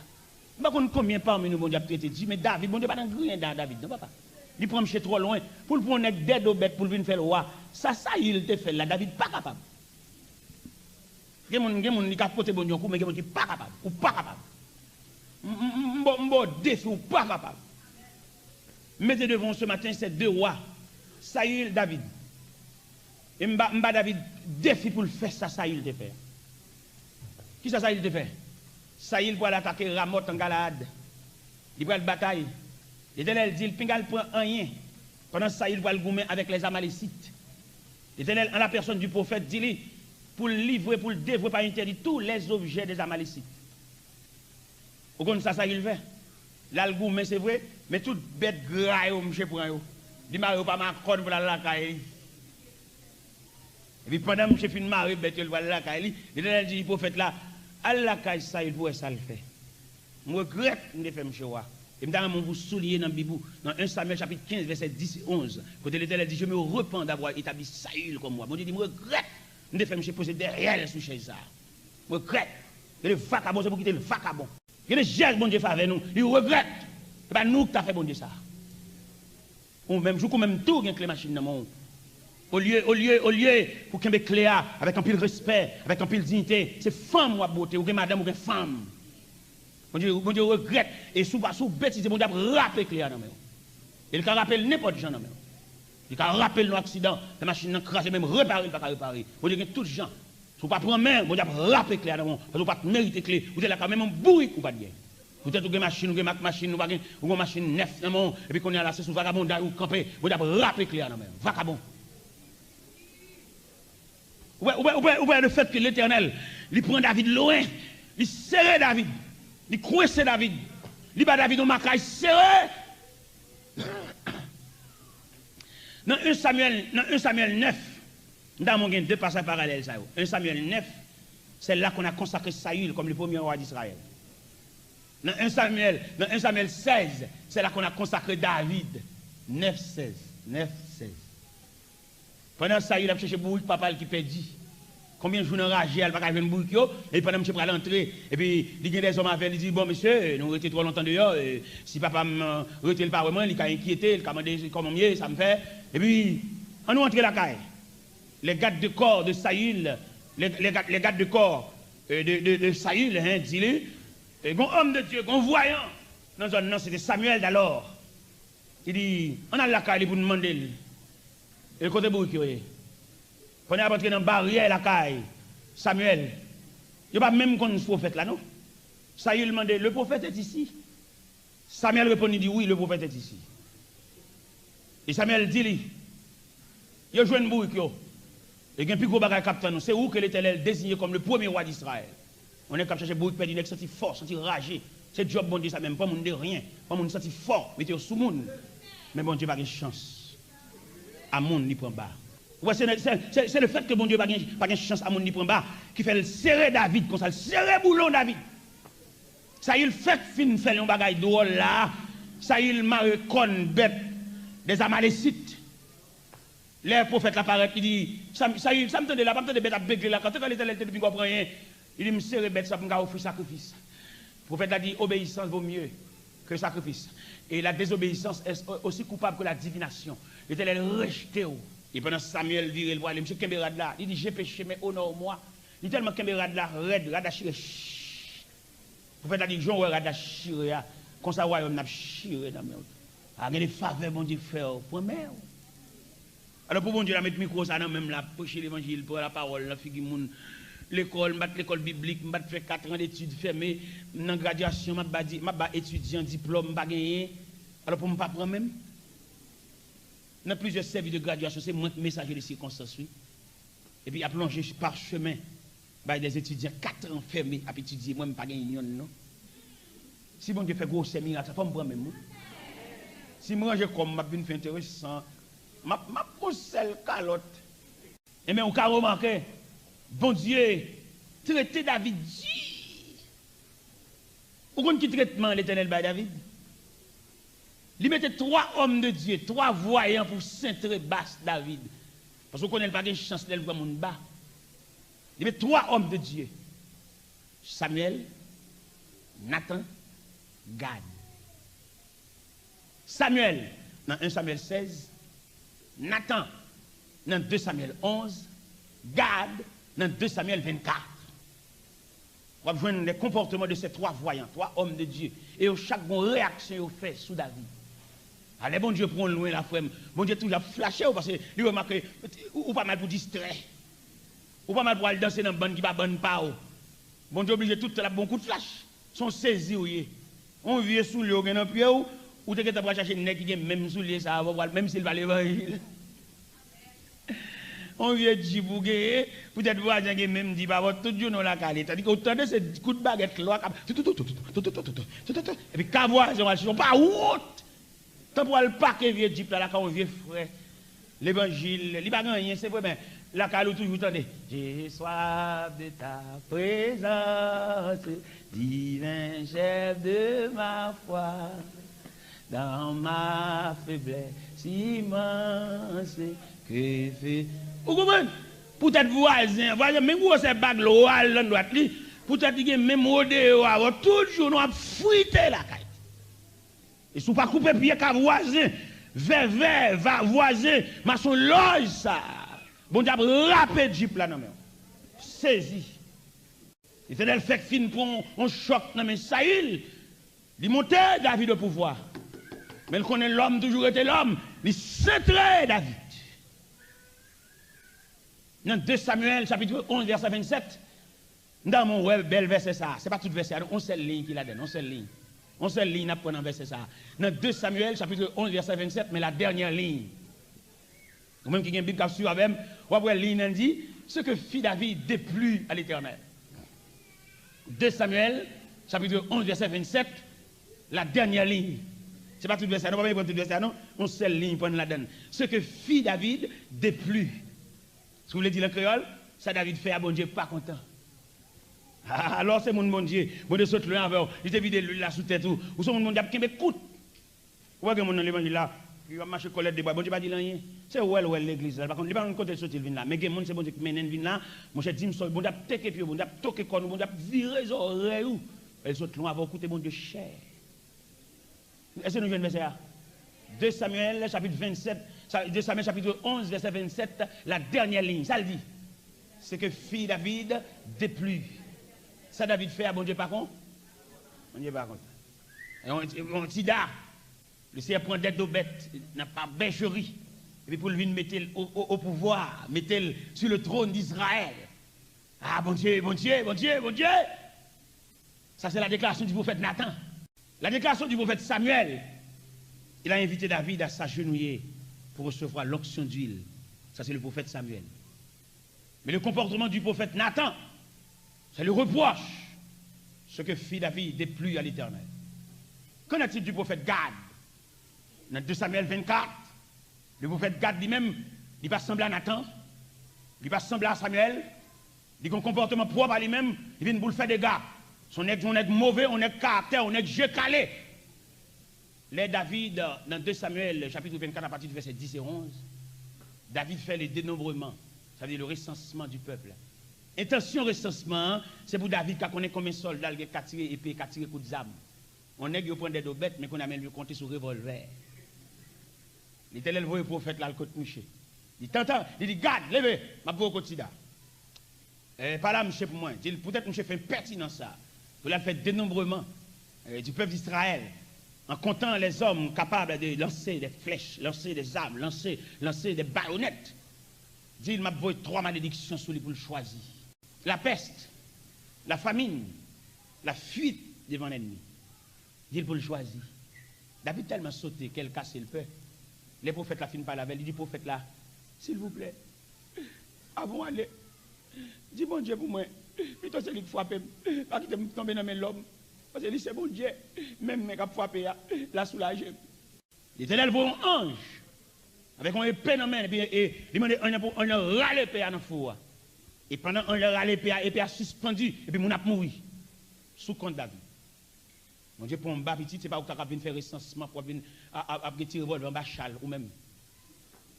Je ne sais pas combien parmi nous, bon Dieu, traité Dieu, mais David, bon Dieu, pas dans rien dans David, non, papa. Il prend chez trop loin, pour le prendre d'aide aux bêtes, pour venir faire le roi. Ça, il te fait là, David, pas capable. Il y a des gens qui capotent bon Dieu, mais il y a des gens qui pas capable, ou pas capable. Bon défi, ou pas capable. Mettez devant ce matin ces deux rois, Saül, David. Et m'ba David défi pour le faire ça, Saül te fait. Qui ça, Saül te fait? Saül pour aller attaquer Ramoth en Galade. Il prend la bataille. L'Éternel dit, le pingal prend rien. Pendant Saül va le goumer avec les Amalécites. L'Éternel, en la personne du prophète, dit, pour le livrer, pour le dévouer par interdit tous les objets des Amalécites. Vous connaissez ça, il fait. L'algoum, mais c'est vrai, mais toute bête graille, monsieur, pour un. Il m'a pas ma corde pour la caille. Et puis pendant que je finis de marier, il va la caille. Il dit, prophète là, à la caille, ça, il pourrait ça le faire. Je regrette de faire monsieur. Et je vous souligner dans la Bible, dans 1 Samuel chapitre 15, verset 10 et 11. Quand l'Éternel dit, je me repens d'avoir établi Saül comme moi. Mon Dieu dit, je regrette de faire monsieur poser derrière sous chez ça. Je regrette. Il y a le vagabond, c'est pour quitter le vagabond. Il y a des gestes, bon Dieu, fait avec nous. Il regrette. Ce n'est pas nous qui avons fait bon Dieu ça. Ou même, je vous même tout avec les machines dans mon. Au lieu, pour qu'il y ait Cléa, avec un pile respect, avec un pile dignité, c'est femme ou beauté, ou madame ou femme. Bon Dieu regrette. Et sous bêtise, bon Dieu a rappelé Cléa dans le. Il a rappelé n'importe qui dans le. Il a rappelé l'accident, la machine a crasé, même réparer, il ne peut pas réparer. Bon Dieu, tout gens. Si vous ne pouvez pas prendre bon Dieu a rappelé Cléa dans le. Parce que vous ne pouvez pas mériter clé. Vous êtes là quand même un bourrique ou pas de bien. Vous êtes une machine, ou une machine, ou une machine neuf dans le monde, et puis qu'on est là, c'est sous vagabond, ou campé. Bon Dieu a rappelé Cléa dans le. Vagabond. Ouais, le fait que l'Éternel, il prend David loin, il serre David, il coince David, il bat David au macaille serré. Dans 1 Samuel 9, nous avons deux passages parallèles. 1 Samuel 9, c'est là qu'on a consacré Saül comme le premier roi d'Israël. Dans 1 Samuel 16, c'est là qu'on a consacré David. 9, 16. Pendant ça, il a cherché bourrique papa qui perdit. Combien de jours enragé, elle va faire une bourrique, et pendant que je prends l'entrée, et puis il y a des hommes avec, il dit, bon monsieur, nous étions trop longtemps dehors, si papa me retire le pas vraiment, il a inquiété, il a demandé comment mieux, ça me fait. Et puis, on nous entre la caille. Les gardes de corps de Saül, les gardes de corps de Saül, hein, dis-le, et un homme de Dieu, un voyant, non, c'était Samuel d'alors. Il dit, on a la caille pour nous demander. Et le côté bourrique, quand on est rentré dans la barrière la caille, Samuel, il n'y a pas même qu'on prophète là, non? Saül demandait, le prophète est ici. Samuel répondit, dit oui, le prophète est ici. Et Samuel dit, il y a joué une bourrique, et il y a un plus gros bagage capitaine, c'est où que l'Éternel désigné comme le premier roi d'Israël. On est comme chercher bourrique, perdu, il senti fort, senti ragé. C'est job bon Dieu ça même, pas mon de rien, pas mon senti fort, mettez au sous-monde. Mais bon Dieu n'a pas de chance. À mon ni prend bas. Ouais, c'est le fait que bon Dieu n'a pas de chance à mon ni prend bas qui fait le serrer David comme ça, le serrer boulon David. Ça il fait fin faire un bagage drôle là, ça il m'a con bête des Amalécites. Les prophètes apparaissent, il dit ça me tente là, pas me tente bête à bégler là quand l'Éternel te dit comprend rien, il dit me serrer bête ça pour offrir sacrifice. Le prophète a dit obéissance vaut mieux que le sacrifice. Et la désobéissance est aussi coupable que la divination. L'Éternel rejeté. Et pendant Samuel dit, il voit, monsieur Kemberad là, il dit, j'ai péché, mais honore-moi. Il dit tellement Kemberad là, raide, radachiré. Le prophète a dit, Jean, radachiré, comme ça, ouais, on a chiré dans le monde. Ah, il y a des faveurs, bon Dieu, faire, pour mère. Alors, pour bon Dieu, la mettre micro, ça, non, même là, prêcher l'évangile, pour la parole, la figure, l'école, l'école biblique, je fait 4 ans d'études fermées, dans la graduation, je étudiant, diplôme, je gagné. Alors pour ne pas prendre même, dans plusieurs services de graduation, c'est moi messager de circonstances. Et puis, à plonger par chemin, des étudiants 4 ans fermés, à étudier, moi, je ne pas gagné, non. Si bon Dieu fait gros séminaire, ça ne me prendre même. Si moi, je comme, je viens faire intéressant, je pousse le calotte. Et bien, on a remarqué, bon Dieu, traiter David dit. Vous connaissez qui traitement l'Éternel by David? Il mettait 3 hommes de Dieu, 3 voyants pour cintrer basse David. Parce que vous connaissez pas de chance d'elle pour mon bas. Il met 3 hommes de Dieu. Samuel, Nathan, Gad. Samuel, dans 1 Samuel 16. Nathan, dans 2 Samuel 11. Gad, dans 2 Samuel 24. On va voir les comportements de ces 3 voyants, 3 hommes de Dieu. Et chaque bonne réaction au fait sous David. Allez, bon Dieu, prend loin la frère. Bon Dieu, toujours flashé parce que lui remarque ou pas mal pour distraire. Ou pas mal pour aller danser dans une bande qui va bonne pas. Bon Dieu, obligé tout la bon coup de flash. Sont saisis, oui. On vient sous le haut, dans pied ou tu vas chercher un nez qui est même sous les ça, même s'il va l'évangile. on vient de Djibouti, peut-être voisin qui même dit, bah, tout le monde la calé. Tandis qu'autant de ces coups de baguette, là, et puis, qu'à voisin, ils sont pas honte. Tant pour le paquet vieux Djibouti, là, quand on vient frère, l'évangile, il n'y a pas rien, c'est vrai, mais la calou toujours tendez. J'ai soif de ta présence, divin chef de ma foi, dans ma faiblesse immense, que fait. Vous comprenez? Peut-être voisin, même si c'est bague l'oral, peut-être qu'il y a même odeur, toujours nous avons fruité la caille. Et si vous ne coupez pas pied qu'à voisin, vers, voisin, mais son loge ça. Bon Dieu, rapide Jeep là, non, mais. Saisi. Et c'est le fait fin pour un choc, non, mais Saïl, il montait David au pouvoir. Mais il connaît l'homme, toujours été l'homme, il centrait David. Dans 2 Samuel, chapitre 11, verset 27, dans mon web, bel verset ça, c'est pas tout verset, on seule ligne qu'il a donné, on seule ligne. On seule ligne, on a verset ça. Dans 2 Samuel, chapitre 11, verset 27, mais la dernière ligne. Ou même qui a une Bible qui a su avec, ou après la ligne dit, ce que fit David déplut à l'Éternel. 2 Samuel, chapitre 11, verset 27, la dernière ligne. Ce n'est pas tout verset, non, pas prendre tout verset, non, on seule ligne pour la donne. Ce que fit David déplut. Si vous voulez dire le créole, ça David fait à bon Dieu pas content. Alors c'est mon bon Dieu saute loin avec il te vide l'huile là sous tête ou son mon Dieu qui m'écoute. Vous voyez mon dans l'évangile là, il va marcher colère de bois, bon Dieu pas dit rien. C'est où l'église là, par contre il pas côté sortir vinn là, mais gen monde c'est bon Dieu qui mène vinn là, mon cher dit bon Dieu teke pied, bon Dieu toquer corps, bon Dieu virer les oreilles ou elle saute loin avec écouter bon Dieu cher. Est-ce que nous venons verset là? 2 Samuel chapitre 27, 2 Samuel chapitre 11 verset 27, la dernière ligne, ça le dit. C'est que fit David déplut. Ça David fait à bon Dieu par contre? Bon Dieu par contre. Et on dit là, le Seigneur prend des bêtes, n'a pas bêcherie. Et puis pour le venir mettre au pouvoir, mettre sur le trône d'Israël. Ah bon Dieu, bon Dieu, bon Dieu, bon Dieu. Ça c'est la déclaration du prophète Nathan. La déclaration du prophète Samuel. Il a invité David à s'agenouiller pour recevoir l'onction d'huile. Ça c'est le prophète Samuel. Mais le comportement du prophète Nathan, c'est le reproche. Ce que fit David déplut à l'Éternel. Qu'en est-il du prophète Gad? Dans 2 Samuel 24, le prophète Gad lui-même, il va sembler à Nathan, il va sembler à Samuel, il a un comportement propre à lui-même, il vient pour faire des gars. On est mauvais, on est caractère, on est jeu calé. Les David, dans 2 Samuel, chapitre 24, à partir du verset 10 et 11, David fait le dénombrement, ça veut dire le recensement du peuple. Intention recensement, c'est pour David qui connaît combien de soldats qui ont tiré épée, qui ont tiré coup de zame. On est qui prend des bêtes, mais qu'on a même compté sur revolver. L'Éternel voit le prophète là, le côté mouché. Il t'entend, il dit, garde, levez, ma pauvre quotidien. Pas là, monsieur, pour moi. Peut-être monsieur fait pertinent ça. Pour la faire dénombrement du peuple d'Israël, en comptant les hommes capables de lancer des flèches, lancer des armes, lancer des baïonnettes. Il m'a envoyé 3 malédictions sur lui pour le choisir. La peste, la famine, la fuite devant l'ennemi. Il pour le choisir. David tellement sauté qu'elle casse le peur. Les prophètes la finissent par la veille. Il dit, prophète là, s'il vous plaît, avant d'aller, dis bon Dieu pour moi, plutôt c'est lui qui frappe, pas qu'il tombe dans l'homme. Parce que c'est bon Dieu, même mes qui frappe, la soulage. L'Éternel voit un ange, avec un épée dans la main, et il demande on a râlé l'épée dans le four. Et pendant qu'on a râlé l'épée a suspendu, et puis on a mouru. Sous compte David. Mon Dieu, pour un bas petit, c'est pas où tu as venir faire recensement pour venir à tirer revolver en bas châle ou même.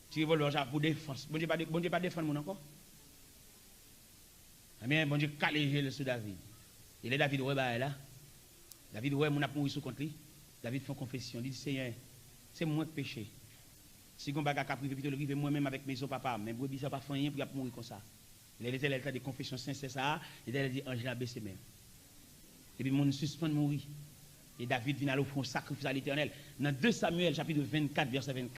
Tirer revolver pour défense. Bon Dieu, pas défendre mon encore. Mais bon Dieu, calé sur David. Et là, David, ouais, là. David, ouais, mon a mouru sous contre lui. David fait une confession. Il dit, Seigneur, c'est moi qui péché. Si on bagarre privé, puis le moi-même avec mes papa, mais brebis, ça pas fait rien pour mourir comme ça. Il a été l'état de confession sincère, ça. Il a dit, Ange, la baissé même. Et puis, mon suspend mourir. Et David vient à l'offrir un sacrifice à l'Éternel. Dans 2 Samuel, chapitre 24, verset 24.